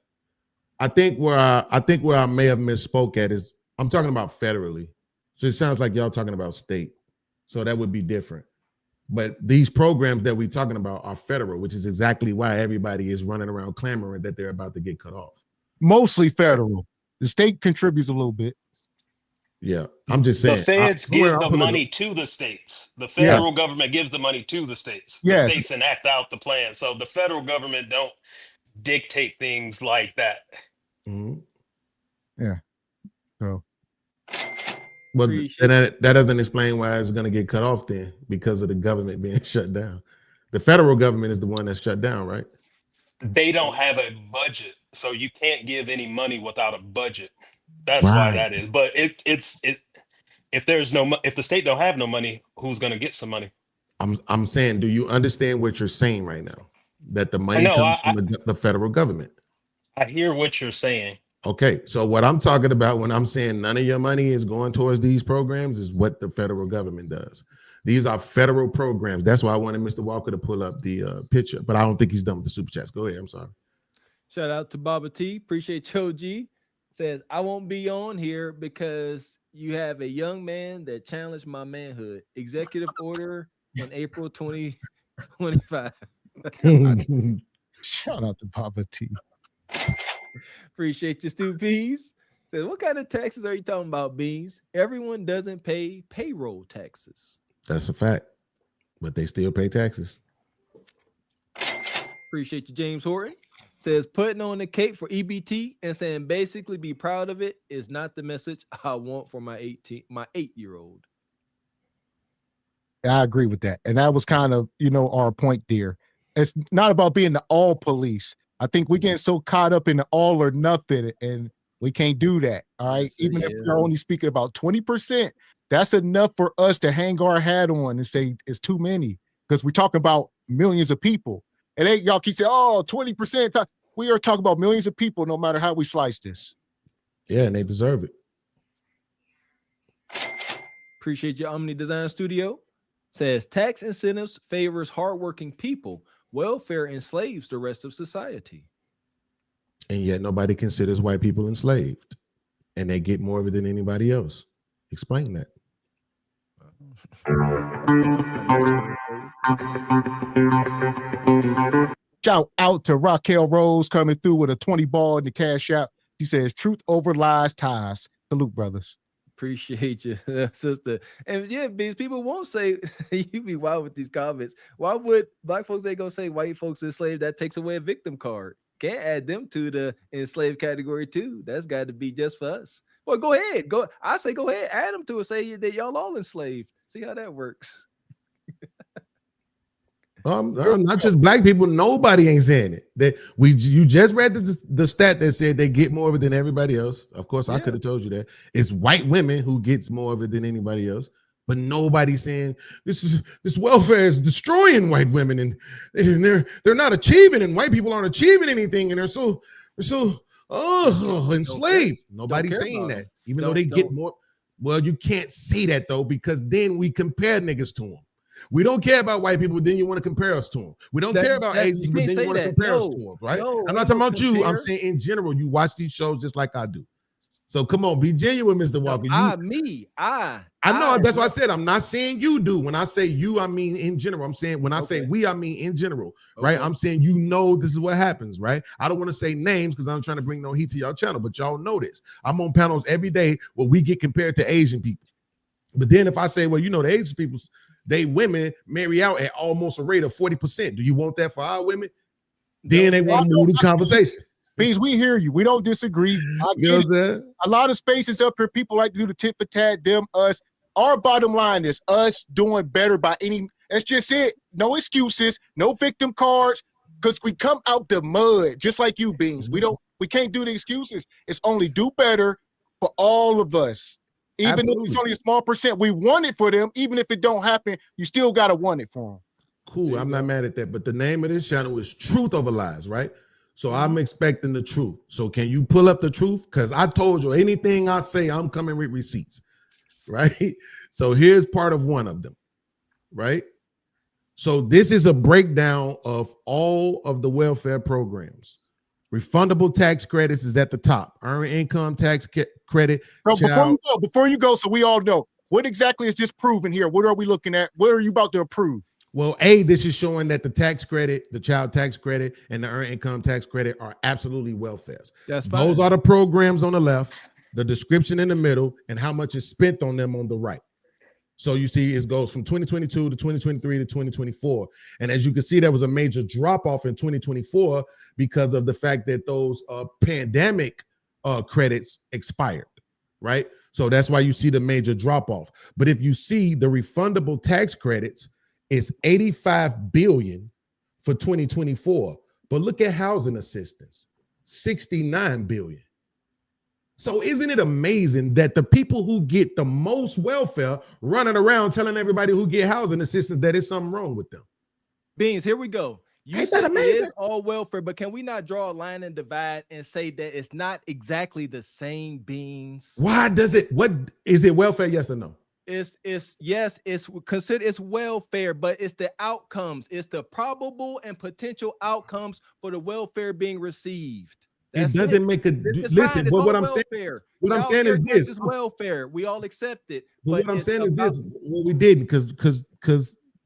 I think where I may have misspoke at is I'm talking about federally. So it sounds like y'all talking about state. So that would be different. But these programs that we're talking about are federal, which is exactly why everybody is running around clamoring that they're about to get cut off. Mostly federal. The state contributes a little bit. Yeah, I'm just saying. The feds give the money to the states. The federal government gives the money to the states. The states enact out the plan. So the federal government don't dictate things like that. Mm-hmm. Yeah. Well, that doesn't explain why it's going to get cut off then, because of the government being shut down. The federal government is the one that's shut down, right? They don't have a budget, so you can't give any money without a budget. That's why Right. that is. But if there's if the state don't have no money, who's going to get some money? I'm saying, do you understand what you're saying right now? That the money know, comes from the federal government. I hear what you're saying. Okay, so what I'm talking about when I'm saying none of your money is going towards these programs is what the federal government does. These are federal programs. That's why I wanted Mr. Walker to pull up the picture, but I don't think he's done with the super chats. Go ahead. I'm sorry. Shout out to Baba T. Appreciate Cho G. Says, I won't be on here because you have a young man that challenged my manhood. Executive order in April 2025. Shout out to Baba T. Appreciate you, Stu Peas. Says, what kind of taxes are you talking about, Beans? Everyone doesn't pay payroll taxes. That's a fact, but they still pay taxes. Appreciate you, James Horton. Says, putting on the cape for EBT and saying basically be proud of it is not the message I want for my 8-year-old. I agree with that. And that was kind of, our point there. It's not about being the all police. I think we getting so caught up in the all or nothing, and we can't do that. All right. Even if we're only speaking about 20%, that's enough for us to hang our hat on and say it's too many, because we're talking about millions of people. And they, y'all keep saying, 20%. We are talking about millions of people, no matter how we slice this. Yeah, and they deserve it. Appreciate your Omni Design Studio. Says tax incentives favors hardworking people. Welfare enslaves the rest of society. And yet nobody considers white people enslaved. And they get more of it than anybody else. Explain that. Shout out to Raquel Rose coming through with a 20 ball in the cash app. She says, truth over lies ties. Salute, brothers. Appreciate you, sister. And yeah, because people won't say, you be wild with these comments. Why would black folks, they go say white folks enslaved? That takes away a victim card. Can't add them to the enslaved category too. That's got to be just for us. Well, go ahead. I say go ahead. Add them to it. Say that y'all all enslaved. See how that works. Not just black people. Nobody ain't saying it. You just read the stat that said they get more of it than everybody else. Of course, I could have told you that. It's white women who gets more of it than anybody else. But nobody's saying this welfare is destroying white women, and they're not achieving, and white people aren't achieving anything, and they're so enslaved. Nobody's saying that, even though they get more. Well, you can't say that though, because then we compare niggas to them. We don't care about white people, but then you want to compare us to them. We don't care about Asians, but then you want to compare us to them, right? I'm not talking about you. I'm saying in general, you watch these shows just like I do. So come on, be genuine, Mr. Walker. I know. That's what I said. I'm not saying you do. When I say you, I mean in general. I'm saying when I say we, I mean in general, right? I'm saying this is what happens, right? I don't want to say names because I'm trying to bring no heat to y'all channel, but y'all know this. I'm on panels every day where we get compared to Asian people. But then if I say, well, the Asian people, they women marry out at almost a rate of 40%. Do you want that for our women? Then they want to move the conversation. Means we hear you. We don't disagree. A lot of spaces up here, people like to do the tit for tat, them, us. Our bottom line is us doing better by any. That's just it. No excuses, no victim cards, because we come out the mud just like you, Beans. We can't do the excuses. It's only do better for all of us. Even if it's only a small percent, we want it for them. Even if it don't happen, you still gotta want it for them. Cool. I'm not mad at that. But the name of this channel is Truth Over Lies, right? So I'm expecting the truth. So can you pull up the truth? Because I told you anything I say, I'm coming with receipts, right? So here's part of one of them, right? So this is a breakdown of all of the welfare programs. Refundable tax credits is at the top. Earned income tax credit. Bro, before you go, so we all know, what exactly is this proving here? What are we looking at? What are you about to approve? Well, this is showing that the tax credit, the child tax credit, and the earned income tax credit are absolutely welfares. That's fine. Those are the programs on the left, the description in the middle, and how much is spent on them on the right. So you see it goes from 2022 to 2023 to 2024. And as you can see, there was a major drop off in 2024 because of the fact that those pandemic credits expired, right? So that's why you see the major drop off. But if you see the refundable tax credits is 85 billion for 2024. But look at housing assistance, 69 billion. So isn't it amazing that the people who get the most welfare running around telling everybody who get housing assistance that there's something wrong with them? Beans, here we go. You Ain't said that it amazing? is all welfare, but can we not draw a line and divide and say that it's not exactly the same, Beans? Why does it? What is it? Welfare? Yes or no? It's yes, it's considered it's welfare, but it's the outcomes, it's the probable and potential outcomes for the welfare being received. It doesn't make a listen. But what I'm saying, what I'm saying is this: is welfare. We all accept it. But what I'm saying is this: well, we didn't because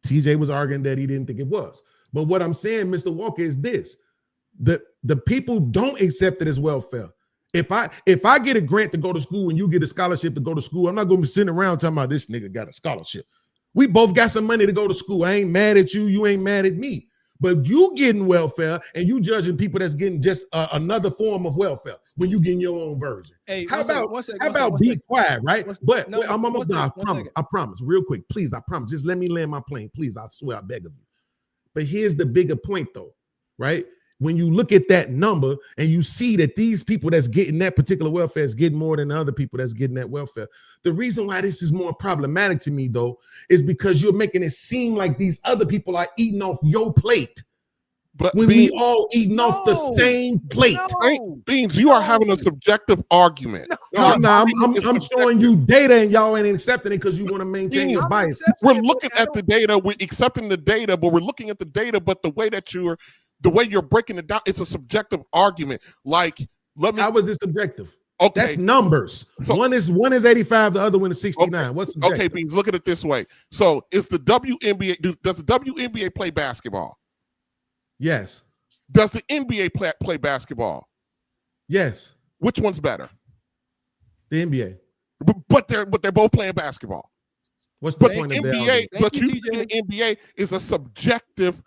TJ was arguing that he didn't think it was. But what I'm saying, Mr. Walker, is this: the people don't accept it as welfare. If I get a grant to go to school and you get a scholarship to go to school, I'm not going to be sitting around talking about this nigga got a scholarship. We both got some money to go to school. I ain't mad at you. You ain't mad at me. But you getting welfare and you judging people that's getting just another form of welfare when you getting your own version. Hey, how about be quiet, right? But I'm almost done. I promise. Real quick, please. I promise. Just let me land my plane, please. I swear, I beg of you. But here's the bigger point, though, right? When you look at that number and you see that these people that's getting that particular welfare is getting more than the other people that's getting that welfare. The reason why this is more problematic to me, though, is because you're making it seem like these other people are eating off your plate. But when we all eating off the same plate. Beans, you are having a subjective argument. I'm showing you data and y'all ain't accepting it because you want to maintain your bias. We're looking at the data, we're accepting the data, but we're looking at the data, but the way you're breaking it down, it's a subjective argument. Like, how is it subjective? Okay, that's numbers. So, one is 85, the other one is 69. Okay. What's subjective? Okay, Beans, look at it this way. So is the WNBA, does the WNBA play basketball? Yes. Does the NBA play basketball? Yes. Which one's better? The NBA. But they're both playing basketball. What's the point of NBA? But you think the NBA is a subjective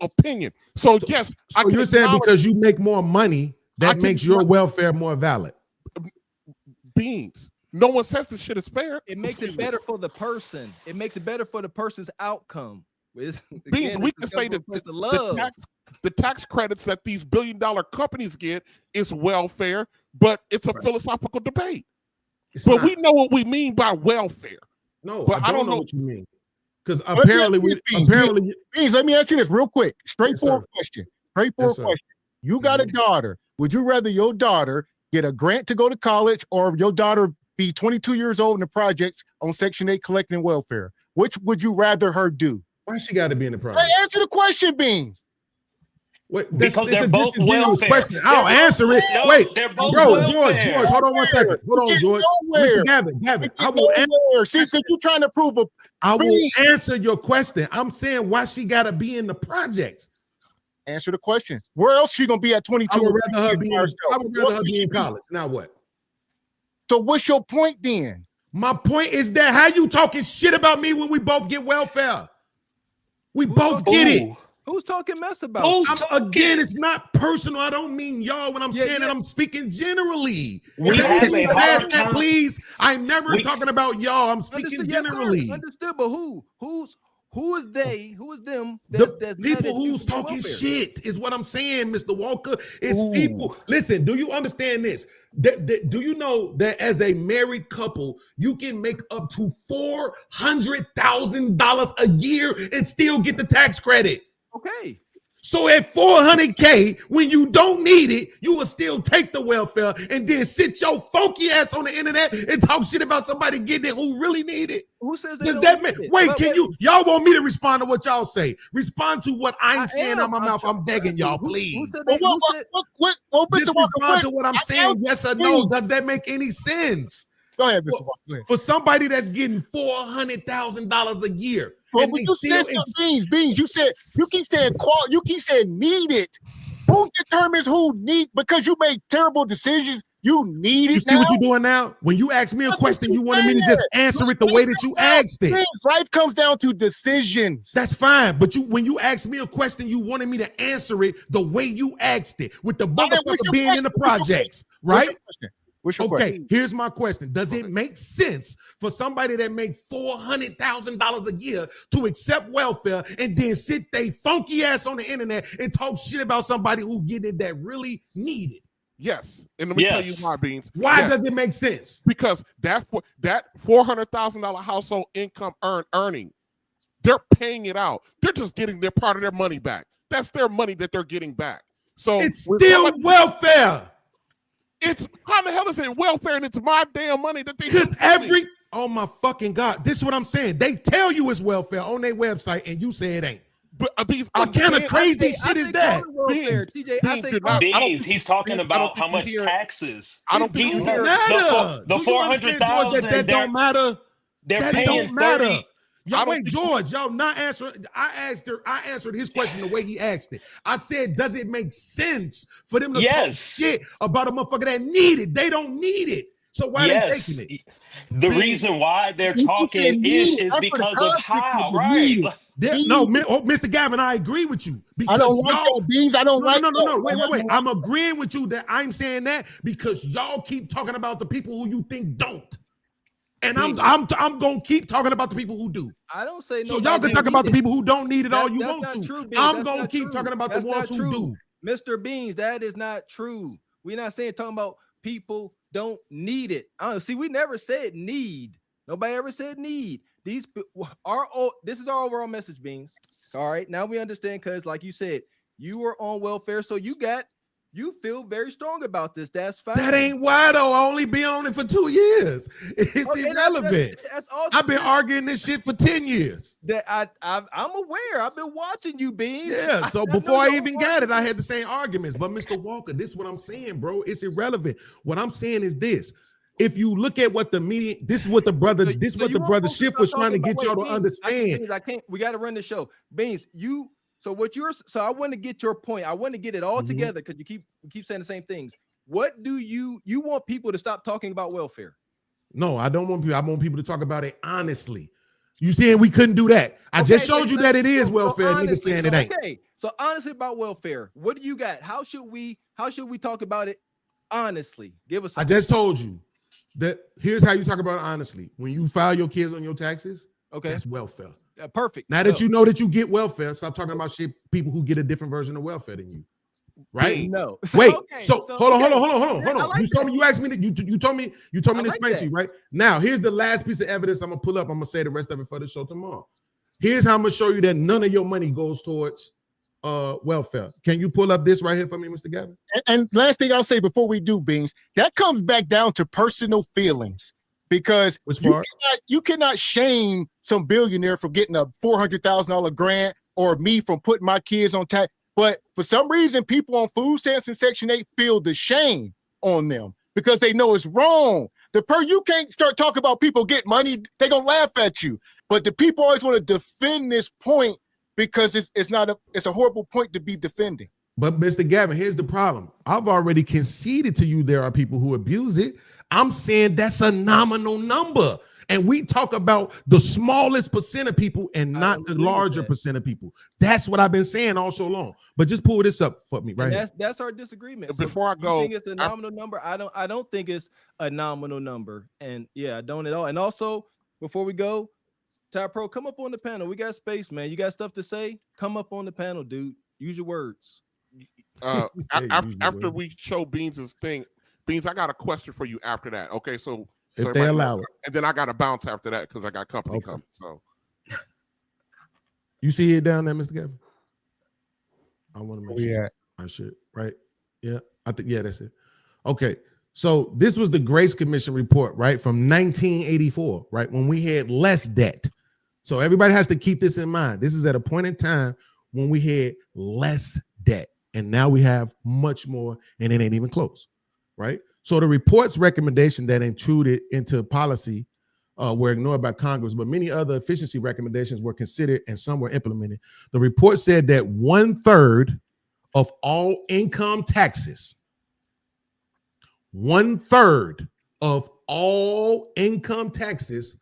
opinion. So yes, so you're saying because you make more money, that makes your welfare more valid. Beans. No one says this shit is fair. It makes it better for the person. It makes it better for the person's outcome. Beans, we can say that the tax credits that these billion-dollar companies get is welfare, but it's a philosophical debate. But we know what we mean by welfare. No, but I don't know what you mean. Because apparently, Beans, let me ask you this real quick. Straightforward question. You got a daughter. Would you rather your daughter get a grant to go to college or your daughter be 22 years old in the projects on Section 8 collecting welfare? Which would you rather her do? Why she got to be in the project? Hey, answer the question, Beans. Wait, because they're both welfare. Question. I'll answer it. No, wait, they're both George, hold on 1 second. Hold on, George. Mr. Gavin, I will answer. See, because you're trying to prove I will answer your question. I'm saying why she got to be in the projects. Answer the question. Where else she gonna be at 22? I would rather her be in college. Now what? So what's your point then? My point is that how you talking shit about me when we both get welfare? We both get it. Who's talking mess about? Again, it's not personal. I don't mean y'all when I'm saying that. I'm speaking generally. We have a hard time. Please. I'm never talking about y'all. I'm speaking generally. Yes, understood, but who is they? Who is them? The people who's talking shit is what I'm saying, Mr. Walker. It's people. Listen, do you understand this? Do you know that as a married couple, you can make up to $400,000 a year and still get the tax credit? Okay. So at $400K, when you don't need it, you will still take the welfare and then sit your funky ass on the internet and talk shit about somebody getting it who really need it. Who says Does that mean? Wait, y'all want me to respond to what y'all say? Respond to what I'm saying out my mouth. I'm begging y'all, please. Just respond to what I'm saying. Yes or no? Does that make any sense? Go ahead, Mr. Walker. For somebody that's getting $400,000 a year. Well, but you said some Beans. You keep saying you keep saying need it. Who determines who need? Because you make terrible decisions. You need it. You see what you're doing now? When you ask me a question, you wanted me to just answer it the way that you asked it. Life comes down to decisions. That's fine. But when you asked me a question, you wanted me to answer it the way you asked it, with the motherfucker being in the projects, right? What's your Okay, question? here's my question. Does it make sense for somebody that makes $400,000 a year to accept welfare and then sit they funky ass on the internet and talk shit about somebody who get it that really need it? Yes, and let me tell you why, Beans. Why Yes. does it make sense? Because that $400,000 household income earning, they're paying it out. They're just getting their part of their money back. That's their money that they're getting back. So it's still welfare. It's how the hell is it welfare and it's my damn money that they because oh my fucking God, this is what I'm saying. They tell you it's welfare on their website and you say it ain't. But what kind of crazy shit is that? Beans, he's talking about how much taxes. I don't think it don't matter. The 400,000 that don't matter. They're that paying don't matter. 30. Y'all wait, George, y'all not answering. I answered his question the way he asked it. I said, does it make sense for them to talk shit about a motherfucker that need it? They don't need it. So why they taking it? The reason why they're talking is because of how, right? No, Mr. Gavin, I agree with you. I don't like that, Beans. I don't like No. Wait. I'm agreeing with you that I'm saying that because y'all keep talking about the people who you think don't. And I'm gonna keep talking about the people who do. I don't say so. Y'all can talk about the people who don't need it all you want to. True, I'm gonna keep talking about the ones who do. Mr. Beans, that is not true. We're not talking about people don't need it. See, we never said need. Nobody ever said need. This is our overall message, Beans. All right, now we understand because, like you said, you were on welfare, so you feel very strong about this. That's fine. That ain't why though. I only been on it for 2 years. It's irrelevant. That's all. I've been arguing this shit for 10 years. That I'm aware. I've been watching you, Beans. Yeah. So before I even got it, I had the same arguments. But Mr. Walker, this is what I'm saying, bro. It's irrelevant. What I'm saying is this. If you look at what the media, this is what the brother, brother Schiff was trying to get y'all to understand. I can't. We got to run the show, Beans. So I want to get your point. I want to get it all together because you keep saying the same things. What do you want people to stop talking about welfare? No, I don't want people. I want people to talk about it honestly. You saying we couldn't do that? I just showed you that it is welfare. Niggas saying it ain't. Okay, so honestly about welfare, what do you got? How should we talk about it honestly? Give us. I just told you that. Here's how you talk about it honestly. When you file your kids on your taxes, that's welfare. Perfect. Now that you know that you get welfare, stop talking about shit. People who get a different version of welfare than you, right? No. Wait. So hold on. You told me. You asked me that. You told me to explain to you, right? Now here's the last piece of evidence I'm gonna pull up. I'm gonna say the rest of it for the show tomorrow. Here's how I'm gonna show you that none of your money goes towards welfare. Can you pull up this right here for me, Mr. Gavin? And last thing I'll say before we do, Beans, that comes back down to personal feelings. Because you cannot shame some billionaire for getting a $400,000 grant or me from putting my kids on tax. But for some reason, people on food stamps and Section 8 feel the shame on them because they know it's wrong. You can't start talking about people get money. They're going to laugh at you. But the people always want to defend this point because it's a horrible point to be defending. But Mr. Gavin, here's the problem. I've already conceded to you there are people who abuse it. I'm saying that's a nominal number. And we talk about the smallest percent of people and not the larger percent of people. That's what I've been saying all so long. But just pull this up for me right here. That's our disagreement. Before I go, you think it's a nominal number? I don't think it's a nominal number. And yeah, I don't at all. And also, before we go, Ty Pro, come up on the panel. We got space, man. You got stuff to say? Come up on the panel, dude. Use your words. After we show Beans' thing, Beans, I got a question for you after that. Okay, so if they allow it, and then I got to bounce after that because I got company coming. So you see it down there, Mr. Gavin? I want to make sure. Yeah, I should. Right? Yeah, I think. Yeah, that's it. Okay, so this was the Grace Commission report, right, from 1984, right, when we had less debt. So everybody has to keep this in mind. This is at a point in time when we had less debt, and now we have much more, and it ain't even close. Right. So the report's recommendation that intruded into policy were ignored by Congress, but many other efficiency recommendations were considered and some were implemented. The report said that 1/3 of all income taxes, 1/3 of all income taxes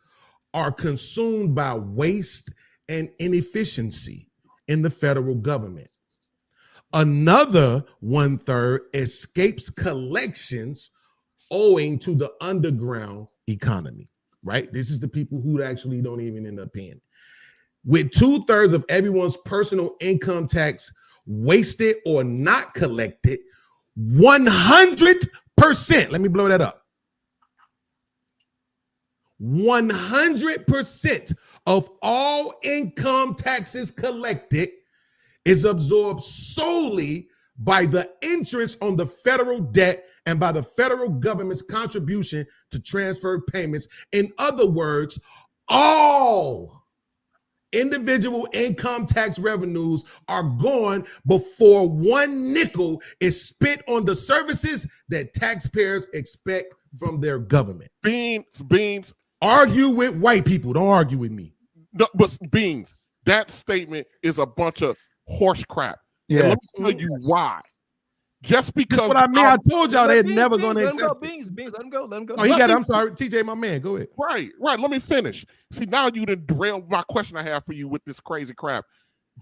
are consumed by waste and inefficiency in the federal government. Another 1/3 escapes collections owing to the underground economy, right? This is the people who actually don't even end up paying. With 2/3 of everyone's personal income tax wasted or not collected, 100%, let me blow that up. 100% of all income taxes collected is absorbed solely by the interest on the federal debt and by the federal government's contribution to transfer payments. In other words, all individual income tax revenues are gone before one nickel is spent on the services that taxpayers expect from their government. Beans. Argue with white people. Don't argue with me. No, but Beans, that statement is a bunch of horse crap. Yeah. And let me tell you why. Just because that's what I mean. I told y'all they're never going to let him go. accept Beans, let him go. Let him go. Oh, he got it. I'm sorry. TJ, my man. Go ahead. Right. Let me finish. See, now you done derailed my question I have for you with this crazy crap.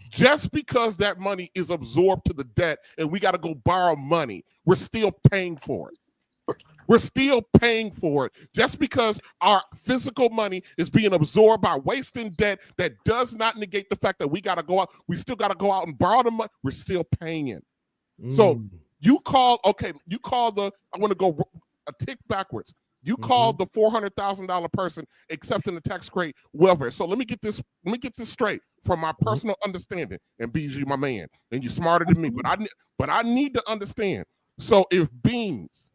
Just because that money is absorbed to the debt and we got to go borrow money, we're still paying for it. We're still paying for it. Just because our physical money is being absorbed by wasting debt, that does not negate the fact that we got to go out. We still got to go out and borrow the money. We're still paying it. So you call the, I want to go a tick backwards. You called the $400,000 person accepting the tax credit welfare. So let me get this straight from my personal understanding. And BG, my man, and you're smarter than me, but I need to understand. So if Beans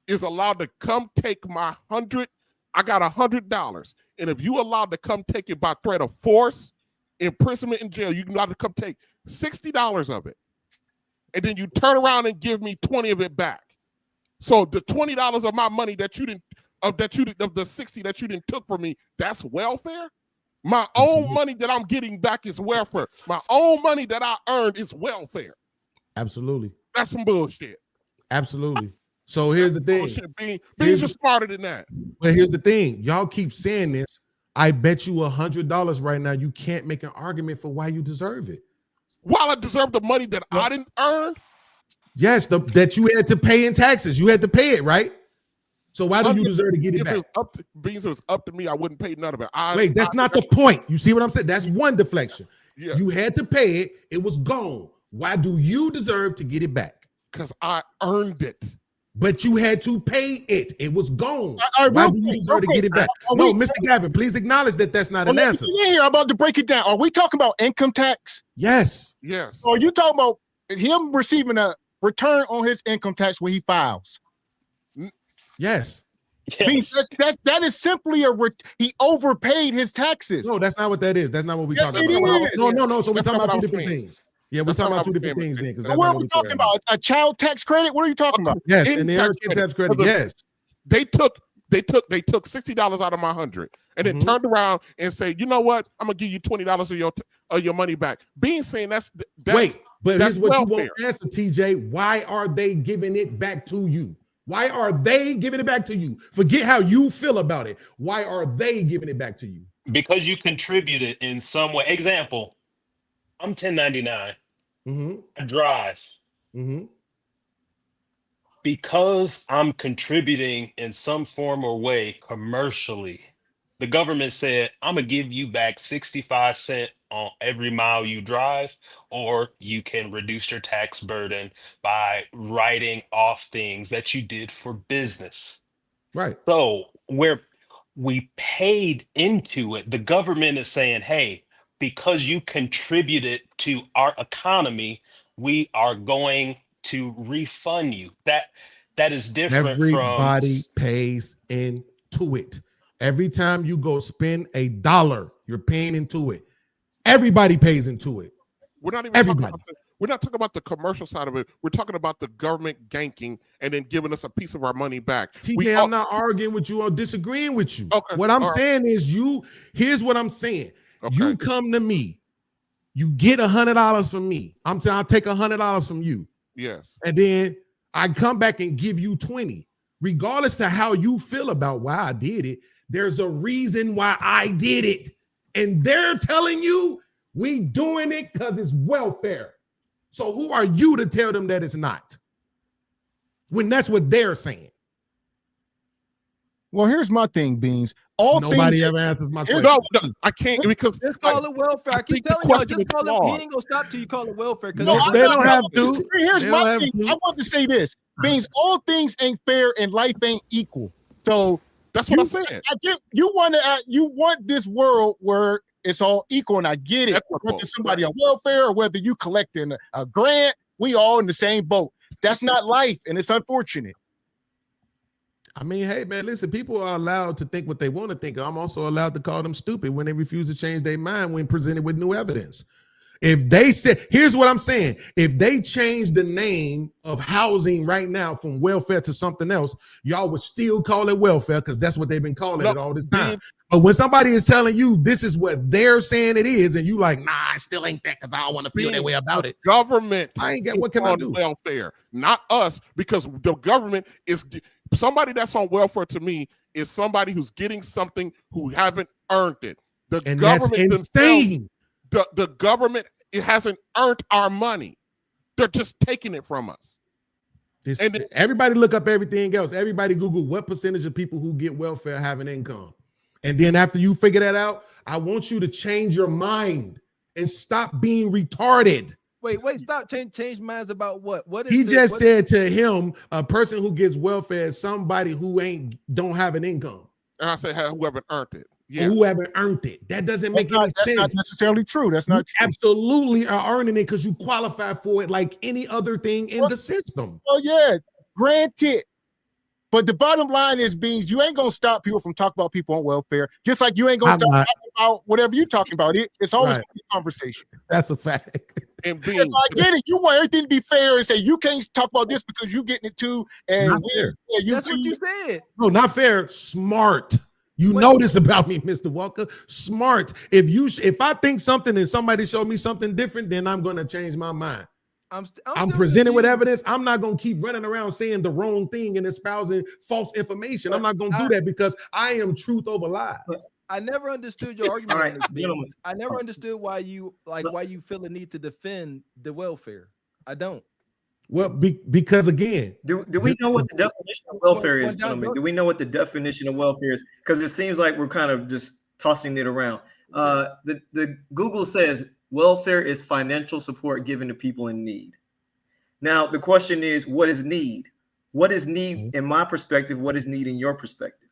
is allowed to come take my I got $100, and if you allowed to come take it by threat of force, imprisonment in jail, you can allowed to come take $60 of it, and then you turn around and give me 20 of it back. So the $20 of my money that you didn't of the 60 that you didn't took from me, that's welfare. My own money that I'm getting back is welfare. My own money that I earned is welfare. Absolutely. That's some bullshit. Absolutely. So here's the thing. Beans are smarter than that. But here's the thing. Y'all keep saying this. I bet you $100 right now you can't make an argument for why you deserve it. While I deserve the money that I didn't earn? Yes, that you had to pay in taxes. You had to pay it, right? So why do you deserve to get it back? If it was up to me, I wouldn't pay none of it. Wait, that's not the point. You see what I'm saying? That's one deflection. Yeah. You had to pay it. It was gone. Why do you deserve to get it back? Because I earned it. But you had to pay it. It was gone. Why do you deserve to get it back? No, Mr. Gavin, please acknowledge that that's not an answer. I'm about to break it down. Are we talking about income tax? Yes. Yes. Or are you talking about him receiving a return on his income tax when he files? Yes. That is simply he overpaid his taxes. No, that's not what that is. That's not what we're talking about. No. So we're talking about two different things. Yeah, we're talking about two different things then. What are we talking about? A child tax credit? What are you talking about? Yes, and the inheritance tax credit. Yes. They took $60 out of my 100 and then turned around and said, you know what? I'm gonna give you $20 of your money back. Being saying that's wait, but that's here's what welfare. you won't answer, TJ. Why are they giving it back to you? Why are they giving it back to you? Forget how you feel about it. Why are they giving it back to you? Because you contributed in some way. Example, I'm 1099. I drive. Because I'm contributing in some form or way commercially, the government said, I'm going to give you back 65 cents on every mile you drive, or you can reduce your tax burden by writing off things that you did for business. Right. So where we paid into it, the government is saying, hey, because you contributed to our economy, we are going to refund you. That is different. Everybody pays into it. Every time you go spend $1, you're paying into it. Everybody pays into it. We're not even we're not talking about the commercial side of it. We're talking about the government ganking and then giving us a piece of our money back. TJ, I'm not arguing with you or disagreeing with you. Okay. What I'm saying is here's what I'm saying. Okay. You come to me, you get $100 from me. I'm saying I'll take $100 from you. Yes. And then I come back and give you 20. Regardless of how you feel about why I did it, there's a reason why I did it. And they're telling you we doing it because it's welfare. So who are you to tell them that it's not? When that's what they're saying. Well, here's my thing, Beans. All Nobody things, ever answers my here's- question. No, I can't because Just call it welfare. I keep think the telling y'all, question just is call it. flawed. He ain't gonna stop till you call it welfare. No, Because They don't have to. Here's They my don't have thing. to. I want to say this, Beans. All things ain't fair and life ain't equal. So that's what I said. I get you want this world where it's all equal, and I get it. Equitable. Whether somebody on welfare or whether you collecting a grant, we all in the same boat. That's not life, and it's unfortunate. I mean, hey man, listen, people are allowed to think what they want to think. I'm also allowed to call them stupid when they refuse to change their mind when presented with new evidence. If they say, here's what I'm saying, if they change the name of housing right now from welfare to something else, y'all would still call it welfare because that's what they've been calling it all this time. But when somebody is telling you this is what they're saying it is, and you like, nah, I still ain't that because I don't want to feel that way about it. Government, I ain't get what can I do? Welfare, not us, because the government is somebody that's on welfare. To me, is somebody who's getting something who haven't earned it. The And government that's insane. The government, it hasn't earned our money. They're just taking it from us. Everybody look up everything else. Everybody Google what percentage of people who get welfare have an income. And then after you figure that out, I want you to change your mind and stop being retarded. Wait, stop. Change minds about what? What is He the, just what, said to him, a person who gets welfare is somebody who don't have an income. And I say, whoever earned it. Yeah. Or who haven't earned it. That doesn't make any sense. That's not necessarily true. That's not true. Absolutely are earning it because you qualify for it like any other thing in the system. Oh yeah, granted. But the bottom line is, Beans, you ain't gonna stop people from talking about people on welfare, just like you ain't gonna stop talking about whatever you're talking about. It's always a conversation. That's a fact. And Beans, I get it. You want everything to be fair and say you can't talk about this because you're getting it too. And Not fair. That's what you said. No, not fair. Smart. You know this about me, Mr. Walker. Smart. If I think something and somebody showed me something different, then I'm gonna change my mind. I'm presented with evidence. I'm not gonna keep running around saying the wrong thing and espousing false information. I'm not gonna do that because I am truth over lies. I never understood your argument. All right, on this, gentlemen. I never understood why you feel the need to defend the welfare. I don't. Well, because again, do we know what the definition of welfare is, gentlemen? Do we know what the definition of welfare is? Because it seems like we're kind of just tossing it around. The Google says welfare is financial support given to people in need. Now the question is, what is need? What is need in my perspective? What is need in your perspective?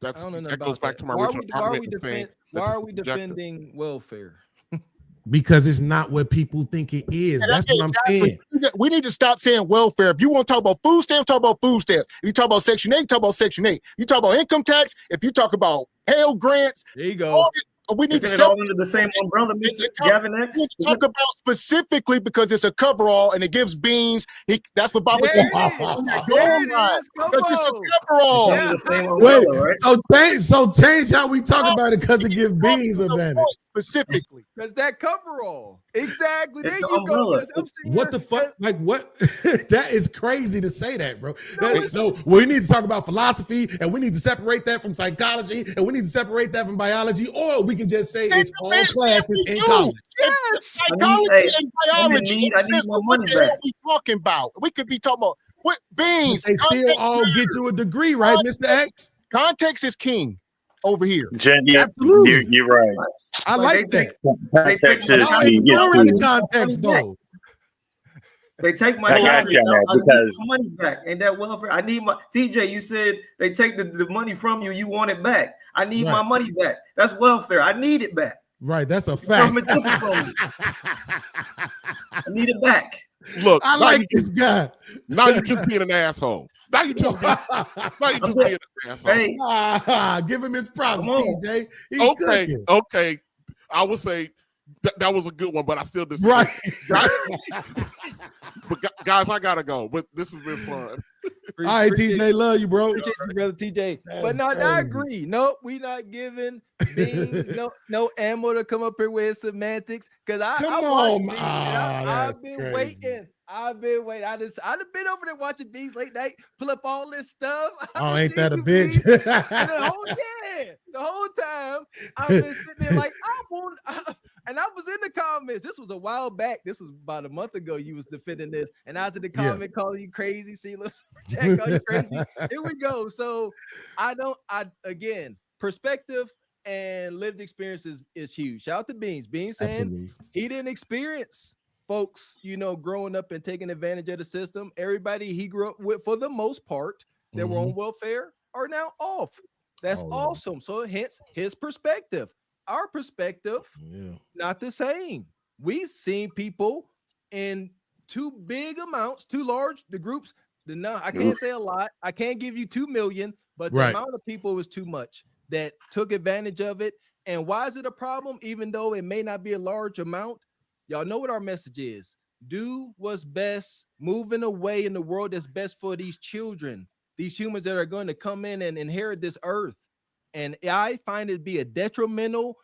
I don't know that goes back to my why original comment saying why are we defending welfare? Because it's not what people think it is. And that's what I'm saying. We need to stop saying welfare. If you want to talk about food stamps, talk about food stamps. If you talk about Section 8, talk about Section 8. You talk about income tax. If you talk about Pell grants, there you go. We need Isn't to it all under the same umbrella, Mr. Gavin X? talk about specifically because it's a coverall and it gives Beans. That's what Baba said. Because it's a coverall. Wait, so change how we talk about it because it gives Beans advantage. Specifically. Because that coverall. Exactly. It's There the you umbrella. go. What the fuck? Like what? That is crazy to say that, bro. We need to talk about philosophy and we need to separate that from psychology and we need to separate that from biology, or we can just say it's all classes in college. Yes, psychology and biology. I need my money back. What we talking about? We could be talking about what Beans. They still all get you a degree, right, Mr. X? Context is king over here. Jen, Absolutely. You're right. I like that. Context is key. The context, though. They take my taxes out. I need my money back. And that welfare, I need my TJ. You said they take the money from you. You want it back. I need my money back. That's welfare. I need it back. Right, that's a fact. I need it back. Look, I like this guy. Now you just being an asshole. Now you just being an asshole. Hey, give him his props, TJ. Okay. I would say that was a good one, but I still disagree. Right. But guys, I gotta go. But this has been fun. All right, TJ, love you, bro. Appreciate you, brother TJ. But not I agree. Nope, we not giving Beans no ammo to come up here with semantics. Because I've been waiting. I've been waiting. I've been over there watching Beans late night, pull up all this stuff. Ain't that a bitch? The whole time I've been sitting there like And I was in the comments. This was a while back. This was about a month ago. You was defending this, and I was in the comment calling you crazy. See, let's check on you crazy. Here we go. So again, perspective and lived experience is huge. Shout out to Beans. Beans saying he didn't experience folks, growing up and taking advantage of the system. Everybody he grew up with, for the most part, that were on welfare are now off. That's awesome. So hence his perspective. Our perspective, not the same. We've seen people in too big amounts, too large. The groups, I can't say a lot. I can't give you 2 million, but the amount of people was too much that took advantage of it. And why is it a problem? Even though it may not be a large amount, y'all know what our message is. Do what's best, moving away in the world that's best for these children, these humans that are going to come in and inherit this earth. And I find it to be a detrimental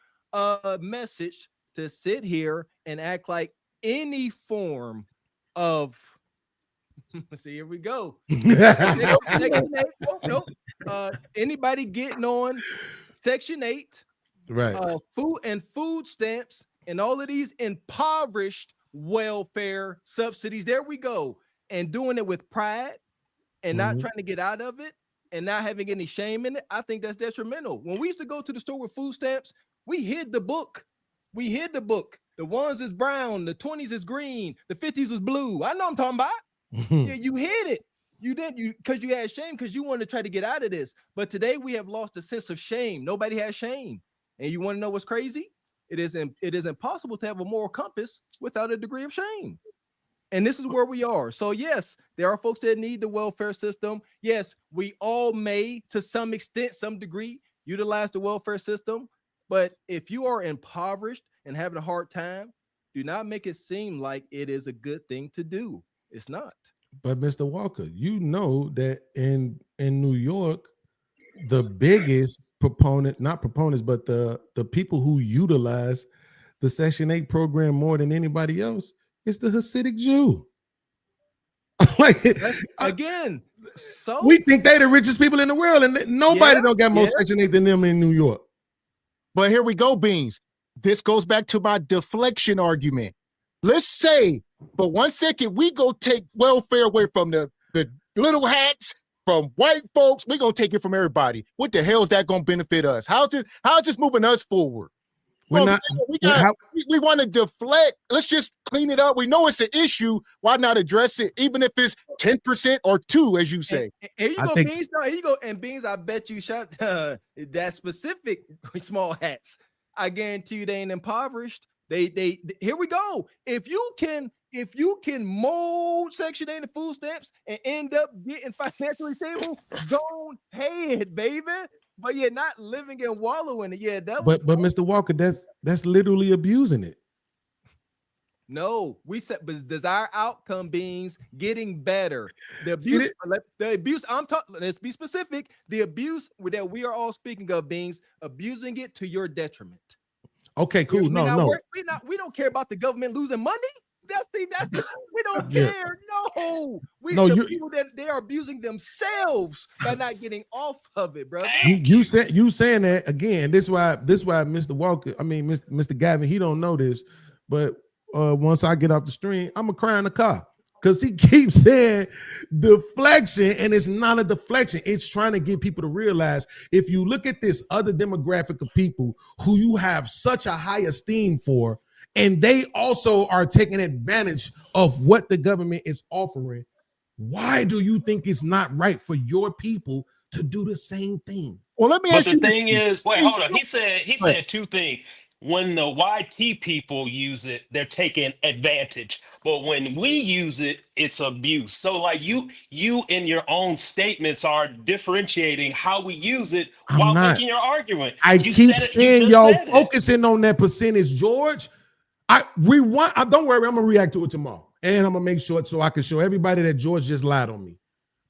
message to sit here and act like any form of see, here we go. Anybody getting on Section 8, food stamps, and all of these impoverished welfare subsidies. There we go. And doing it with pride and not trying to get out of it and not having any shame in it. I think that's detrimental. When we used to go to the store with food stamps, we hid the book. The ones is brown, the 20s is green, the 50s was blue. I know I'm talking about. Yeah, you hid it. You didn't, because you had shame, because you wanted to try to get out of this. But today we have lost a sense of shame. Nobody has shame. And you want to know what's crazy? It is impossible to have a moral compass without a degree of shame. And this is where we are. So yes, there are folks that need the welfare system. Yes, we all may, to some extent, some degree, utilize the welfare system. But if you are impoverished and having a hard time, do not make it seem like it is a good thing to do. It's not. But Mr. Walker, you know that in New York, the biggest not proponents, but the people who utilize the Section 8 program more than anybody else is the Hasidic Jew. So we think they're the richest people in the world, and nobody don't got more Section 8 than them in New York. But here we go, Beans. This goes back to my deflection argument. Let's say for 1 second we go take welfare away from the little hats, from white folks. We're gonna take it from everybody. What the hell is that gonna benefit us? How's this moving us forward? We want to deflect. Let's just clean it up. We know it's an issue. Why not address it, even if it's 10% or 2%, as you say? And here you go, Beans. No, here you go. And Beans, I bet you shot that specific small hats. I guarantee you they ain't impoverished. They here we go. If you can mold Section 8 and food stamps and end up getting financially stable, go ahead, baby. But you're not living and wallowing it. Yeah, but Mr. Walker, that's literally abusing it. No, we said, but does our outcome Beans getting better? The abuse. I'm talking. Let's be specific. The abuse that we are all speaking of, Beans, abusing it to your detriment. Okay, cool. We don't care about the government losing money. We don't care. No, people that they are abusing themselves by not getting off of it, brother. You saying that again. This why Mr. Walker, Mr. Gavin, he don't know this, but once I get off the stream, I'm gonna cry in the car because he keeps saying deflection, and it's not a deflection. It's trying to get people to realize if you look at this other demographic of people who you have such a high esteem for, and they also are taking advantage of what the government is offering, why do you think it's not right for your people to do the same thing? Well, let me ask you. But the thing is, wait, hold on. He said two things. When the YT people use it, they're taking advantage. But when we use it, it's abuse. So like you in your own statements are differentiating how we use it while making your argument. I keep saying y'all focusing on that percentage, George. Don't worry, I'm gonna react to it tomorrow. And I'm gonna make sure so I can show everybody that George just lied on me.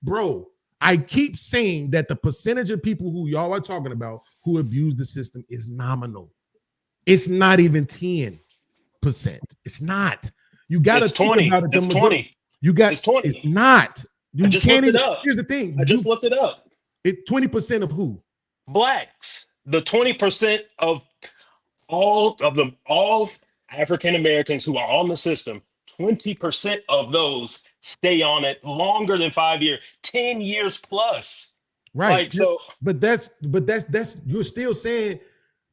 Bro, I keep saying that the percentage of people who y'all are talking about who abuse the system is nominal. It's not even 10%. It's not. You got to think 20. about it. It's 20. It's 20. It's not. You can't even. Here's the thing. I just looked it up. 20% of who? Blacks. The 20% of all African Americans who are on the system, 20% of those stay on it longer than 5 years, 10 years plus. Right. Like, so, but that's you're still saying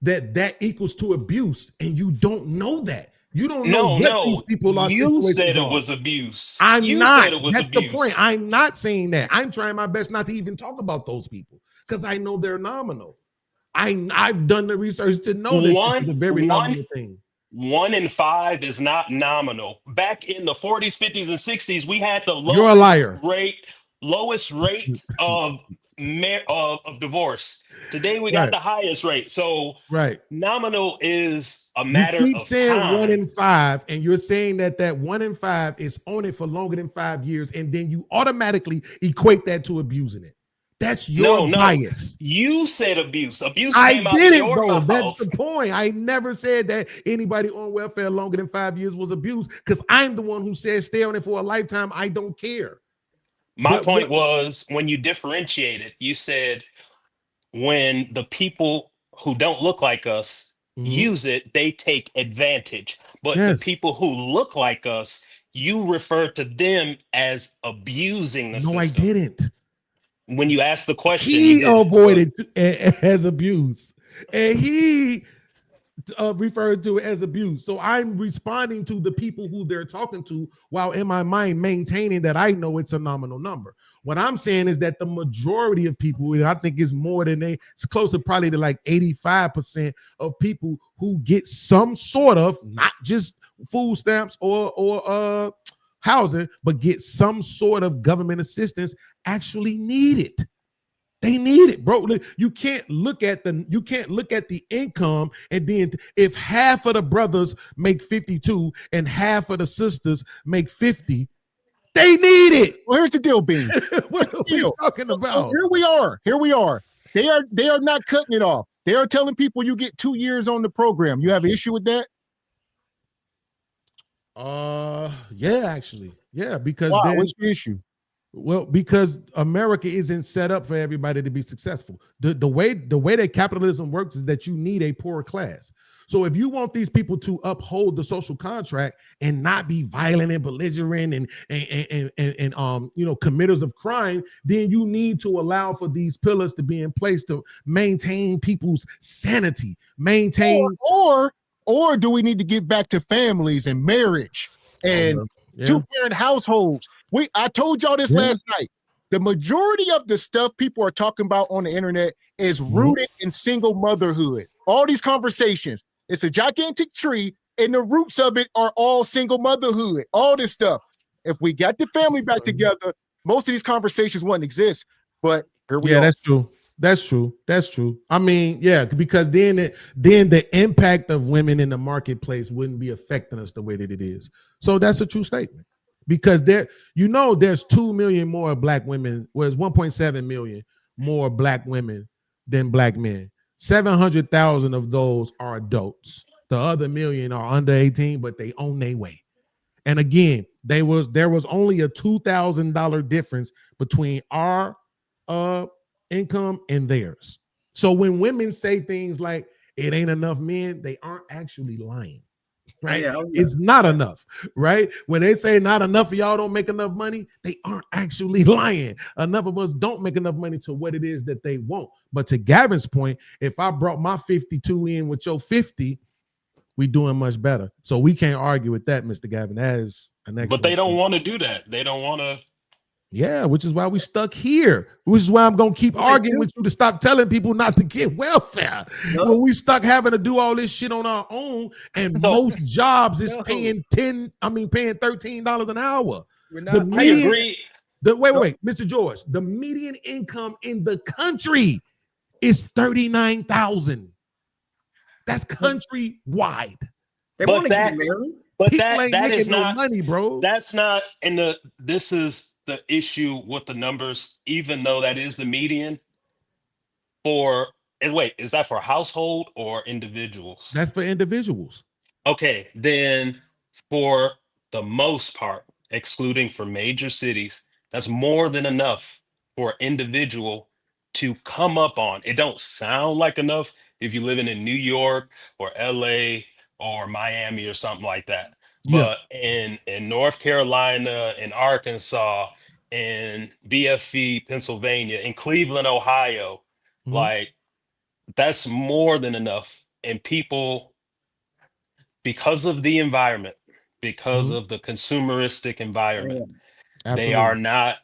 that equals to abuse, and you don't know that. You don't know what these people are you situations said it are. was abuse. I'm You not. said it was That's abuse. the point. I'm not saying that. I'm trying my best not to even talk about those people because I know they're nominal. I've done the research to know that this is a very nominal thing. 1 in 5 is not nominal. Back in the 40s, 50s, and 60s, we had the You're a liar. lowest rate of divorce. Today we got Right. the highest rate. So Right. nominal is a You matter keep of saying time. 1 in 5, and you're saying that 1 in 5 is on it for longer than 5 years, and then you automatically equate that to abusing it. That's your bias. You said abuse. Abuse I came out of didn't, your though. mouth. That's the point. I never said that anybody on welfare longer than 5 years was abused because I'm the one who said stay on it for a lifetime. I don't care. My point was when you differentiated, you said when the people who don't look like us use it, they take advantage. But the people who look like us, you refer to them as abusing the system. No, I didn't. When you asked the question, He avoided as abuse, and he referred to it as abuse. So I'm responding to the people who they're talking to, while in my mind maintaining that I know it's a nominal number. What I'm saying is that the majority of people, and I think it's more than it's closer probably to like 85% of people who get some sort of, not just food stamps or housing, but get some sort of government assistance, actually need it. They need it, bro. You can't look at the income, and then if half of the brothers make 52 and half of the sisters make 50, they need it. Well, here's the deal, Bean. What are we talking about? So here we are. They are not cutting it off. They are telling people you get 2 years on the program. You have an issue with that? Yeah, actually. Yeah, because why? What's the issue? Well, because America isn't set up for everybody to be successful. The way that capitalism works is that you need a poor class. So if you want these people to uphold the social contract and not be violent and belligerent and committers of crime, then you need to allow for these pillars to be in place to maintain people's sanity, or do we need to get back to families and marriage and two-parent households? I told y'all this last night. The majority of the stuff people are talking about on the internet is rooted in single motherhood. All these conversations, it's a gigantic tree, and the roots of it are all single motherhood. All this stuff. If we got the family back together, most of these conversations wouldn't exist. But here we are. That's true. That's true. I mean, yeah, because then the impact of women in the marketplace wouldn't be affecting us the way that it is. So that's a true statement. Because there's 2 million more black women, whereas 1.7 million more black women than black men. 700,000 of those are adults. The other million are under 18, but they own their way. And again, there was only a $2,000 difference between our income and theirs. So when women say things like it ain't enough men, they aren't actually lying. Right? Yeah, it's not enough, right? When they say not enough of y'all don't make enough money, they aren't actually lying. Enough of us don't make enough money to what it is that they want. But to Gavin's point, if I brought my 52 in with your 50, we doing much better. So we can't argue with that, Mr. Gavin. That is an excellent. But they don't want to do that. They don't want to. Yeah, which is why we stuck here. Which is why I'm gonna keep arguing with you to stop telling people not to get welfare. When we stuck having to do all this shit on our own, and most jobs is paying $13 an hour. I agree. Wait, Mr. George. The median income in the country is $39,000. That's countrywide. They want to get married. But People that ain't is making no not money, bro. That's not this is the issue with the numbers, even though that is the median is that for household or individuals? That's for individuals. Okay, then for the most part, excluding for major cities, that's more than enough for an individual to come up on. It don't sound like enough if you're living in New York or LA or Miami or something like that. Yeah. But in North Carolina, in Arkansas, in BFE, Pennsylvania, in Cleveland, Ohio, like that's more than enough. And people, because of the environment, because of the consumeristic environment, they are Absolutely. not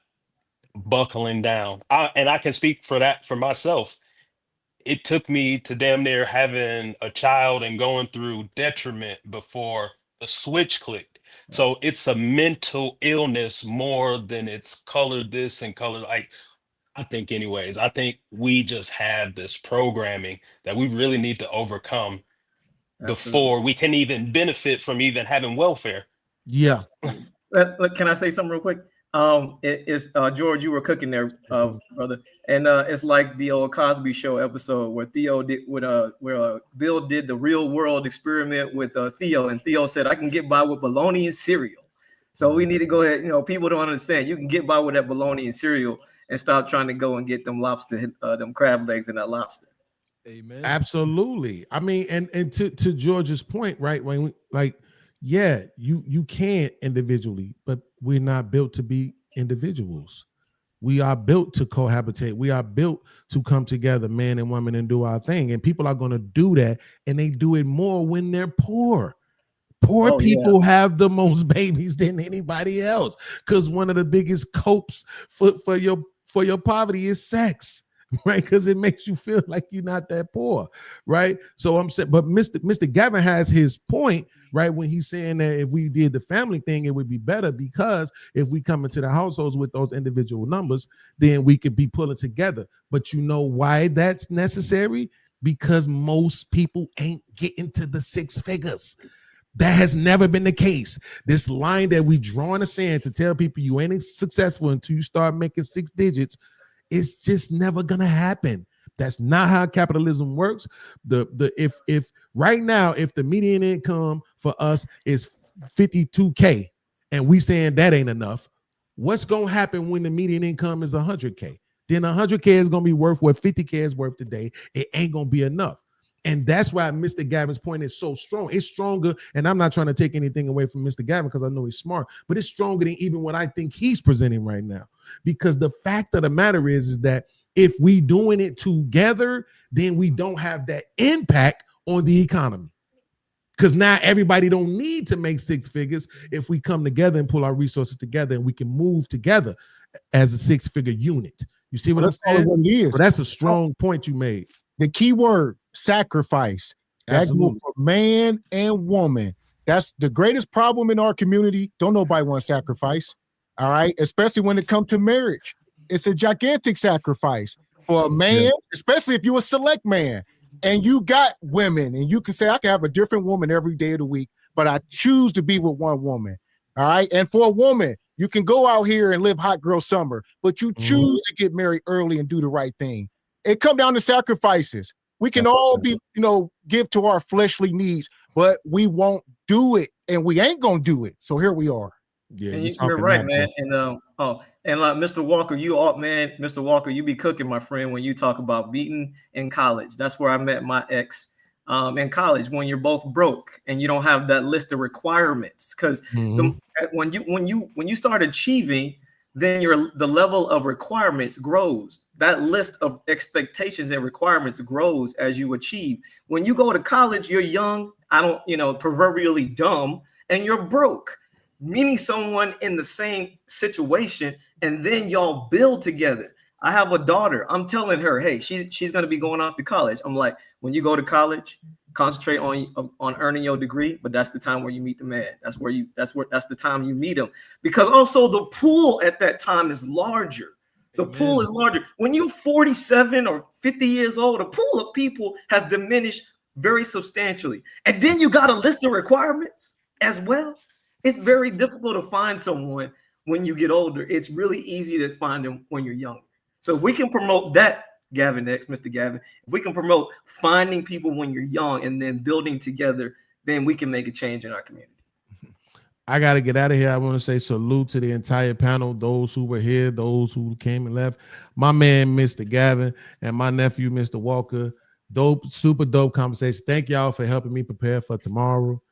buckling down. And I can speak for that for myself. It took me to damn near having a child and going through detriment before the switch clicked. So it's a mental illness more than it's color this and color like. I think anyways, I think we just have this programming that we really need to overcome before we can even benefit from even having welfare. Yeah. Can I say something real quick? It's George, you were cooking there, brother, and it's like the old Cosby Show episode where Theo did where Bill did the real world experiment with Theo, and Theo said, "I can get by with bologna and cereal." So we need to go ahead. You know, people don't understand. You can get by with that bologna and cereal, and stop trying to go and get them lobster, them crab legs and that lobster. Amen. Absolutely. I mean, and to George's point, right? When we, like, yeah, you can't individually, but we're not built to be individuals. We are built to cohabitate. We are built to come together, man and woman, and do our thing. And people are going to do that, and they do it more when they're poor. Poor people have the most babies than anybody else, because one of the biggest copes for your poverty is sex. Right, because it makes you feel like you're not that poor, right? So I'm saying, but Mr. Gavin has his point, right, when he's saying that if we did the family thing, it would be better, because if we come into the households with those individual numbers, then we could be pulling together. But you know why that's necessary? Because most people ain't getting to the six figures. That has never been the case. This line that we draw in the sand to tell people you ain't successful until you start making six digits, it's just never gonna happen. That's not how capitalism works. If right now, if the median income for us is 52K and we saying that ain't enough, what's gonna happen when the median income is 100K? Then 100K is gonna be worth what 50K is worth today. It ain't gonna be enough. And that's why Mr. Gavin's point is so strong. It's stronger, and I'm not trying to take anything away from Mr. Gavin because I know he's smart, but it's stronger than even what I think he's presenting right now. Because the fact of the matter is that if we doing it together, then we don't have that impact on the economy. Because now everybody don't need to make six figures if we come together and pull our resources together, and we can move together as a six-figure unit. You see what I'm saying? What it is. Well, that's a strong point you made. The key word, sacrifice. That goes for man and woman. That's the greatest problem in our community. Don't nobody want to sacrifice. All right. Especially when it comes to marriage. It's a gigantic sacrifice for a man, especially if you're a select man and you got women and you can say, I can have a different woman every day of the week, but I choose to be with one woman. All right. And for a woman, you can go out here and live hot girl summer, but you choose to get married early and do the right thing. It comes down to sacrifices. We can all be, give to our fleshly needs, but we won't do it, and we ain't gonna do it. So here we are. Yeah, and you're right, man. And like Mr. Walker, Mr. Walker, you be cooking, my friend, when you talk about beating in college. That's where I met my ex in college. When you're both broke and you don't have that list of requirements, because when you start achieving, then the level of requirements grows. That list of expectations and requirements grows as you achieve. When you go to college, you're young, proverbially dumb, and you're broke. Meeting someone in the same situation, and then y'all build together. I have a daughter. I'm telling her, hey, she's going to be going off to college. I'm like, when you go to college, concentrate on earning your degree, but that's the time where you meet the man. That's the time you meet him, because also the pool at that time is larger. The pool is larger. When you're 47 or 50 years old, the pool of people has diminished very substantially. And then you got a list of requirements as well. It's very difficult to find someone when you get older. It's really easy to find them when you're younger. So if we can promote that, Gavin X, Mr. Gavin, if we can promote finding people when you're young and then building together, then we can make a change in our community. I got to get out of here. I want to say salute to the entire panel, those who were here, those who came and left. My man, Mr. Gavin, and my nephew, Mr. Walker. Dope, super dope conversation. Thank y'all for helping me prepare for tomorrow.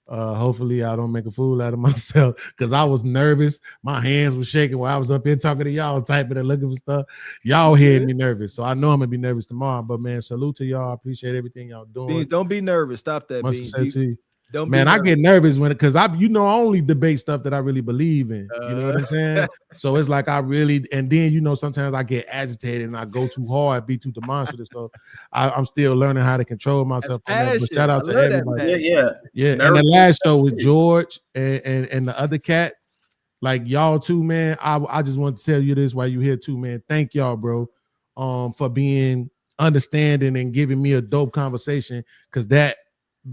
Hopefully I don't make a fool out of myself because I was nervous. My hands were shaking while I was up here talking to y'all, typing and looking for stuff. Y'all had me nervous, so I know I'm gonna be nervous tomorrow. But man, salute to y'all. I appreciate everything y'all doing. Beans, don't be nervous. Stop that, Much Beans. success to you. Don't Man, be I get nervous when because I only debate stuff that I really believe in. You know what I'm saying? So it's like I really, and then sometimes I get agitated and I go too hard, be too demonstrative. So I'm still learning how to control myself on that. But shout out to everybody. Yeah. And the last show with George and the other cat, like y'all too, man. I just want to tell you this while you here too, man. Thank y'all, bro, for being understanding and giving me a dope conversation because that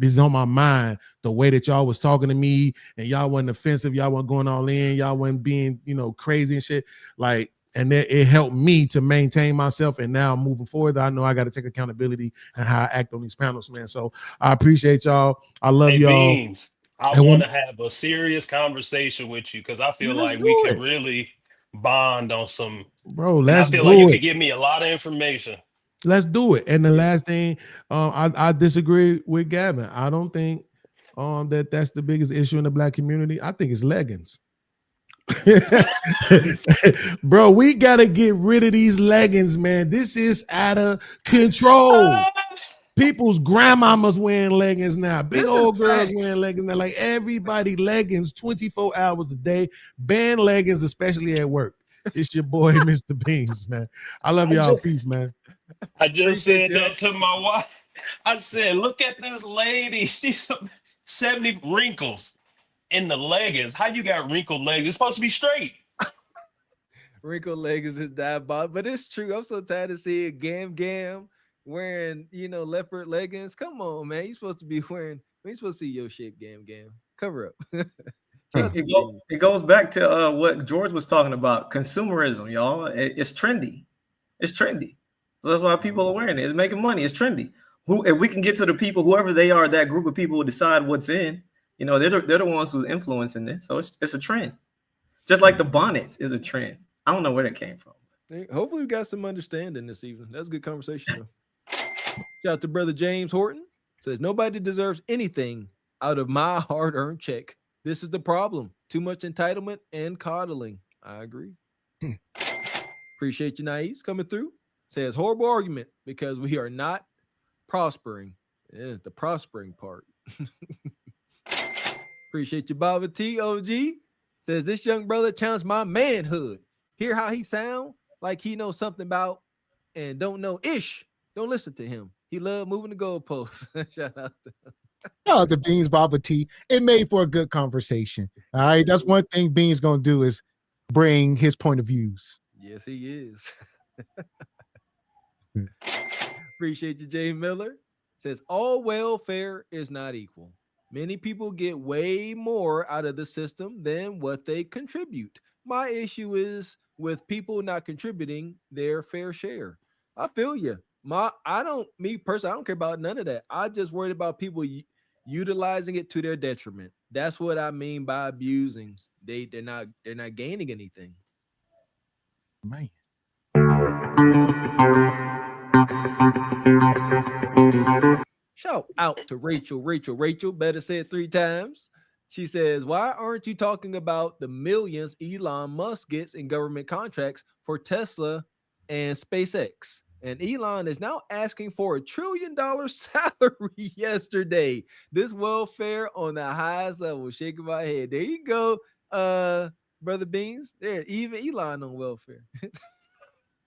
is on my mind. The way that y'all was talking to me and y'all wasn't offensive, y'all wasn't going all in, y'all wasn't being crazy and shit. Like, and it helped me to maintain myself. And now moving forward, I know I got to take accountability and how I act on these panels, man. So I appreciate y'all. I love y'all. Beans, I want to have a serious conversation with you because I feel like we can really bond on some. Bro, and let's I feel do like you it. could give me a lot of information. Let's do it. And the last thing, I disagree with Gavin. I don't think that's the biggest issue in the Black community. I think it's leggings. Bro, we gotta get rid of these leggings, man. This is out of control. People's grandmamas wearing leggings now. Big old girls wearing leggings now. Like everybody leggings 24 hours a day. Ban leggings, especially at work. It's your boy, Mr. Beans, man. I love y'all. Peace, man. I just said that to my wife. I said, look at this lady. She's 70 wrinkles in the leggings. How you got wrinkled legs? It's supposed to be straight. Wrinkled leggings is diabolical, but it's true. I'm so tired of seeing Gam wearing, leopard leggings. Come on, man. You're supposed to be wearing, we ain't supposed to see your shit, Gam. Cover up. It goes back to what George was talking about. Consumerism, y'all. It's trendy. It's trendy. So that's why people are wearing it. It's making money. It's trendy. If we can get to the people, whoever they are, that group of people who decide what's in, they're the ones who's influencing this. So it's a trend. Just like the bonnets is a trend. I don't know where that came from. Hopefully we got some understanding this evening. That's a good conversation, though. Shout out to brother James Horton. Says, nobody deserves anything out of my hard-earned check. This is the problem. Too much entitlement and coddling. I agree. Appreciate you, Nai's, coming through. Says, horrible argument because we are not prospering. Yeah, the prospering part. Appreciate you, Baba T. OG. Says, this young brother challenged my manhood. Hear how he sound like he knows something about and don't know ish. Don't listen to him. He love moving the goalposts. Shout out to him. Shout out to Beans, Baba T. It made for a good conversation. All right. That's one thing Beans gonna do is bring his point of views. Yes, he is. Appreciate you, Jay Miller. Says all welfare is not equal. Many people get way more out of the system than what they contribute. My issue is with people not contributing their fair share. I feel you. Me personally, I don't care about none of that. I just worried about people utilizing it to their detriment. That's what I mean by abusing. They're not gaining anything. Man. Shout out to Rachel. Rachel, better say it 3 times. She says, why aren't you talking about the millions Elon Musk gets in government contracts for Tesla and SpaceX? And Elon is now asking for $1 trillion salary yesterday. This welfare on the highest level. Shaking my head. There you go, Brother Beans. There, even Elon on welfare.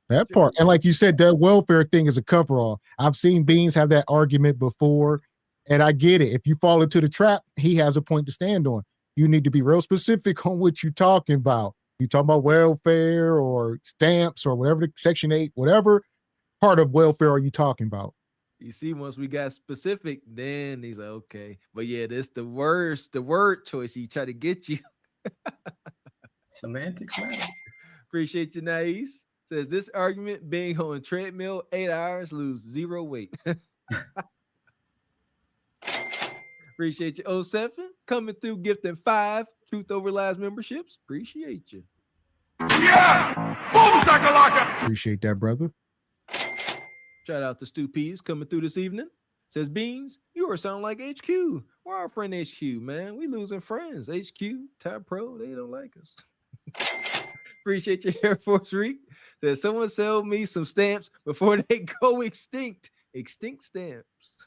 That part. And like you said, that welfare thing is a coverall. I've seen Beans have that argument before, and I get it. If you fall into the trap, he has a point to stand on. You need to be real specific on what you're talking about. You talking about welfare or stamps or whatever, Section 8, whatever part of welfare are you talking about? You see, once we got specific, then he's like, okay. But yeah, this the word choice he try to get you. Semantics, man. Appreciate you, Nais. Says this argument being on a treadmill 8 hours, lose 0 weight. Appreciate you, 07. Coming through, gifting 5 Truth Over Lies memberships. Appreciate you. Yeah! Boom, shakalaka! Appreciate that, brother. Shout out to Stu Pease coming through this evening. Says Beans, you are sounding like HQ. Where our friend HQ, man? We losing friends. HQ, Tab Pro, they don't like us. Appreciate your Air Force Reek. Says someone sell me some stamps before they go extinct. Extinct stamps.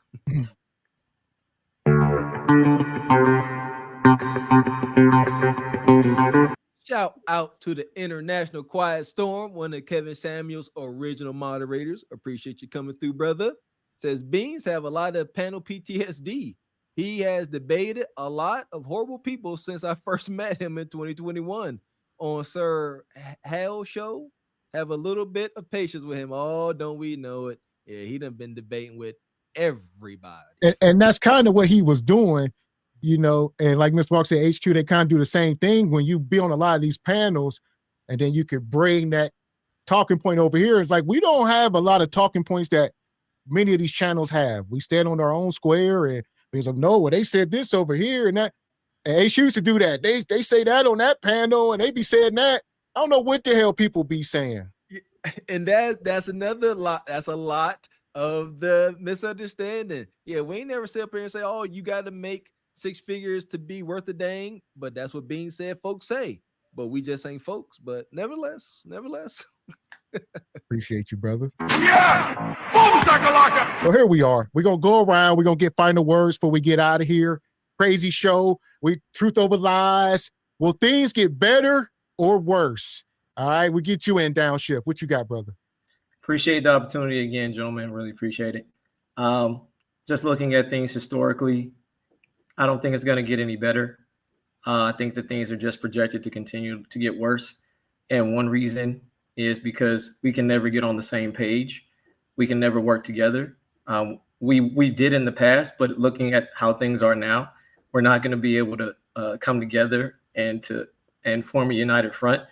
Shout out to the International Quiet Storm, one of Kevin Samuel's original moderators. Appreciate you coming through, brother. Says Beans have a lot of panel PTSD. He has debated a lot of horrible people since I first met him in 2021 on Sir Hal show. Have a little bit of patience with him. Oh, don't we know it? Yeah, he done been debating with everybody. And that's kind of what he was doing, you know, and like Mr. Walker said, HQ, they kind of do the same thing when you be on a lot of these panels, and then you could bring that talking point over here. It's like we don't have a lot of talking points that many of these channels have. We stand on our own square, and he's like, no, well, they said this over here and that. And HQ used to do that. They say that on that panel, and they be saying that. I don't know what the hell people be saying. And that's another lot. That's a lot of the misunderstanding. Yeah, we ain't never sit up here and say, oh, you got to make 6 figures to be worth a dang. But that's what Bean said folks say. But we just ain't folks. But nevertheless. Appreciate you, brother. Yeah! So here we are. We're going to go around. We're going to get final words before we get out of here. Crazy show. We truth over lies. Will things get better or worse? All right, we get you in downshift. What you got, brother? Appreciate the opportunity again, gentlemen. Really appreciate it. Just looking at things historically, I don't think it's going to get any better. I think that things are just projected to continue to get worse. And one reason is because we can never get on the same page. We can never work together. We did in the past, but looking at how things are now, we're not going to be able to come together and form a united front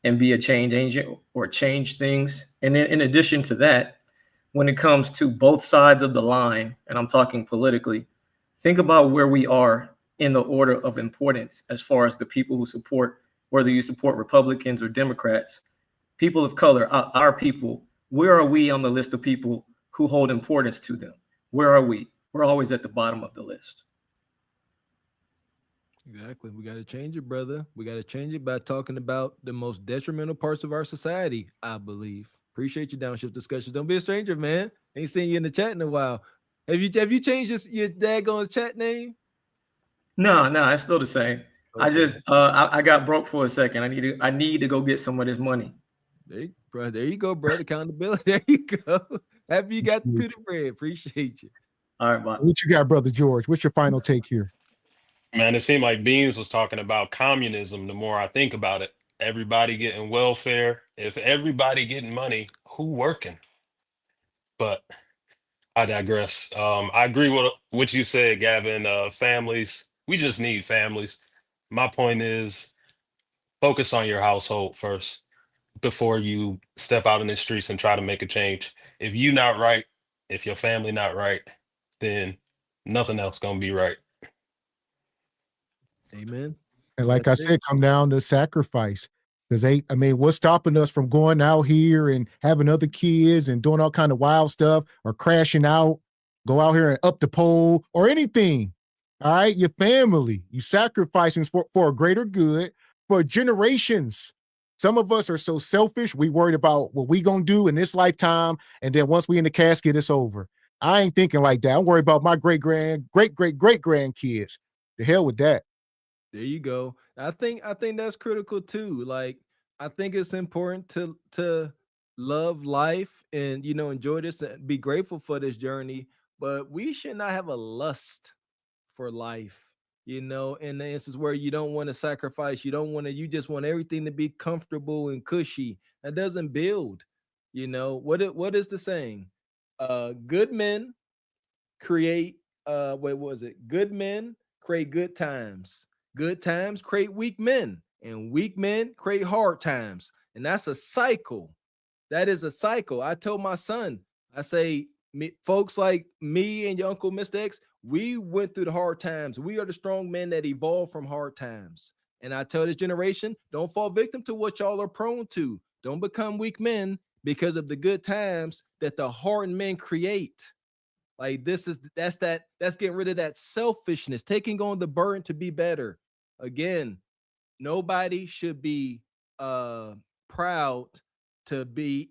and be a change agent or change things. And then in addition to that, when it comes to both sides of the line, and I'm talking politically, think about where we are in the order of importance as far as the people who support, whether you support Republicans or Democrats, people of color, our people, where are we on the list of people who hold importance to them? Where are we? We're always at the bottom of the list. Exactly. We got to change it, brother. We got to change it by talking about the most detrimental parts of our society, I believe. Appreciate your downshift discussions. Don't be a stranger, man. Ain't seen you in the chat in a while. Have you changed your daggone chat name? No, it's still the same. Okay. I just I got broke for a second. I need to go get some of this money. There you go, bro. Accountability. There you go. Happy you got to the bread. Appreciate you. All right, bye. What you got, brother George? What's your final take here? Man, it seemed like Beans was talking about communism. The more I think about it, everybody getting welfare. If everybody getting money, who working? But I digress. I agree with what you said, Gavin. Families, we just need families. My point is focus on your household first before you step out in the streets and try to make a change. If you not right, if your family not right, then nothing else gonna be right. Amen. And like I said, come down to sacrifice. Because what's stopping us from going out here and having other kids and doing all kind of wild stuff or crashing out, go out here and up the pole or anything? All right, your family, you sacrificing for a greater good for generations. Some of us are so selfish. We worried about what we gonna do in this lifetime, and then once we in the casket, it's over. I ain't thinking like that. I'm worried about my great grandkids. The hell with that. There you go. I think that's critical too. Like, I think it's important to love life and enjoy this and be grateful for this journey, but we should not have a lust for life. In the instance where you don't want to sacrifice, you just want everything to be comfortable and cushy. That doesn't build. What is the saying? Good men create good men create good times. Good times create weak men, and weak men create hard times. And that's a cycle. That is a cycle. I told my son, I say, folks like me and your Uncle Mr. X, we went through the hard times. We are the strong men that evolved from hard times. And I tell this generation, don't fall victim to what y'all are prone to. Don't become weak men. because of the good times that the hardened men create. Like that's getting rid of that selfishness, taking on the burden to be better. Again, nobody should be proud to be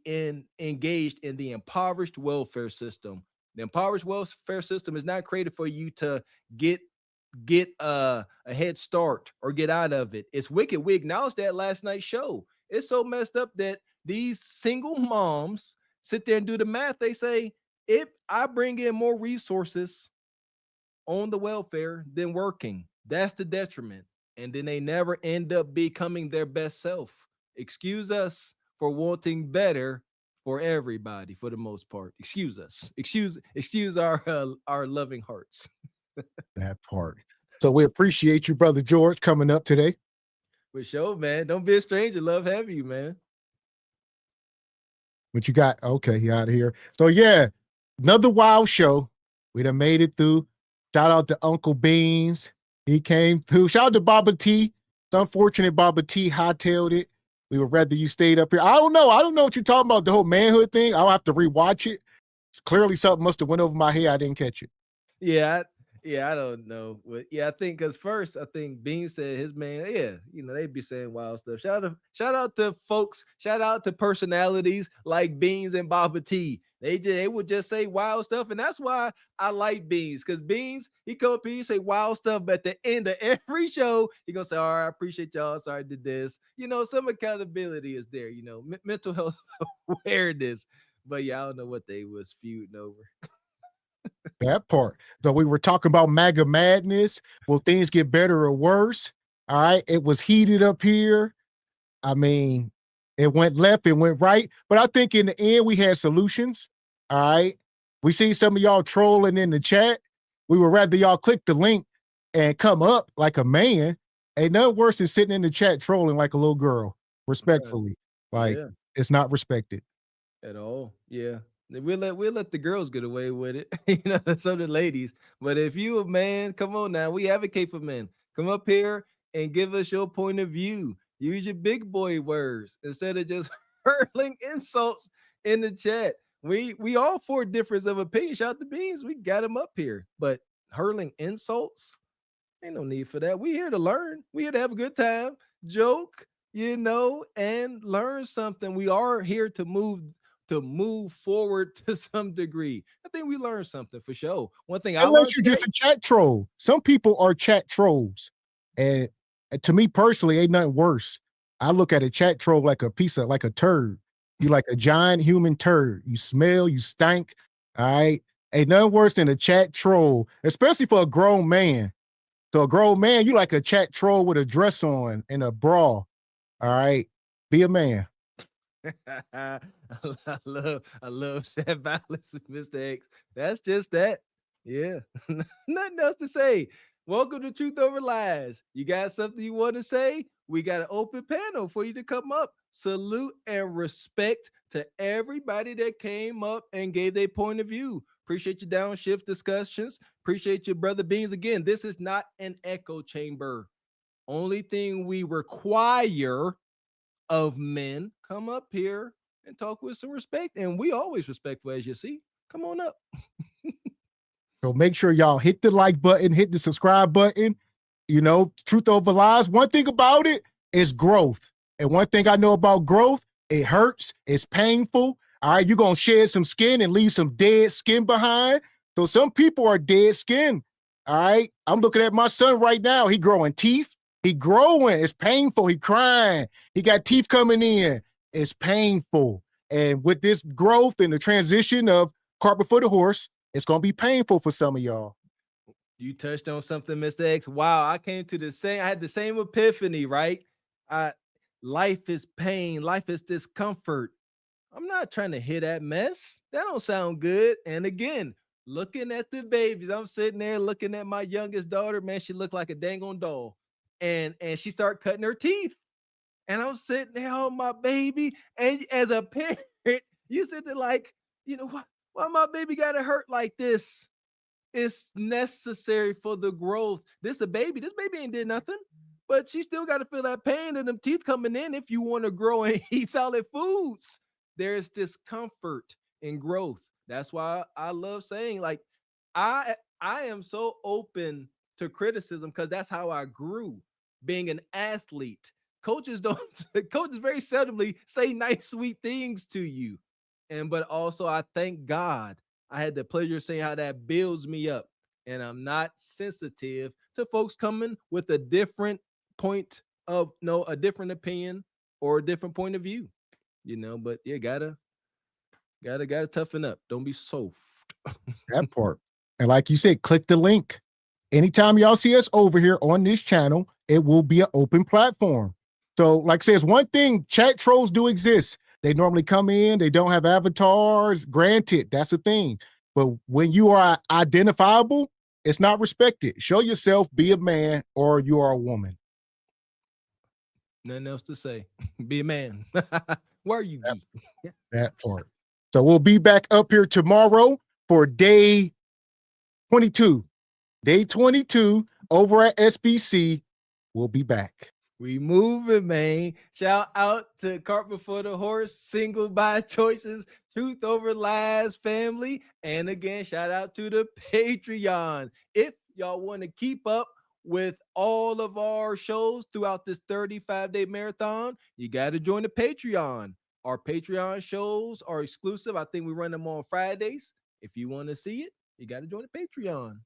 engaged in the impoverished welfare system. The impoverished welfare system is not created for you to get a head start or get out of it. It's wicked. We acknowledged that last night's show. It's so messed up that these single moms sit there and do the math. They say, if I bring in more resources on the welfare than working, that's the detriment. And then they never end up becoming their best self. Excuse us for wanting better for everybody, for the most part. Excuse us. Excuse our loving hearts. That part. So we appreciate you, Brother George, coming up today. For sure, man. Don't be a stranger. Love having you, man. What you got? Okay, you out of here. So yeah, another wild show. We done made it through. Shout out to Uncle Beans. He came through. Shout out to Baba T. It's unfortunate Baba T hightailed it. We would rather you stayed up here. I don't know what you're talking about, the whole manhood thing. I'll have to rewatch it. It's clearly something must have went over my head. I didn't catch it. Yeah, I don't know. But yeah, I think because first, I think Bean said his man, they'd be saying wild stuff. Shout out to folks, shout out to personalities like Beans and Baba T. They would just say wild stuff. And that's why I like Beans, because Beans, he come up here, he say wild stuff, but at the end of every show, he gonna say, all right, I appreciate y'all. Sorry I did this. Some accountability is there, mental health awareness. But yeah, I don't know what they was feuding over. That part. So we were talking about MAGA Madness. Will things get better or worse? All right. It was heated up here. I mean, it went left, it went right. But I think in the end, we had solutions. All right. We see some of y'all trolling in the chat. We would rather y'all click the link and come up like a man. Ain't nothing worse than sitting in the chat trolling like a little girl, respectfully. It's not respected. At all. Yeah. We'll let the girls get away with it, so the ladies. But if you a man, come on now. We advocate for men. Come up here and give us your point of view. Use your big boy words instead of just hurling insults in the chat. We all for difference of opinion. Shout out to Beans. We got him up here. But hurling insults, ain't no need for that. We here to learn. We here to have a good time, joke, and learn something. We are here to move forward to some degree. I think we learned something for sure. One thing unless you're just a chat troll. Some people are chat trolls. And to me personally, ain't nothing worse. I look at a chat troll like a turd. You like a giant human turd. You smell, you stink. All right. Ain't nothing worse than a chat troll, especially for a grown man. So a grown man, you like a chat troll with a dress on and a bra. All right. Be a man. I love that balance with Mr. X. That's just that. Yeah. Nothing else to say. Welcome to Truth Over Lies. You got something you want to say? We got an open panel for you to come up. Salute and respect to everybody that came up and gave their point of view. Appreciate your downshift discussions. Appreciate your brother Beans. Again, this is not an echo chamber. Only thing we require of men, come up here and talk with some respect. And we always respectful, as you see. Come on up. So make sure y'all hit the like button, hit the subscribe button. Truth Over Lies. One thing about it is growth. And one thing I know about growth, it hurts, it's painful. All right, you're going to shed some skin and leave some dead skin behind. So some people are dead skin. All right, I'm looking at my son right now. He growing teeth. He growing. It's painful. He crying. He got teeth coming in. It's painful. And with this growth and the transition of cart before the horse, it's going to be painful for some of y'all. You touched on something, Mr. X. Wow, I had the same epiphany, right? Life is pain. Life is discomfort. I'm not trying to hear that mess. That don't sound good. And again, looking at the babies, I'm sitting there looking at my youngest daughter. Man, she looked like a dang on doll. And she started cutting her teeth. And I'm sitting there on my baby. And as a parent, you sit there like, why my baby got to hurt like this? It's necessary for the growth. This baby ain't did nothing, but she still got to feel that pain and them teeth coming in if you want to grow and eat solid foods. there's discomfort in growth. That's why I love saying, like, I am so open to criticism because that's how I grew being an athlete. Coaches don't coaches very seldomly say nice, sweet things to you. But also I thank God I had the pleasure of saying how that builds me up. And I'm not sensitive to folks coming with a different point of a different opinion or a different point of view. But you gotta toughen up. Don't be soft. That part. And like you said, click the link. Anytime y'all see us over here on this channel, it will be an open platform. So, like I said, it's one thing, chat trolls do exist. They normally come in, they don't have avatars. Granted, that's a thing. But when you are identifiable, it's not respected. Show yourself, be a man, or you are a woman. Nothing else to say. Be a man. Where are you? That part. So we'll be back up here tomorrow for day 22. Day 22 over at SBC. We'll be back. We moving, man. Shout out to Cart Before the Horse, Single by Choices, Truth Over Lies family. And again, shout out to the Patreon. If y'all want to keep up with all of our shows throughout this 35-day marathon, you got to join the Patreon. Our Patreon shows are exclusive. I think we run them on Fridays. If you want to see it, you got to join the Patreon.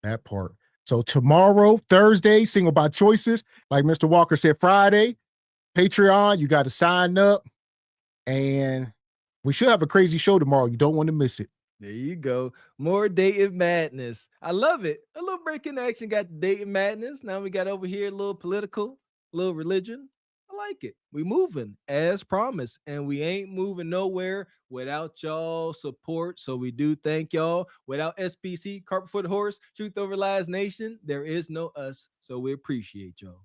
That part. So tomorrow, Thursday, Single by Choices. Like Mr. Walker said, Friday, Patreon, you got to sign up. And we should have a crazy show tomorrow. You don't want to miss it. There you go. More dating madness. I love it. A little breaking action got dating madness. Now we got over here a little political, a little religion. I like it. We moving as promised, and we ain't moving nowhere without y'all support. So we do thank y'all. Without SPC, Cart Before the Horse, Truth Over Lies Nation, there is no us. So we appreciate y'all.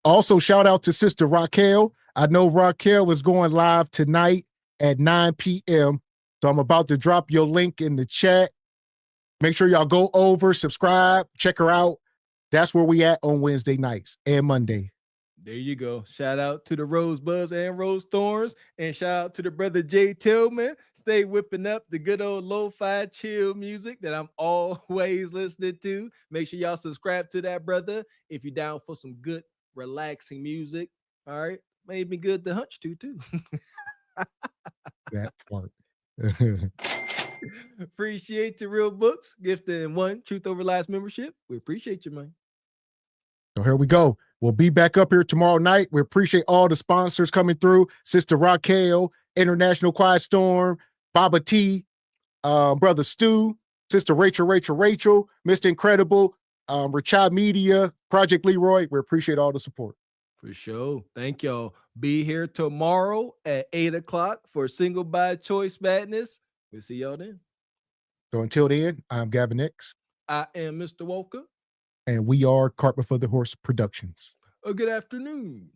Also, shout out to Sister Raquel. I know Raquel was going live tonight at 9 p.m. So I'm about to drop your link in the chat. Make sure y'all go over, subscribe, check her out. That's where we at on Wednesday nights and Monday. There you go. Shout out to the Rosebuds and Rose Thorns, and shout out to the brother Jay Tillman. Stay whipping up the good old lo-fi chill music that I'm always listening to. Make sure y'all subscribe to that brother if you're down for some good, relaxing music. All right. Made me good to hunch to, too. That part. Appreciate your real books, gifted in one Truth Over Lies membership. We appreciate you, man. So here we go. We'll be back up here tomorrow night. We appreciate all the sponsors coming through. Sister Raquel, International Quiet Storm, Baba T, Brother Stu, Sister Rachel, Mr. Incredible, Richard Media, Project Leroy. We appreciate all the support. For sure. Thank y'all. Be here tomorrow at 8 o'clock for Single by Choice Madness. We'll see y'all then. So until then, I'm Gavin X. I am Mr. Walker. And we are Cart Before the Horse Productions. A good afternoon.